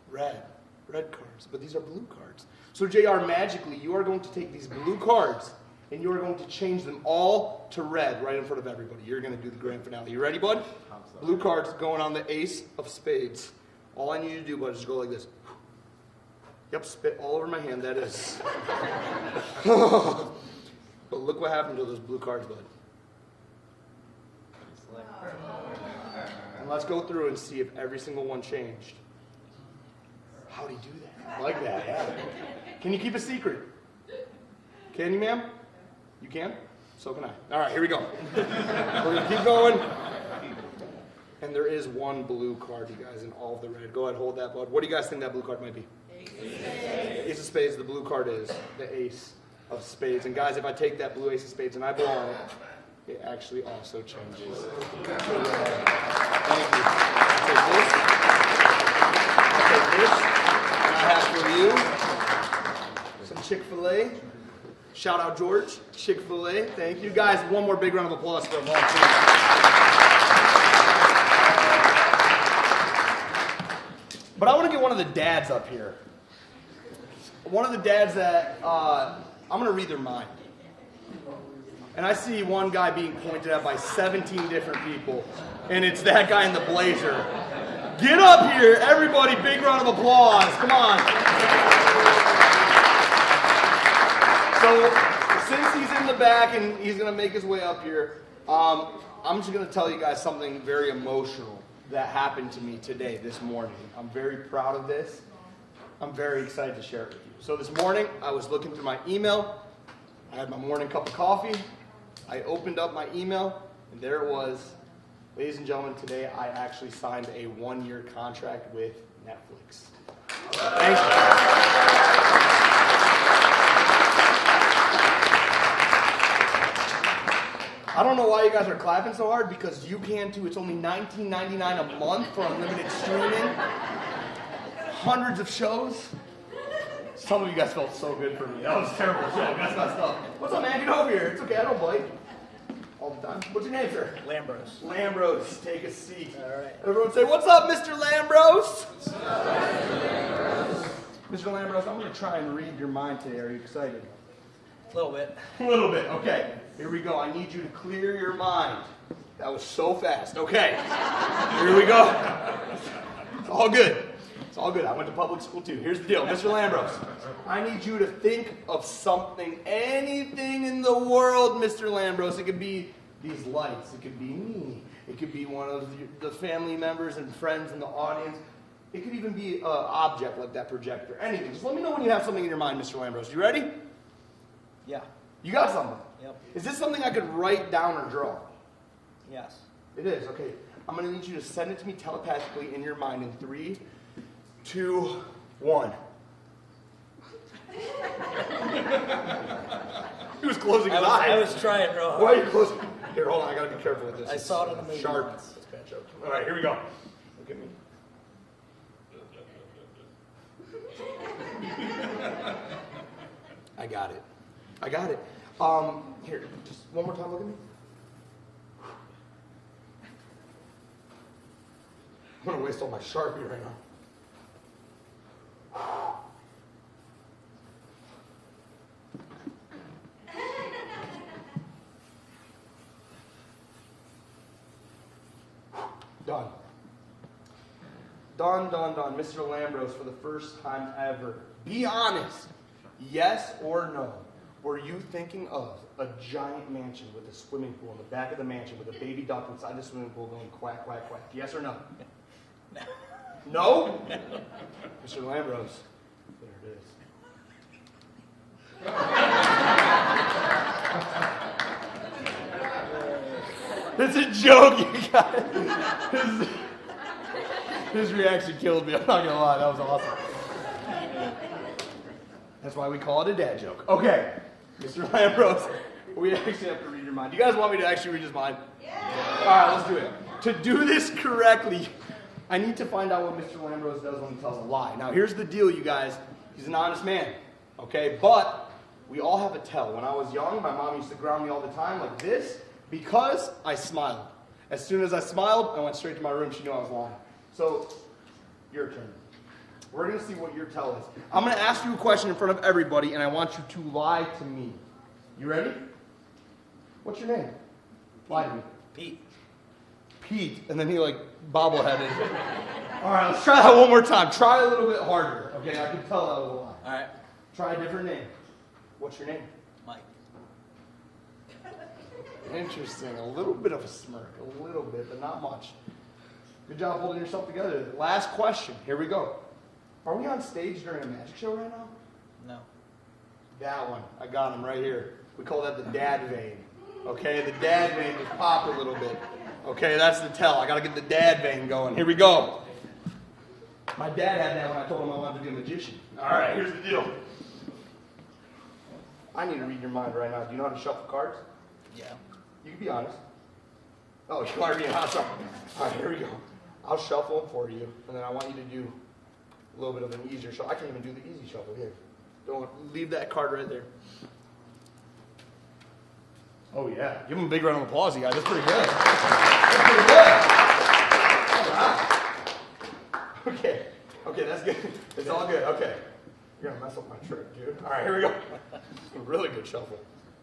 Red. Red cards. But these are blue cards. So JR, magically, you are going to take these blue cards and you are going to change them all to red right in front of everybody. You're going to do the grand finale. You ready, bud? Blue cards going on the ace of spades. All I need you to do, bud, is go like this. Yep, spit all over my hand, that is. But look what happened to those blue cards, bud. And let's go through and see if every single one changed. How'd he do that? I like that, yeah. Can you keep a secret? Can you, ma'am? You can? So can I. All right, here we go. We're going to keep going. And there is one blue card, you guys, in all of the red. Go ahead, hold that, bud. What do you guys think that blue card might be? Ace of spades. The blue card is the ace of spades. And guys, if I take that blue ace of spades and I blow on it, it actually also changes. Thank you. I'll take this. And I have for you some Chick-fil-A. Shout out George, Chick-fil-A. Thank you. Guys, one more big round of applause for them all. But I want to get one of the dads up here. One of the dads that, I'm going to read their mind. And I see one guy being pointed at by 17 different people. And it's that guy in the blazer. Get up here, everybody. Big round of applause. Come on. So, since he's in the back and he's going to make his way up here, I'm just going to tell you guys something very emotional that happened to me today, this morning. I'm very proud of this. I'm very excited to share it with you. So this morning, I was looking through my email. I had my morning cup of coffee. I opened up my email, and there it was. Ladies and gentlemen, today I actually signed a 1-year contract with Netflix. Thank you. I don't know why you guys are clapping so hard, because you can too. It's only $19.99 a month for unlimited streaming. Hundreds of shows. Some of you guys felt so good for me. That was a terrible show. That's messed up. What's up, man? Get over here. It's okay. I don't bite. All the time. What's your name, sir? Lambros. Lambros. Take a seat. All right. Everyone say, what's up, Mr. Lambros? What's up, Mr. Lambros, I'm going to try and read your mind today. Are you excited? A little bit. A little bit. Okay. Here we go. I need you to clear your mind. That was so fast. Okay. Here we go. It's all good. It's all good. I went to public school too. Here's the deal. Mr. Lambros, I need you to think of something, anything in the world, Mr. Lambros. It could be these lights. It could be me. It could be one of the family members and friends in the audience. It could even be an object like that projector. Anything. Just let me know when you have something in your mind, Mr. Lambros. You ready? Yeah. You got something? Yep. Is this something I could write down or draw? Yes. It is. Okay. I'm going to need you to send it to me telepathically in your mind in 3, 2, 1. He was closing his eyes. I was trying real hard. Why are you closing? Here, hold on. I got to be careful with this. I saw it in the movie Sharp. once. It's a bad joke. All right, here we go. Look at me. I got it. I got it. Here, just one more time. Look at me. I'm going to waste all my Sharpie right now. Done. Done. Mr. Lambros, for the first time ever, be honest. Yes or no? Were you thinking of a giant mansion with a swimming pool in the back of the mansion with a baby duck inside the swimming pool going quack, quack, quack? Yes or no? No? Mr. Lambros, there it is. It's a joke, you guys. His reaction killed me. I'm not gonna lie, that was awesome. That's why we call it a dad joke. Okay, Mr. Lambros, we actually have to read your mind. Do you guys want me to actually read his mind? Yeah. All right, let's do it. To do this correctly, I need to find out what Mr. Lambros does when he tells a lie. Now, here's the deal, you guys. He's an honest man, okay? But we all have a tell. When I was young, my mom used to ground me all the time like this because I smiled. As soon as I smiled, I went straight to my room. She knew I was lying. So, your turn. We're going to see what your tell is. I'm going to ask you a question in front of everybody, and I want you to lie to me. You ready? What's your name? Lie to me. Pete. Pete. And then he, like, bobbleheaded. All right, let's try that one more time. Try a little bit harder. Okay, I can tell that was a lie. All right. Try a different name. What's your name? Mike. Interesting. A little bit of a smirk. A little bit, but not much. Good job holding yourself together. Last question. Here we go. Are we on stage during a magic show right now? No. That one. I got him right here. We call that the dad vein. Okay, the dad vein was popped a little bit. Okay, that's the tell. I got to get the dad vein going. Here we go. My dad had that when I told him I wanted to be a magician. All right, here's the deal. I need to read your mind right now. Do you know how to shuffle cards? Yeah. You can be honest. Oh, you are being honest. All right, here we go. I'll shuffle them for you, and then I want you to do a little bit of an easier shuffle. I can't even do the easy shuffle here. Don't leave that card right there. Oh, yeah. Give him a big round of applause, you guys. That's pretty good. That's pretty good. All right. Okay. Okay, that's good. It's all good. Okay. You're going to mess up my trick, dude. All right, here we go. A really good shuffle.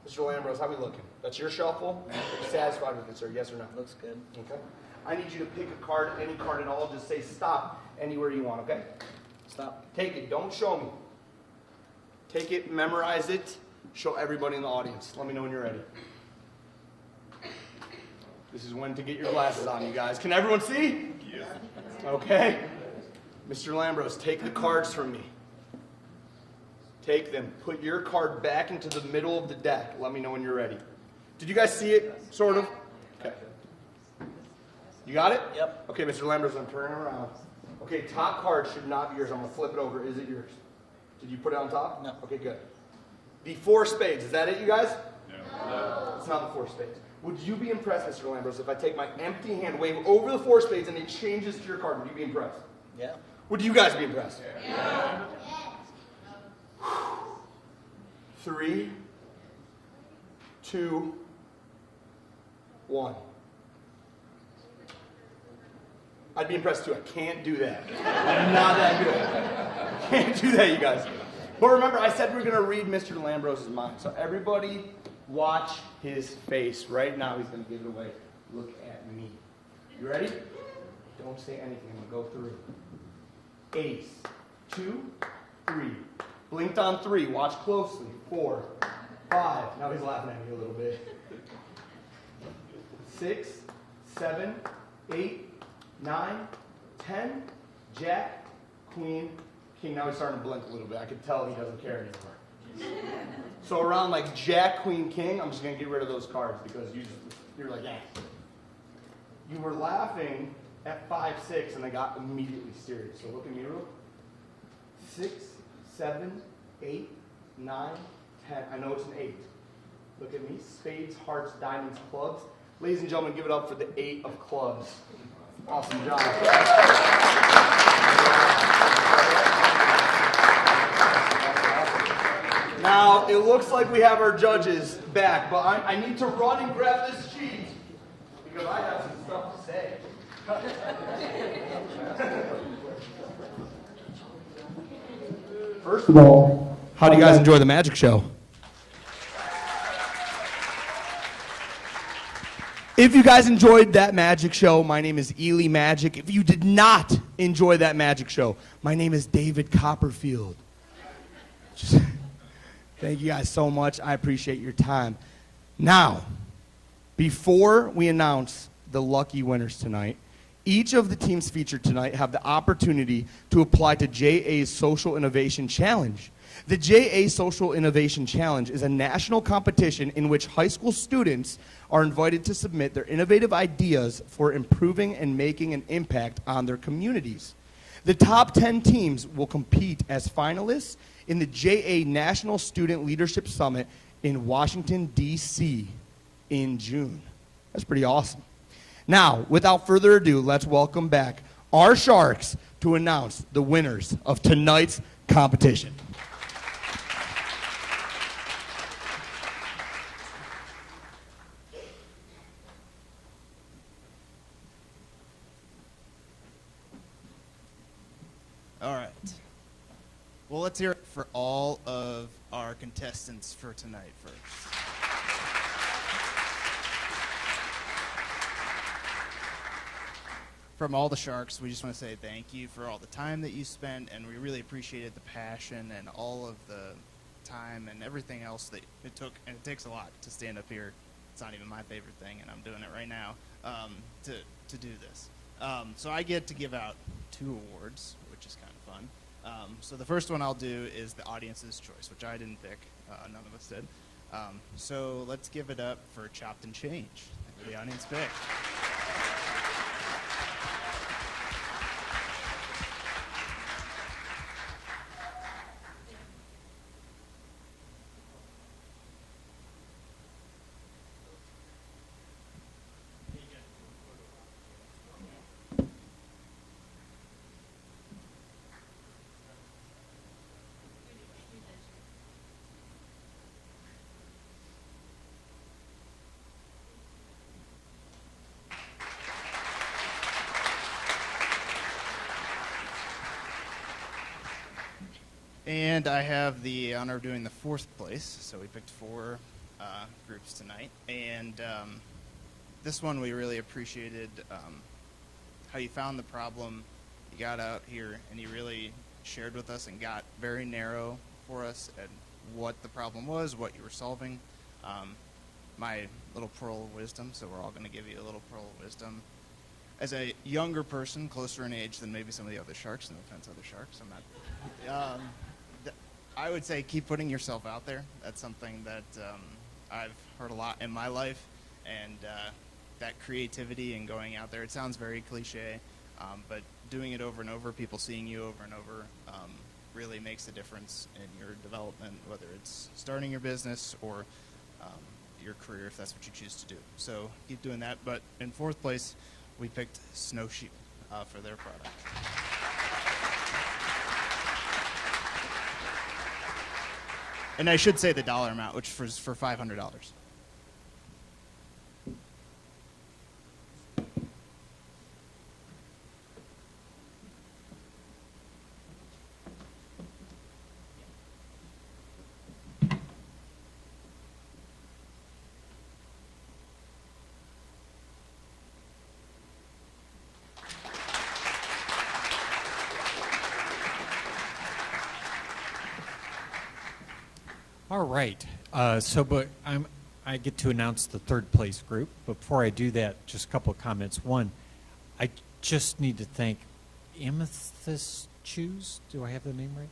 Mr. Lambros, how we looking? That's your shuffle? Are you satisfied with it, sir? Yes or no? Looks good. Okay. I need you to pick a card, any card at all. Just say stop anywhere you want, okay? Stop. Take it. Don't show me. Take it, memorize it, show everybody in the audience. Let me know when you're ready. This is when to get your glasses on, you guys. Can everyone see? Yeah. Okay. Mr. Lambros, take the cards from me. Take them. Put your card back into the middle of the deck. Let me know when you're ready. Did you guys see it? Sort of? Okay. You got it? Yep. Okay, Mr. Lambros, I'm turning around. Okay, top card should not be yours. I'm going to flip it over. Is it yours? Did you put it on top? No. Okay, good. The 4 spades. Is that it, you guys? No. It's not the 4 spades. Would you be impressed, Mr. Lambros, if I take my empty hand, wave over the 4 spades, and it changes to your card? Would you be impressed? Yeah. Would you guys be impressed? Yeah. 3, 2, 1. I'd be impressed too. I can't do that. I'm not that good. I can't do that, you guys. But remember, I said we we're going to read Mr. Lambros' mind. So everybody watch his face. Right now, he's going to give it away. Look at me. You ready? Don't say anything. I'm going to go through. Ace. 2, 3. Blinked on 3. Watch closely. 4, 5. Now he's laughing at me a little bit. 6, 7, 8, 9, 10, Jack, Queen, King. Now he's starting to blink a little bit. I can tell he doesn't care anymore. So around like Jack, Queen, King, I'm just going to get rid of those cards because you're like, yeah. You were laughing at 5, 6, and they got immediately serious. So look at me real. 6, 7, 8, 9, 10. I know it's an 8. Look at me. Spades, hearts, diamonds, clubs. Ladies and gentlemen, give it up for the 8 of clubs. Awesome job. Now, it looks like we have our judges back, but I need to run and grab this sheet because I have some stuff to say. First of all, how do you guys enjoy the magic show? If you guys enjoyed that magic show, my name is Ely Magic. If you did not enjoy that magic show, my name is David Copperfield. Thank you guys so much. I appreciate your time. Now, before we announce the lucky winners tonight, each of the teams featured tonight have the opportunity to apply to JA's Social Innovation Challenge. The JA Social Innovation Challenge is a national competition in which high school students are invited to submit their innovative ideas for improving and making an impact on their communities. The top 10 teams will compete as finalists in the JA National Student Leadership Summit in Washington, D.C. in June. That's pretty awesome. Now, without further ado, let's welcome back our Sharks to announce the winners of tonight's competition. All right. Well, let's hear it for all of our contestants for tonight first. From all the Sharks, we just want to say thank you for all the time that you spent, and we really appreciated the passion and all of the time and everything else that it took. And it takes a lot to stand up here. It's not even my favorite thing, and I'm doing it right now, to do this. So I get to give out 2 awards, which is kind of fun. So the first one I'll do is the audience's choice, which I didn't pick. None of us did. So let's give it up for Chopped and Change, that the audience picked. And I have the honor of doing the 4th place. So we picked 4 groups tonight. And this one we really appreciated how you found the problem. You got out here and you really shared with us and got very narrow for us at what the problem was, what you were solving. My little pearl of wisdom, so we're all going to give you a little pearl of wisdom. As a younger person, closer in age than maybe some of the other Sharks, no offense, other Sharks, I'm not. I would say keep putting yourself out there. That's something that I've heard a lot in my life, and that creativity and going out there. It sounds very cliche, but doing it over and over, people seeing you over and over, really makes a difference in your development, whether it's starting your business or your career, if that's what you choose to do. So keep doing that. But in 4th place, we picked Snowshoe for their product. And I should say the dollar amount, which was for $500. All right. But I get to announce the 3rd place group. But before I do that, just a couple of comments. One, I just need to thank Amethyst Shoes. Do I have the name right?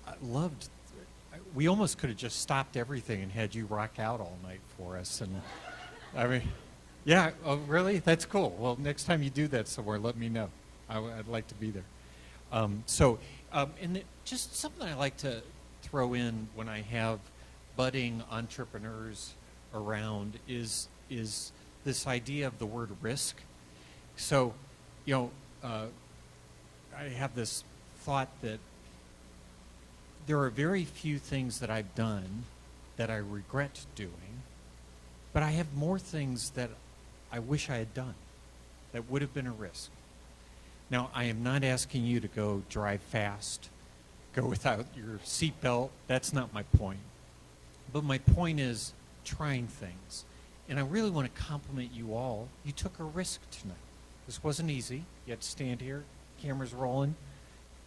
I loved. We almost could have just stopped everything and had you rock out all night for us. And I mean, yeah. Oh, really? That's cool. Well, next time you do that somewhere, let me know. I'd like to be there. Just something I like to throw in when I have budding entrepreneurs around is this idea of the word risk. So, I have this thought that there are very few things that I've done that I regret doing, but I have more things that I wish I had done that would have been a risk. Now, I am not asking you to go drive fast, go without your seatbelt. That's not my point. But my point is trying things. And I really want to compliment you all. You took a risk tonight. This wasn't easy. You had to stand here, cameras rolling,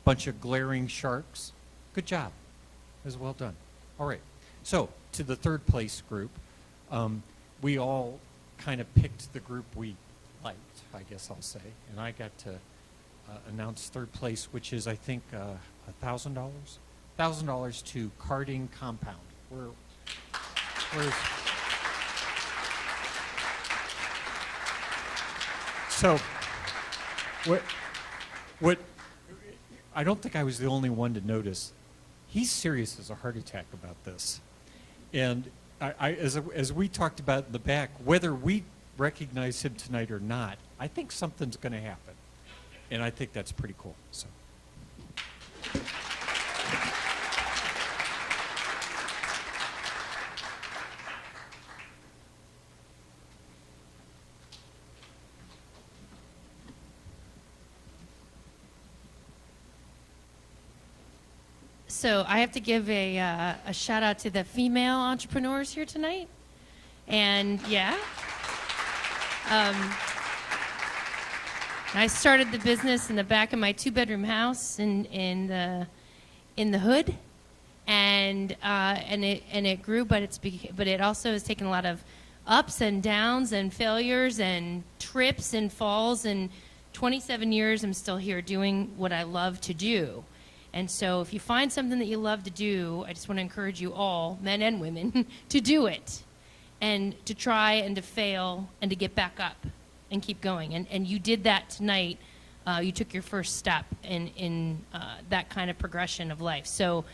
bunch of glaring sharks. Good job. It was well done. All right. So, to the 3rd place group, we all kind of picked the group we liked, I guess I'll say. And I got to announce 3rd place, which is, I think, $1,000. $1,000 to Karting Compound. Where's so what I don't think I was the only one to notice. He's serious as a heart attack about this. And as we talked about in the back, whether we recognize him tonight or not, I think something's going to happen. And I think that's pretty cool. So. So I have to give a shout out to the female entrepreneurs here tonight. And yeah, I started the business in the back of my 2-bedroom house in the hood, and it grew, but it also has taken a lot of ups and downs and failures and trips and falls. And 27 years, I'm still here doing what I love to do. And so if you find something that you love to do, I just want to encourage you all, men and women, to do it and to try and to fail and to get back up and keep going. And you did that tonight. You took your first step in that kind of progression of life. So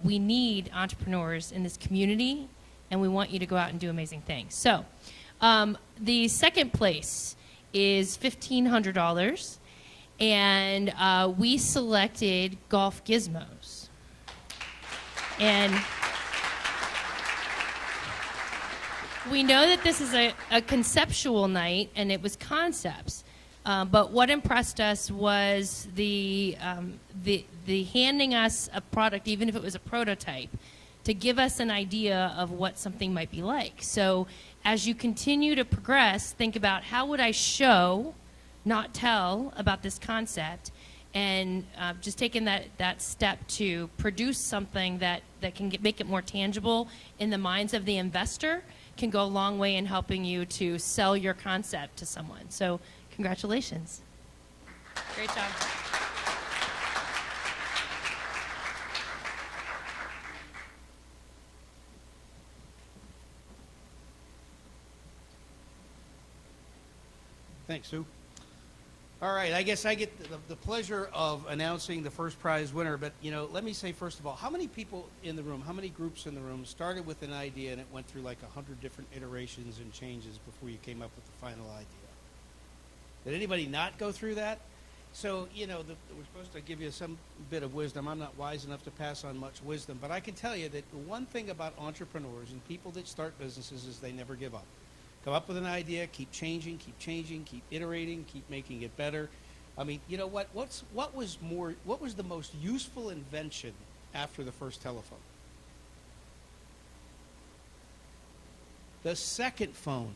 we need entrepreneurs in this community, and we want you to go out and do amazing things. So the second place is $1,500. And we selected golf gizmos. And we know that this is a conceptual night, and it was concepts. But what impressed us was the handing us a product, even if it was a prototype, to give us an idea of what something might be like. So as you continue to progress, think about how would I show, not tell, about this concept, and just taking that step to produce something that can make it more tangible in the minds of the investor can go a long way in helping you to sell your concept to someone. So congratulations. Great job. Thanks, Sue. All right, I guess I get the pleasure of announcing the first prize winner. But, let me say, first of all, how many people in the room, how many groups in the room started with an idea and it went through like 100 different iterations and changes before you came up with the final idea? Did anybody not go through that? So, we're supposed to give you some bit of wisdom. I'm not wise enough to pass on much wisdom. But I can tell you that the one thing about entrepreneurs and people that start businesses is they never give up. Come up with an idea, keep changing, keep iterating, keep making it better. I mean, you know what? What was the most useful invention after the first telephone? The second phone.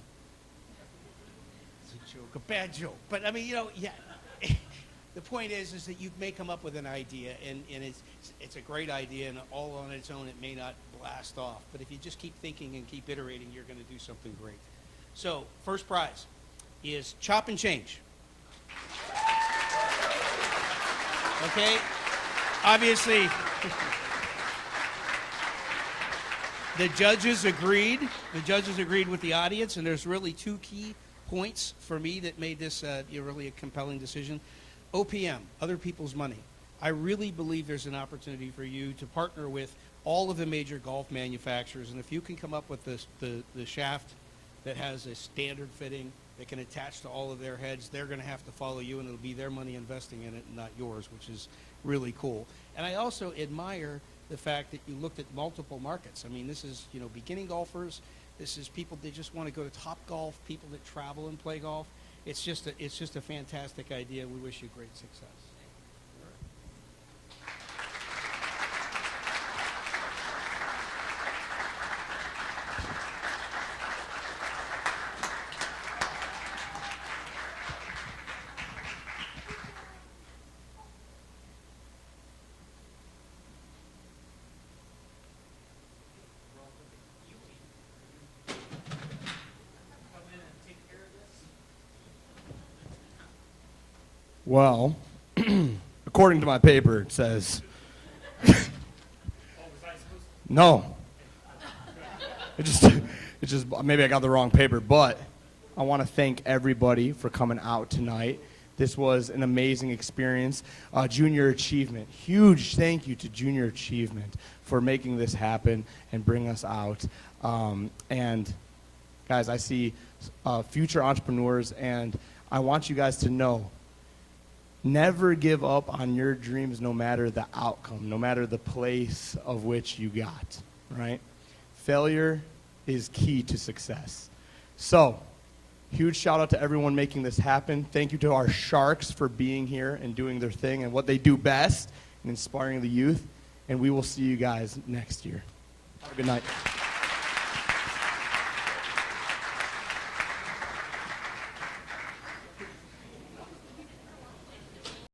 It's a joke, a bad joke. But I mean, yeah. The point is that you may come up with an idea, and it's a great idea, and all on its own it may not blast off. But if you just keep thinking and keep iterating, you're going to do something great. So, first prize is Chop and Change. Okay? Obviously, the judges agreed. The judges agreed with the audience, and there's really two key points for me that made this really a compelling decision. OPM, other people's money. I really believe there's an opportunity for you to partner with all of the major golf manufacturers, and if you can come up with the shaft that has a standard fitting that can attach to all of their heads, they're going to have to follow you, and it'll be their money investing in it and not yours, which is really cool. And I also admire the fact that you looked at multiple markets. I mean, this is, beginning golfers. This is people that just want to go to Top Golf, people that travel and play golf. It's just a fantastic idea. We wish you great success. Well, according to my paper, it says No. It just maybe I got the wrong paper, but I want to thank everybody for coming out tonight. This was an amazing experience. Junior Achievement, huge thank you to Junior Achievement for making this happen and bring us out. And guys, I see future entrepreneurs, and I want you guys to know, never give up on your dreams no matter the outcome, no matter the place of which you got, right? Failure is key to success. So, huge shout out to everyone making this happen. Thank you to our Sharks for being here and doing their thing and what they do best and inspiring the youth. And we will see you guys next year. Have a good night.